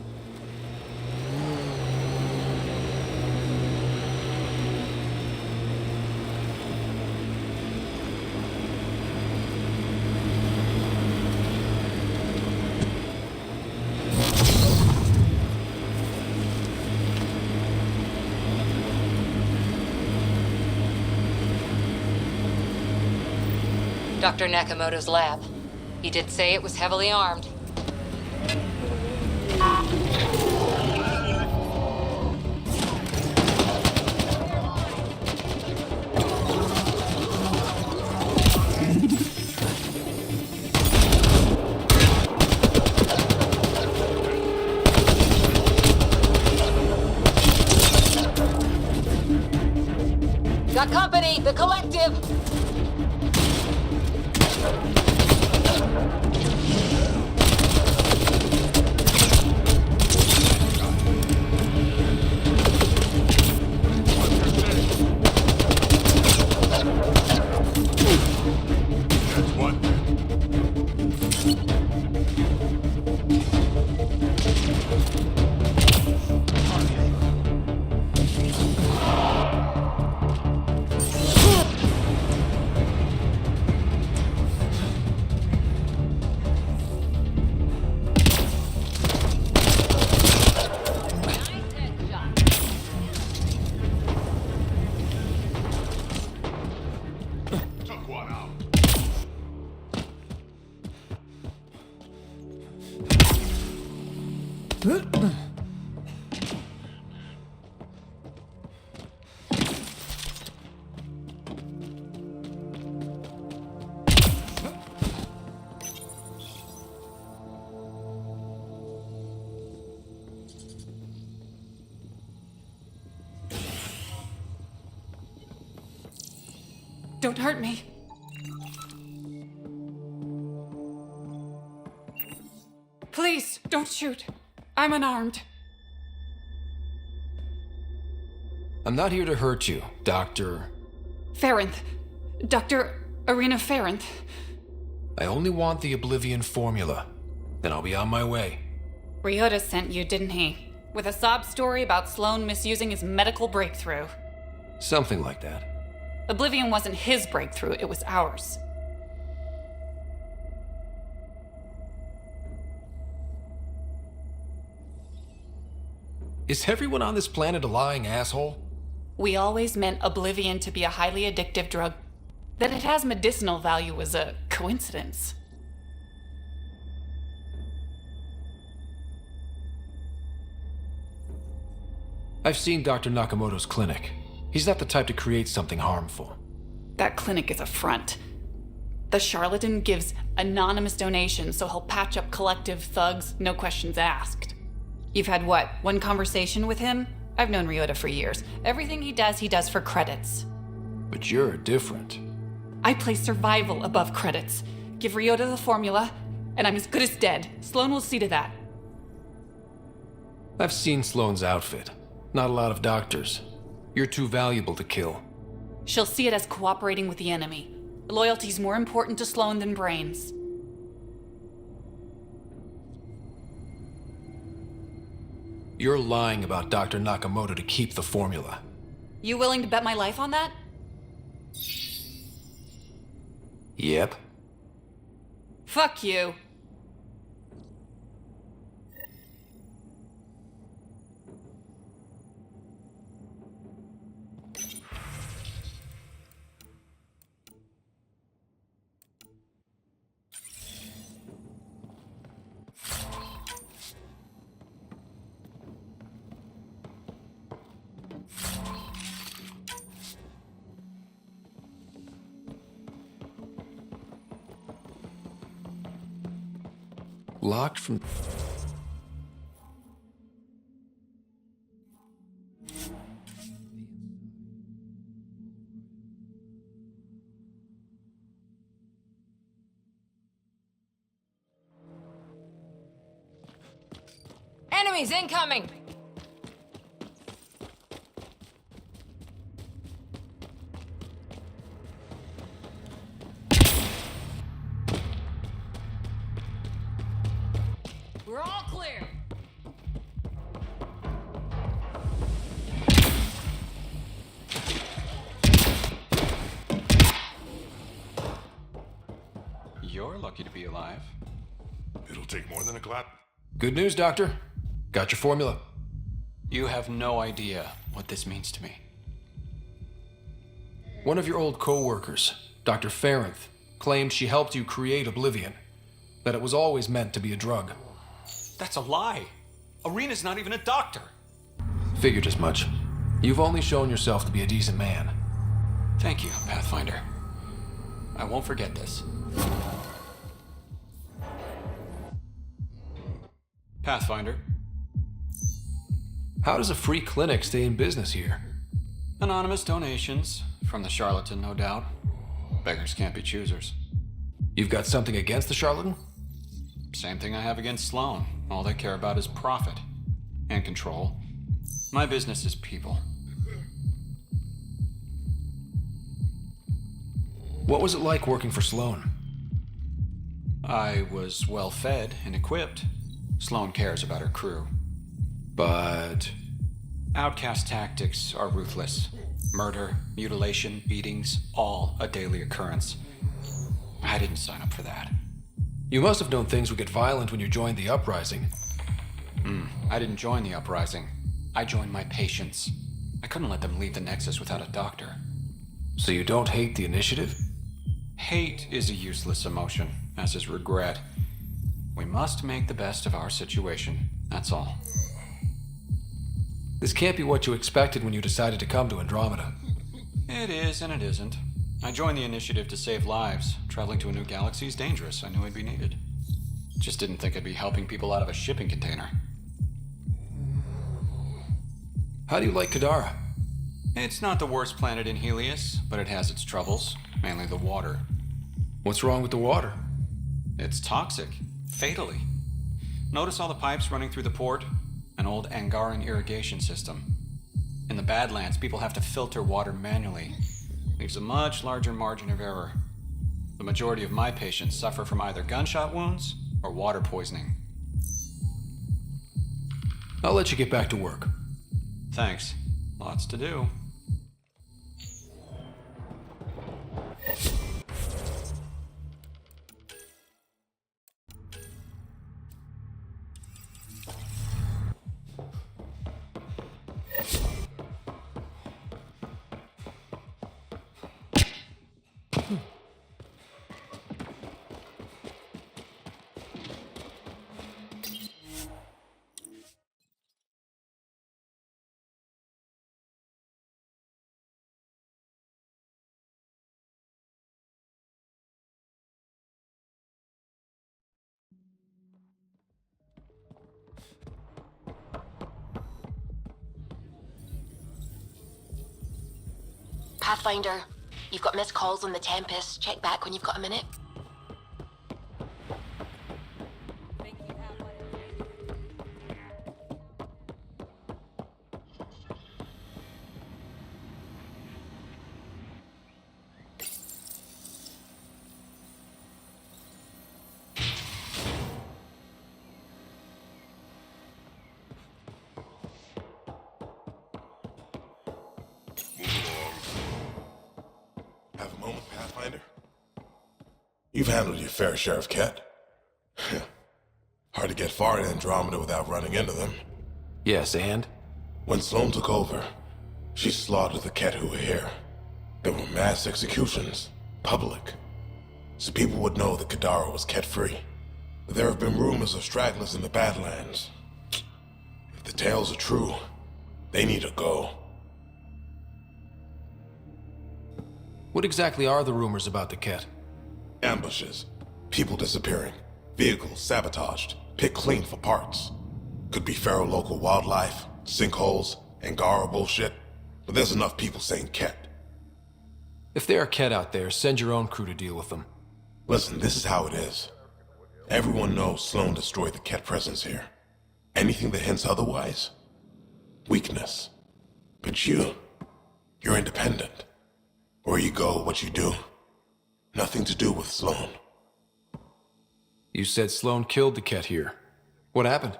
Dr. Nakamoto's lab. He did say it was heavily armed. Got company! The collective! Don't hurt me. Please, don't shoot. I'm unarmed. I'm not here to hurt you, Dr. Farinth. Dr. Arena Farinth. I only want the Oblivion formula. Then I'll be on my way. Ryota sent you, didn't he? With a sob story about Sloan misusing his medical breakthrough. Something like that. Oblivion wasn't his breakthrough, it was ours. Is everyone on this planet a lying asshole? We always meant Oblivion to be a highly addictive drug. That it has medicinal value was a coincidence. I've seen Dr. Nakamoto's clinic. He's not the type to create something harmful. That clinic is a front. The charlatan gives anonymous donations so he'll patch up collective thugs, no questions asked. You've had what, one conversation with him? I've known Ryota for years. Everything he does for credits. But you're different. I place survival above credits. Give Ryota the formula, and I'm as good as dead. Sloan will see to that. I've seen Sloane's outfit. Not a lot of doctors. You're too valuable to kill. She'll see it as cooperating with the enemy. Loyalty's more important to Sloan than brains. You're lying about Dr. Nakamoto to keep the formula. You willing to bet my life on that? Yep. Fuck you. Locked from... Enemies incoming! We're all clear. You're lucky to be alive. It'll take more than a clap. Good news, Doctor. Got your formula. You have no idea what this means to me. One of your old co-workers, Dr. Farinth, claimed she helped you create Oblivion. That it was always meant to be a drug. That's a lie. Arena's not even a doctor. Figured as much. You've only shown yourself to be a decent man. Thank you, Pathfinder. I won't forget this. Pathfinder. How does a free clinic stay in business here? Anonymous donations, from the charlatan, no doubt. Beggars can't be choosers. You've got something against the charlatan? Same thing I have against Sloan. All they care about is profit. And control. My business is people. What was it like working for Sloan? I was well fed and equipped. Sloan cares about her crew. But... Outcast tactics are ruthless. Murder, mutilation, beatings, all a daily occurrence. I didn't sign up for that. You must have known things would get violent when you joined the Uprising. I didn't join the Uprising. I joined my patients. I couldn't let them leave the Nexus without a doctor. So you don't hate the Initiative? Hate is a useless emotion, as is regret. We must make the best of our situation, that's all. This can't be what you expected when you decided to come to Andromeda. It is and it isn't. I joined the Initiative to save lives. Traveling to a new galaxy is dangerous. I knew I'd be needed. Just didn't think I'd be helping people out of a shipping container. How do you like Kadara? It's not the worst planet in Helios, but it has its troubles, mainly the water. What's wrong with the water? It's toxic, fatally. Notice all the pipes running through the port? An old Angaran irrigation system. In the Badlands, people have to filter water manually. Leaves a much larger margin of error. The majority of my patients suffer from either gunshot wounds or water poisoning. I'll let you get back to work. Thanks. Lots to do. Pathfinder, you've got missed calls on the Tempest. Check back when you've got a minute. Have a moment, Pathfinder? You've handled your fair share of Ket. Hard to get far in Andromeda without running into them. Yes, and? When Sloane took over, she slaughtered the Ket who were here. There were mass executions, public. So people would know that Kadara was Ket-free. But there have been rumors of stragglers in the Badlands. If the tales are true, they need to go. What exactly are the rumors about the Ket? Ambushes, people disappearing, vehicles sabotaged, picked clean for parts. Could be feral local wildlife, sinkholes, Angara bullshit, but there's enough people saying Ket. If there are Ket out there, send your own crew to deal with them. Listen, this is how it is. Everyone knows Sloane destroyed the Ket presence here. Anything that hints otherwise, weakness. But you're independent. Where you go, what you do, nothing to do with Sloane. You said Sloane killed the Ket here. What happened?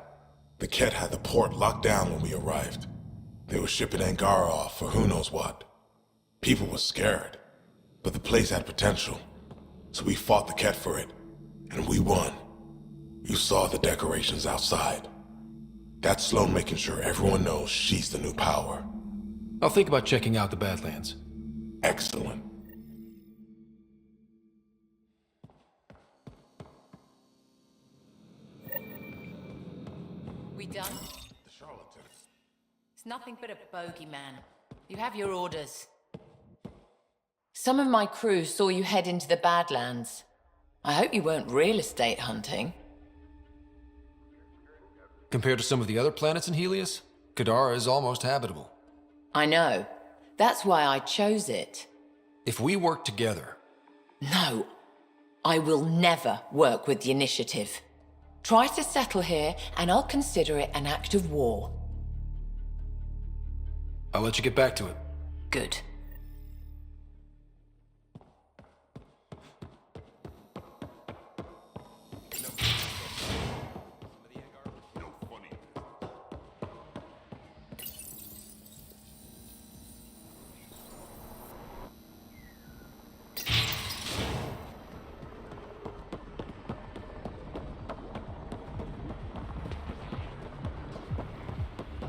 The Ket had the port locked down when we arrived. They were shipping Angara off for who knows what. People were scared, but the place had potential. So we fought the Ket for it, and we won. You saw the decorations outside. That's Sloane making sure everyone knows she's the new power. I'll think about checking out the Badlands. Excellent. We done? It's nothing but a bogeyman. You have your orders. Some of my crew saw you head into the Badlands. I hope you weren't real estate hunting. Compared to some of the other planets in Helios, Kadara is almost habitable. I know. That's why I chose it. If we work together... No. I will never work with the Initiative. Try to settle here, and I'll consider it an act of war. I'll let you get back to it. Good.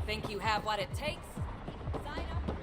Think you have what it takes? Sign up.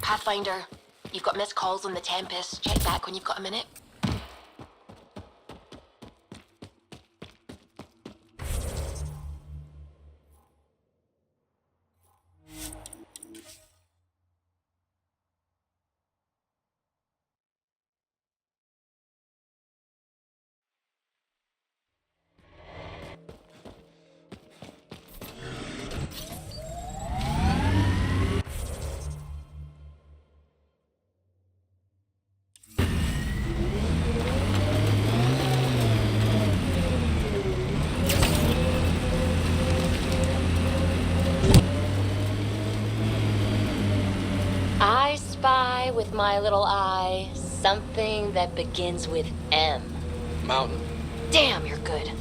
Pathfinder, you've got missed calls on the Tempest. Check back when you've got a minute. I spy with my little eye something that begins with M. Mountain. Damn, you're good.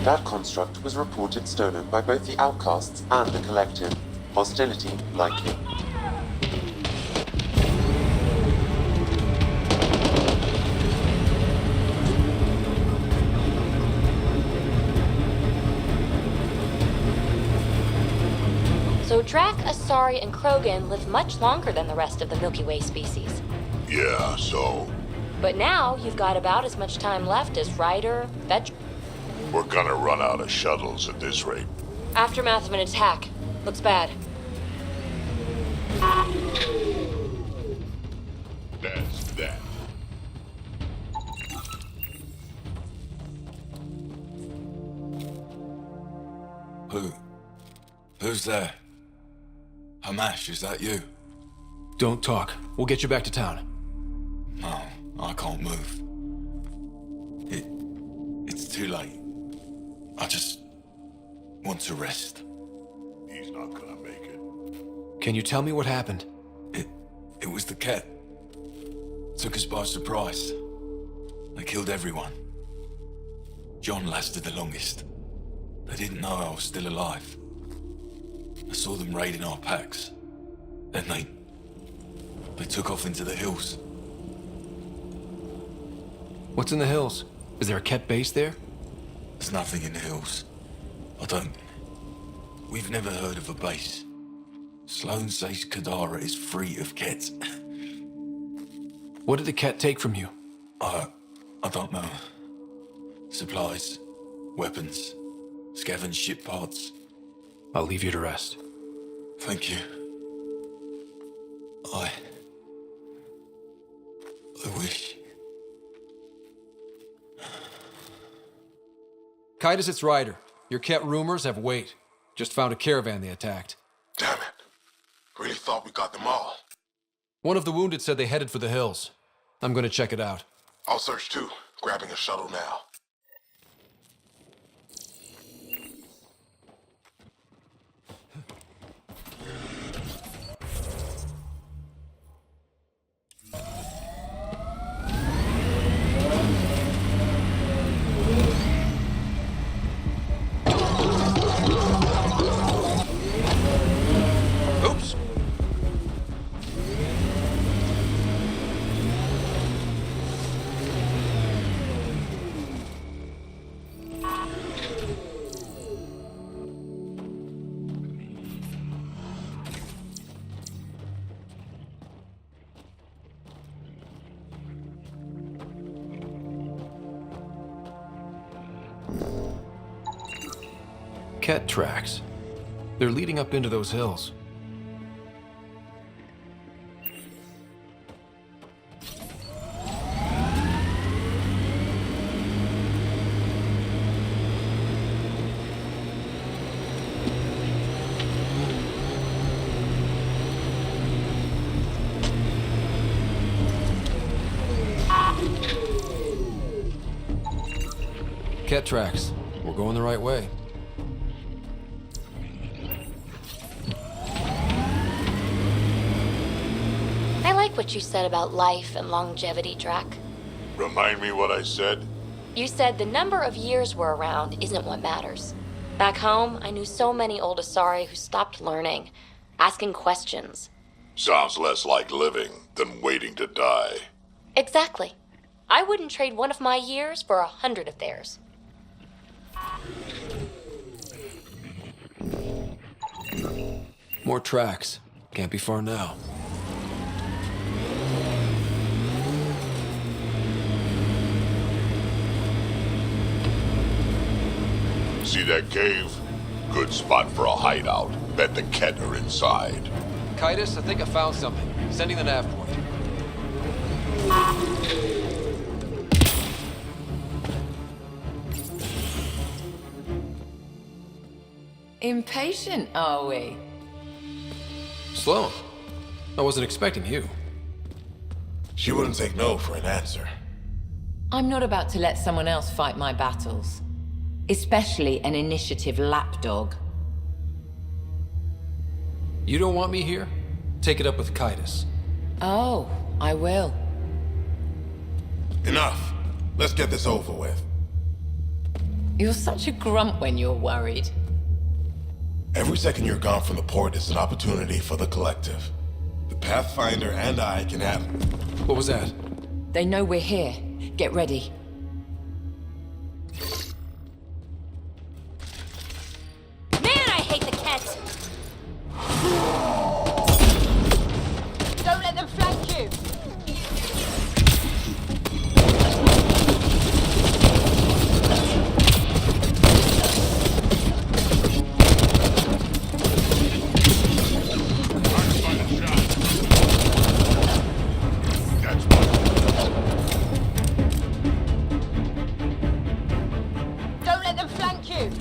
That construct was reported stolen by both the Outcasts and the Collective. Hostility likely. So Drac, Asari, and Krogan live much longer than the rest of the Milky Way species. Yeah, so But now you've got about as much time left as Ryder, Vetch. we're gonna run out of shuttles at this rate. Aftermath of an attack. Looks bad. That's that. Who's there? Hamash, is that you? Don't talk. We'll get you back to town. No, I can't move. It's too late. I just want to rest. He's not gonna make it. Can you tell me what happened? It was the Ket. Took us by surprise. They killed everyone. John lasted the longest. They didn't know I was still alive. I saw them raiding our packs. Then they took off into the hills. What's in the hills? Is there a Ket base there? There's nothing in the hills. We've never heard of a base. Sloan says Kadara is free of Ket. What did the Ket take from you? I don't know. Supplies, weapons, scavenged ship parts. I'll leave you to rest. Thank you. I wish. Kaitis, it's Ryder. Your Ket rumors have weight. Just found a caravan they attacked. Damn it. Really thought we got them all. One of the wounded said they headed for the hills. I'm gonna check it out. I'll search too. Grabbing a shuttle now. Oops. Ket tracks. They're leading up into those hills. Ket tracks. We're going the right way. I like what you said about life and longevity, Drac. Remind me what I said? You said the number of years we're around isn't what matters. Back home, I knew so many old Asari who stopped learning, asking questions. Sounds less like living than waiting to die. Exactly. I wouldn't trade one of my years for 100 of theirs. More tracks. Can't be far now. See that cave? Good spot for a hideout. Bet the Ket are inside. Kitus, I think I found something. Sending the nav point. Impatient, are we? Sloan, I wasn't expecting you. She wouldn't take no for an answer. I'm not about to let someone else fight my battles. Especially an initiative lapdog. You don't want me here? Take it up with Kitus. Oh, I will. Enough. Let's get this over with. You're such a grump when you're worried. Every second you're gone from the port is an opportunity for the collective. The Pathfinder and I can have... What was that? They know we're here. Get ready. Man, I hate the Ket! Don't let them flank you! Don't let them flank you!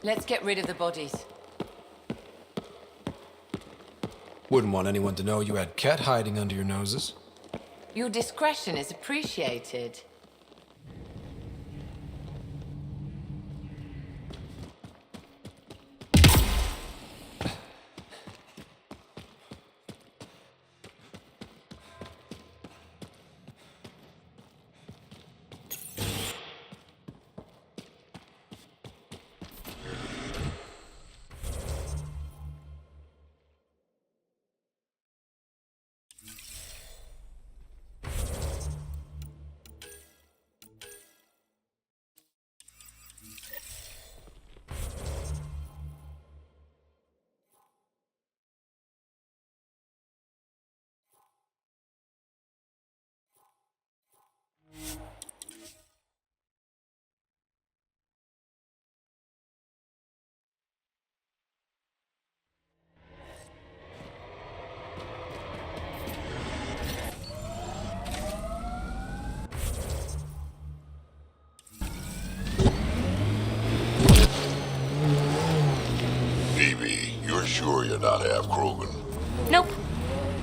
Let's get rid of the bodies. Wouldn't want anyone to know you had Ket hiding under your noses. Your discretion is appreciated. Phoebe, you're sure you're not half Krogan? Nope.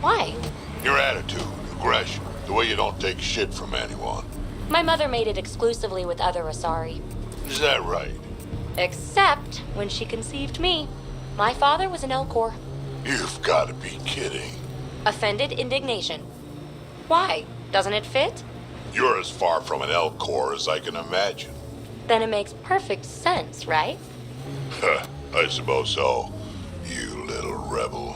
Why? Your attitude, aggression, the way you don't take shit from anyone. My mother made it exclusively with other Asari. Is that right? Except when she conceived me. My father was an Elcor. You've got to be kidding. Offended indignation. Why? Doesn't it fit? You're as far from an Elcor as I can imagine. Then it makes perfect sense, right? I suppose so. You little rebel.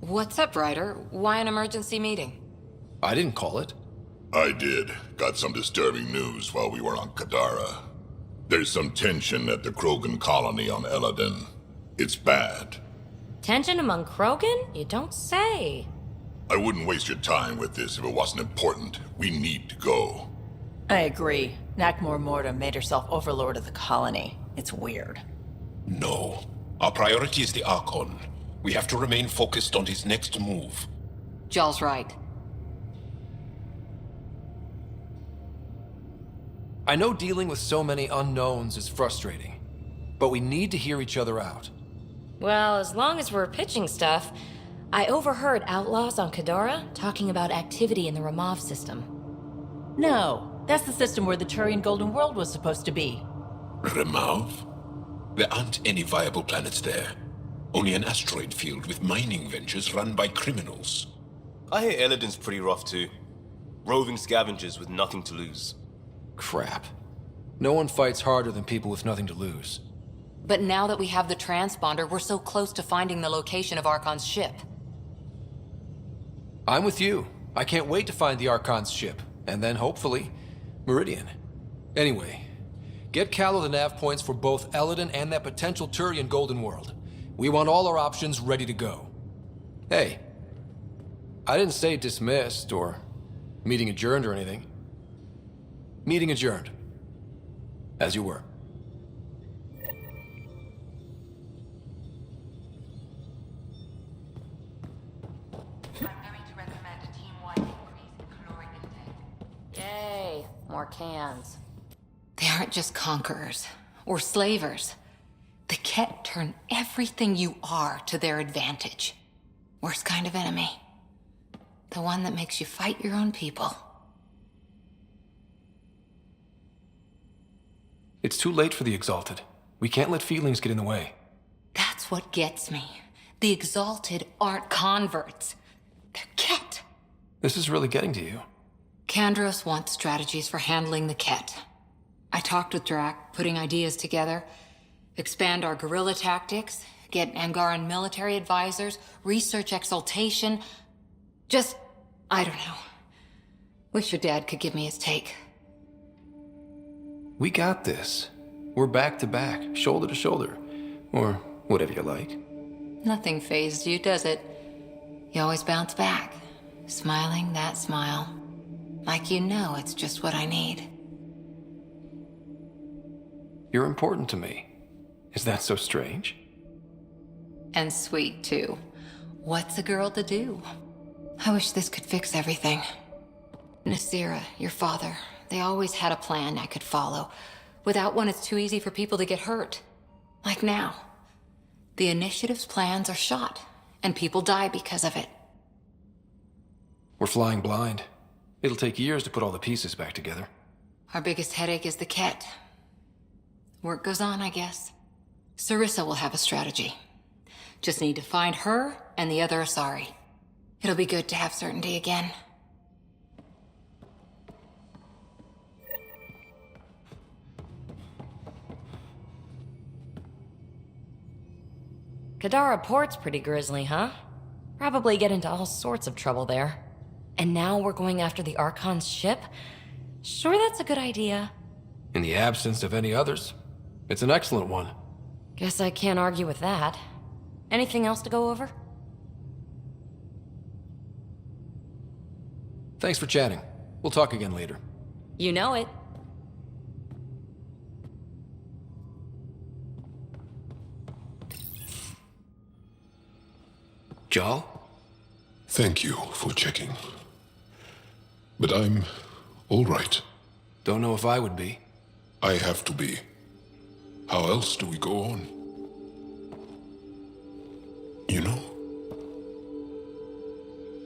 What's up, Ryder? Why an emergency meeting? I didn't call it. I did. Got some disturbing news while we were on Kadara. There's some tension at the Krogan colony on Eladin. It's bad. Tension among Krogan? You don't say. I wouldn't waste your time with this if it wasn't important. We need to go. I agree. Nakmor Morta made herself overlord of the colony. It's weird. No. Our priority is the Archon. We have to remain focused on his next move. Jall's right. I know dealing with so many unknowns is frustrating, but we need to hear each other out. Well, as long as we're pitching stuff, I overheard outlaws on Kadara talking about activity in the Ramov system. No, that's the system where the Turian Golden World was supposed to be. Remav? There aren't any viable planets there. Only an asteroid field with mining ventures run by criminals. I hear Eladin's pretty rough too. Roving scavengers with nothing to lose. Crap. No one fights harder than people with nothing to lose. But now that we have the transponder, we're so close to finding the location of Archon's ship. I'm with you. I can't wait to find the Archon's ship. And then, hopefully, Meridian. Anyway, get Callow the nav points for both Eladin and that potential Turian Golden World. We want all our options ready to go. Hey, I didn't say dismissed or meeting adjourned or anything. Meeting adjourned. As you were. Yay, more cans. They aren't just conquerors or slavers. The Ket turn everything you are to their advantage. Worst kind of enemy. The one that makes you fight your own people. It's too late for the Exalted. We can't let feelings get in the way. That's what gets me. The Exalted aren't converts. They're Ket. This is really getting to you. Kandros wants strategies for handling the Ket. I talked with Drac, putting ideas together. Expand our guerrilla tactics, get Angaran military advisors, research exaltation. Just, I don't know. Wish your dad could give me his take. We got this. We're back to back, shoulder to shoulder. Or whatever you like. Nothing fazed you, does it? You always bounce back, smiling that smile. Like you know it's just what I need. You're important to me. Is that so strange? And sweet, too. What's a girl to do? I wish this could fix everything. Nasira, your father, they always had a plan I could follow. Without one, it's too easy for people to get hurt. Like now. The Initiative's plans are shot, and people die because of it. We're flying blind. It'll take years to put all the pieces back together. Our biggest headache is the Ket. Work goes on, I guess. Sarissa will have a strategy. Just need to find her and the other Asari. It'll be good to have certainty again. Kadara Port's pretty grisly, huh? Probably get into all sorts of trouble there. And now we're going after the Archon's ship? Sure that's a good idea. In the absence of any others, it's an excellent one. Guess I can't argue with that. Anything else to go over? Thanks for chatting. We'll talk again later. You know it. Jal? Thank you for checking. But I'm all right. Don't know if I would be. I have to be. How else do we go on? You know?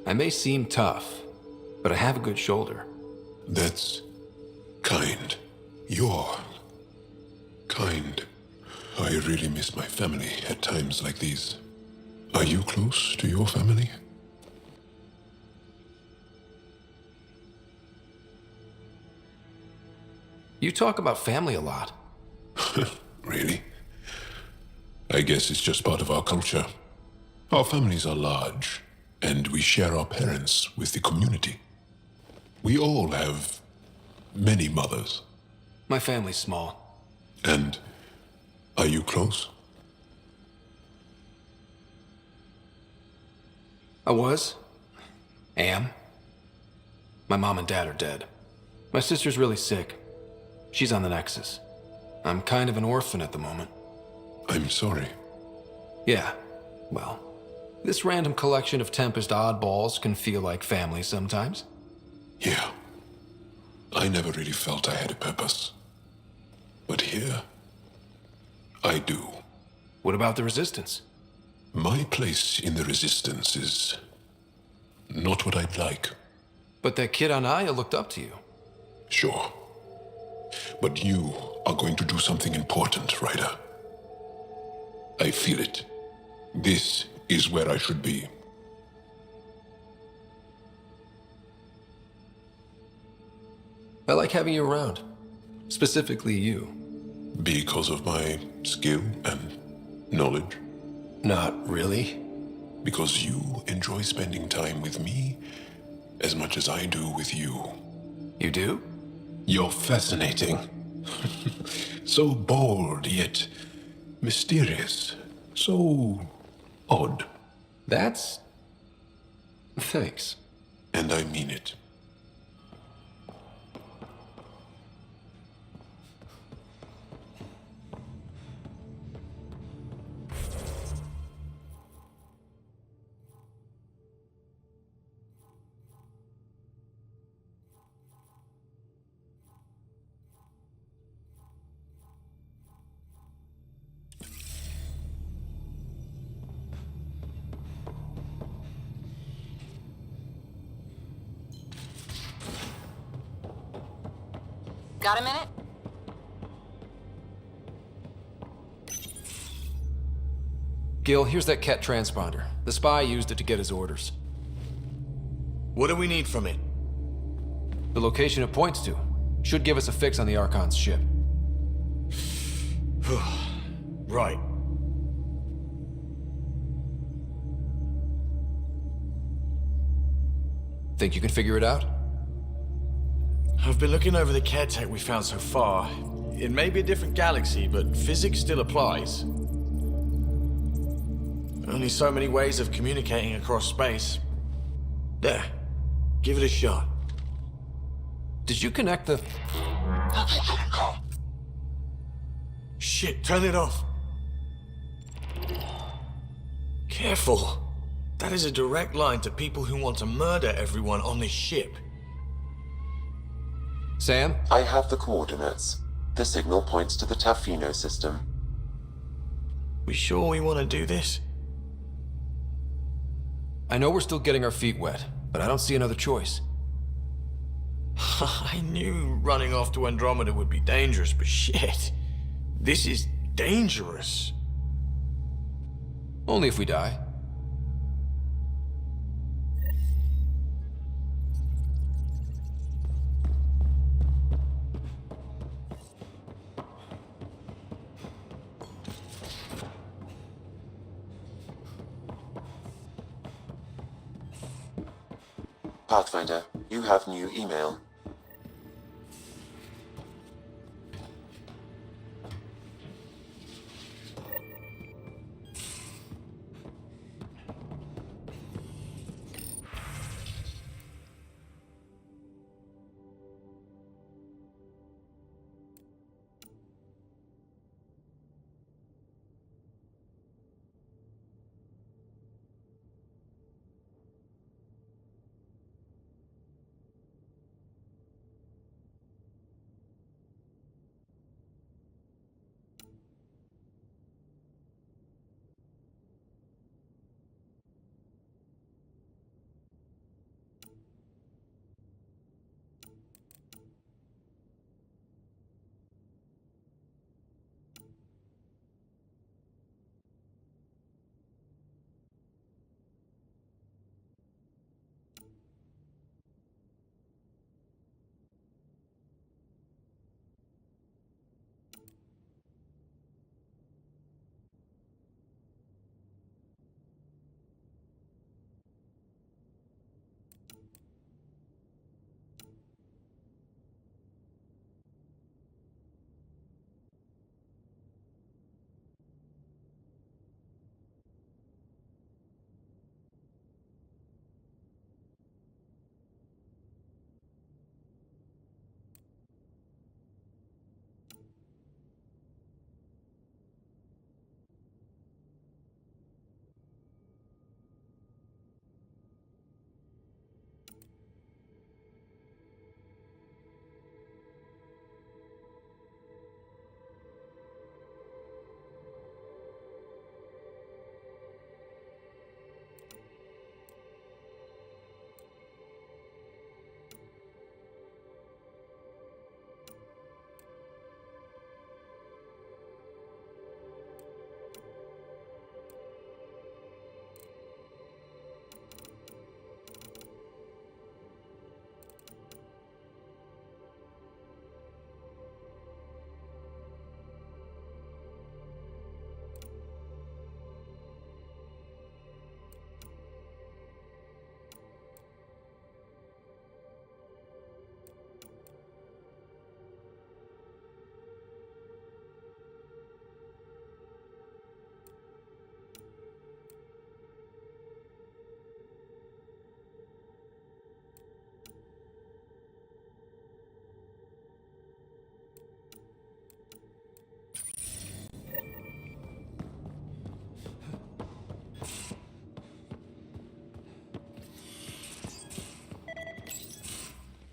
I may seem tough, but I have a good shoulder. That's kind. You're kind. I really miss my family at times like these. Are you close to your family? You talk about family a lot. Really? I guess it's just part of our culture. Our families are large, And we share our parents with the community. We all have many mothers. My family's small. And are you close? I was. Am. My mom and dad are dead. My sister's really sick. She's on the Nexus. I'm kind of an orphan at the moment. I'm sorry. Yeah, well, this random collection of Tempest oddballs can feel like family sometimes. Yeah. I never really felt I had a purpose. But here, I do. What about the Resistance? My place in the Resistance is not what I'd like. But that kid on Aya looked up to you. Sure. But you are going to do something important, Ryder. I feel it. This is where I should be. I like having you around. Specifically you. Because of my skill and knowledge? Not really. Because you enjoy spending time with me as much as I do with you. You do? You're fascinating. So bold, yet mysterious. So odd. That's... Thanks. And I mean it. Got a minute? Gil, here's that Ket transponder. The spy used it to get his orders. What do we need from it? The location it points to. Should give us a fix on the Archon's ship. Right. Think you can figure it out? I've been looking over the care tech we found so far. It may be a different galaxy, but physics still applies. Only so many ways of communicating across space. There. Give it a shot. Did you connect the... Shit, turn it off. Careful. That is a direct line to people who want to murder everyone on this ship. Sam? I have the coordinates. The signal points to the Tafino system. We sure we want to do this? I know we're still getting our feet wet, but I don't see another choice. I knew running off to Andromeda would be dangerous, but shit. This is dangerous. Only if we die. Pathfinder, you have new email.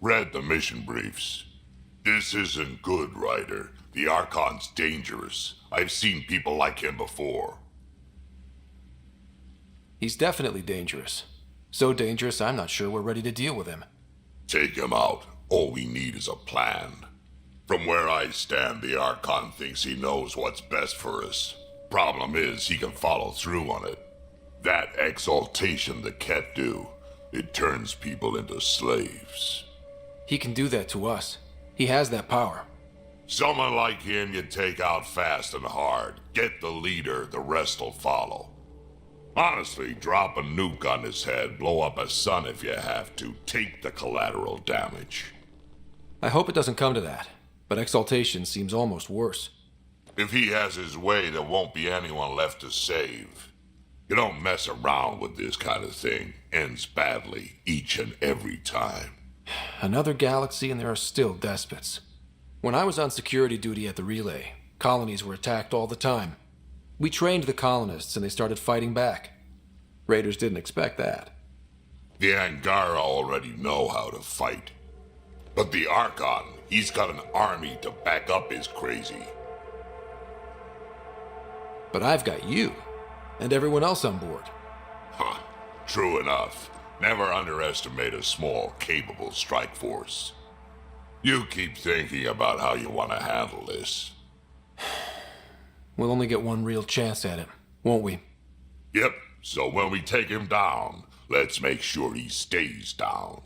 Read the mission briefs. This isn't good, Ryder. The Archon's dangerous. I've seen people like him before. He's definitely dangerous. So dangerous, I'm not sure we're ready to deal with him. Take him out. All we need is a plan. From where I stand, the Archon thinks he knows what's best for us. Problem is, he can follow through on it. That exaltation the Ket do, it turns people into slaves. He can do that to us. He has that power. Someone like him you take out fast and hard. Get the leader, the rest'll follow. Honestly, drop a nuke on his head, blow up a sun if you have to. Take the collateral damage. I hope it doesn't come to that, but exaltation seems almost worse. If he has his way, there won't be anyone left to save. You don't mess around with this kind of thing. Ends badly, each and every time. Another galaxy and there are still despots. When I was on security duty at the relay, colonies were attacked all the time. We trained the colonists and they started fighting back. Raiders didn't expect that. The Angara already know how to fight. But the Archon, he's got an army to back up his crazy. But I've got you, and everyone else on board. Huh. True enough. Never underestimate a small, capable strike force. You keep thinking about how you want to handle this. We'll only get one real chance at him, won't we? Yep, so when we take him down, let's make sure he stays down.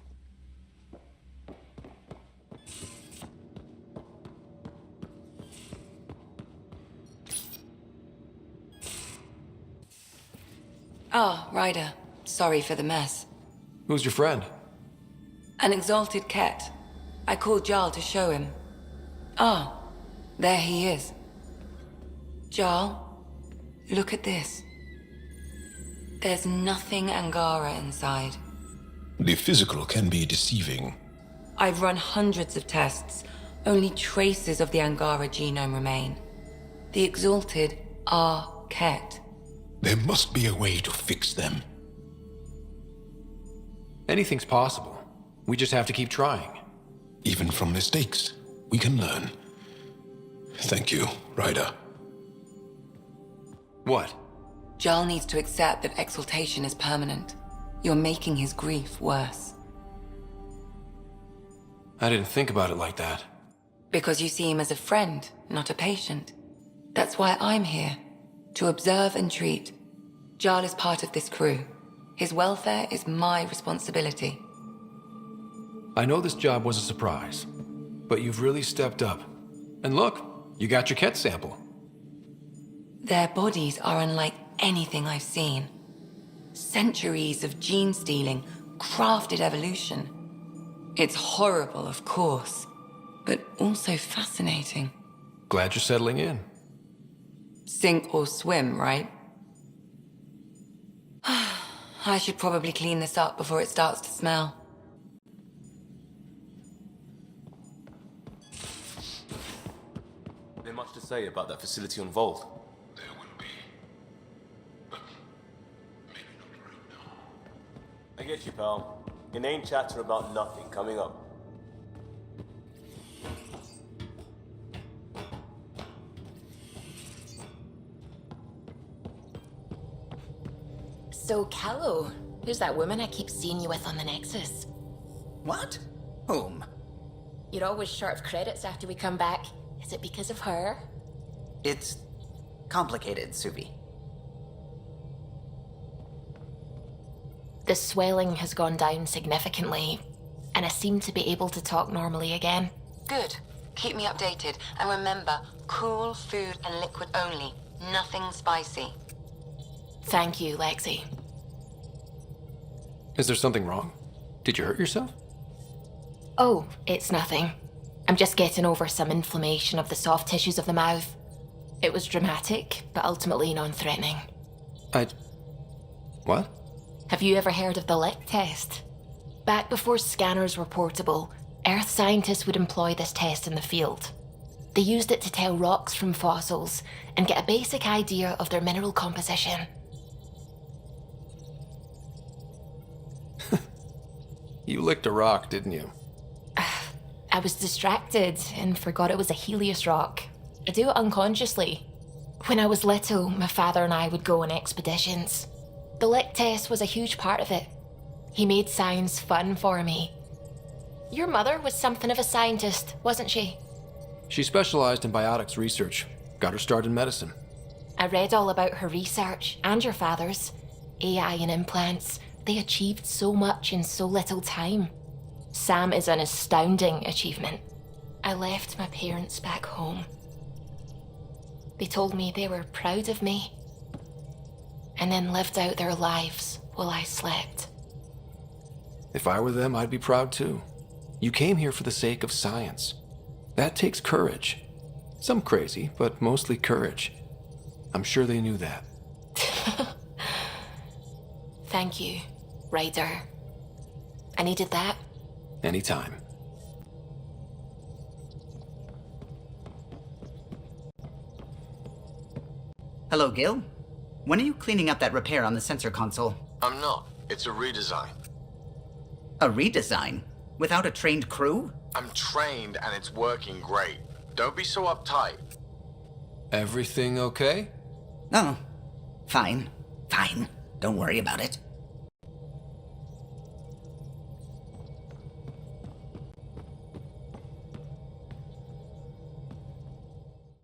Ah, Ryder. Sorry for the mess. Who's your friend? An exalted Ket. I called Jarl to show him. Ah, there he is. Jarl, look at this. There's nothing Angara inside. The physical can be deceiving. I've run hundreds of tests. Only traces of the Angara genome remain. The exalted are Ket. There must be a way to fix them. Anything's possible. We just have to keep trying. Even from mistakes, we can learn. Thank you, Ryder. What? Jarl needs to accept that exaltation is permanent. You're making his grief worse. I didn't think about it like that. Because you see him as a friend, not a patient. That's why I'm here. To observe and treat. Jarl is part of this crew. His welfare is my responsibility. I know this job was a surprise, but you've really stepped up. And look, you got your Ket sample. Their bodies are unlike anything I've seen. Centuries of gene stealing, crafted evolution. It's horrible, of course, but also fascinating. Glad you're settling in. Sink or swim, right? I should probably clean this up before it starts to smell. There's much to say about that facility on Volt. There will be. But maybe not right now. I get you, pal. Inane chatter about nothing coming up. So, Callow, who's that woman I keep seeing you with on the Nexus? What? Whom? You're always short of credits after we come back. Is it because of her? It's complicated, Suvi. The swelling has gone down significantly, and I seem to be able to talk normally again. Good. Keep me updated. And remember, cool food and liquid only. Nothing spicy. Thank you, Lexi. Is there something wrong? Did you hurt yourself? Oh, it's nothing. I'm just getting over some inflammation of the soft tissues of the mouth. It was dramatic, but ultimately non-threatening. What? Have you ever heard of the lick test? Back before scanners were portable, Earth scientists would employ this test in the field. They used it to tell rocks from fossils and get a basic idea of their mineral composition. You licked a rock, didn't you? I was distracted and forgot it was a Helios rock. I do it unconsciously. When I was little, my father and I would go on expeditions. The lick test was a huge part of it. He made science fun for me. Your mother was something of a scientist, wasn't she? She specialized in biotics research. Got her start in medicine. I read all about her research, and your father's. AI and implants. They achieved so much in so little time. Sam is an astounding achievement. I left my parents back home. They told me they were proud of me, and then lived out their lives while I slept. If I were them, I'd be proud too. You came here for the sake of science. That takes courage. Some crazy, but mostly courage. I'm sure they knew that. Thank you, Ryder. I needed that. Anytime. Hello, Gil. When are you cleaning up that repair on the sensor console? I'm not. It's a redesign. A redesign? Without a trained crew? I'm trained and it's working great. Don't be so uptight. Everything okay? Oh, fine. Fine. Don't worry about it.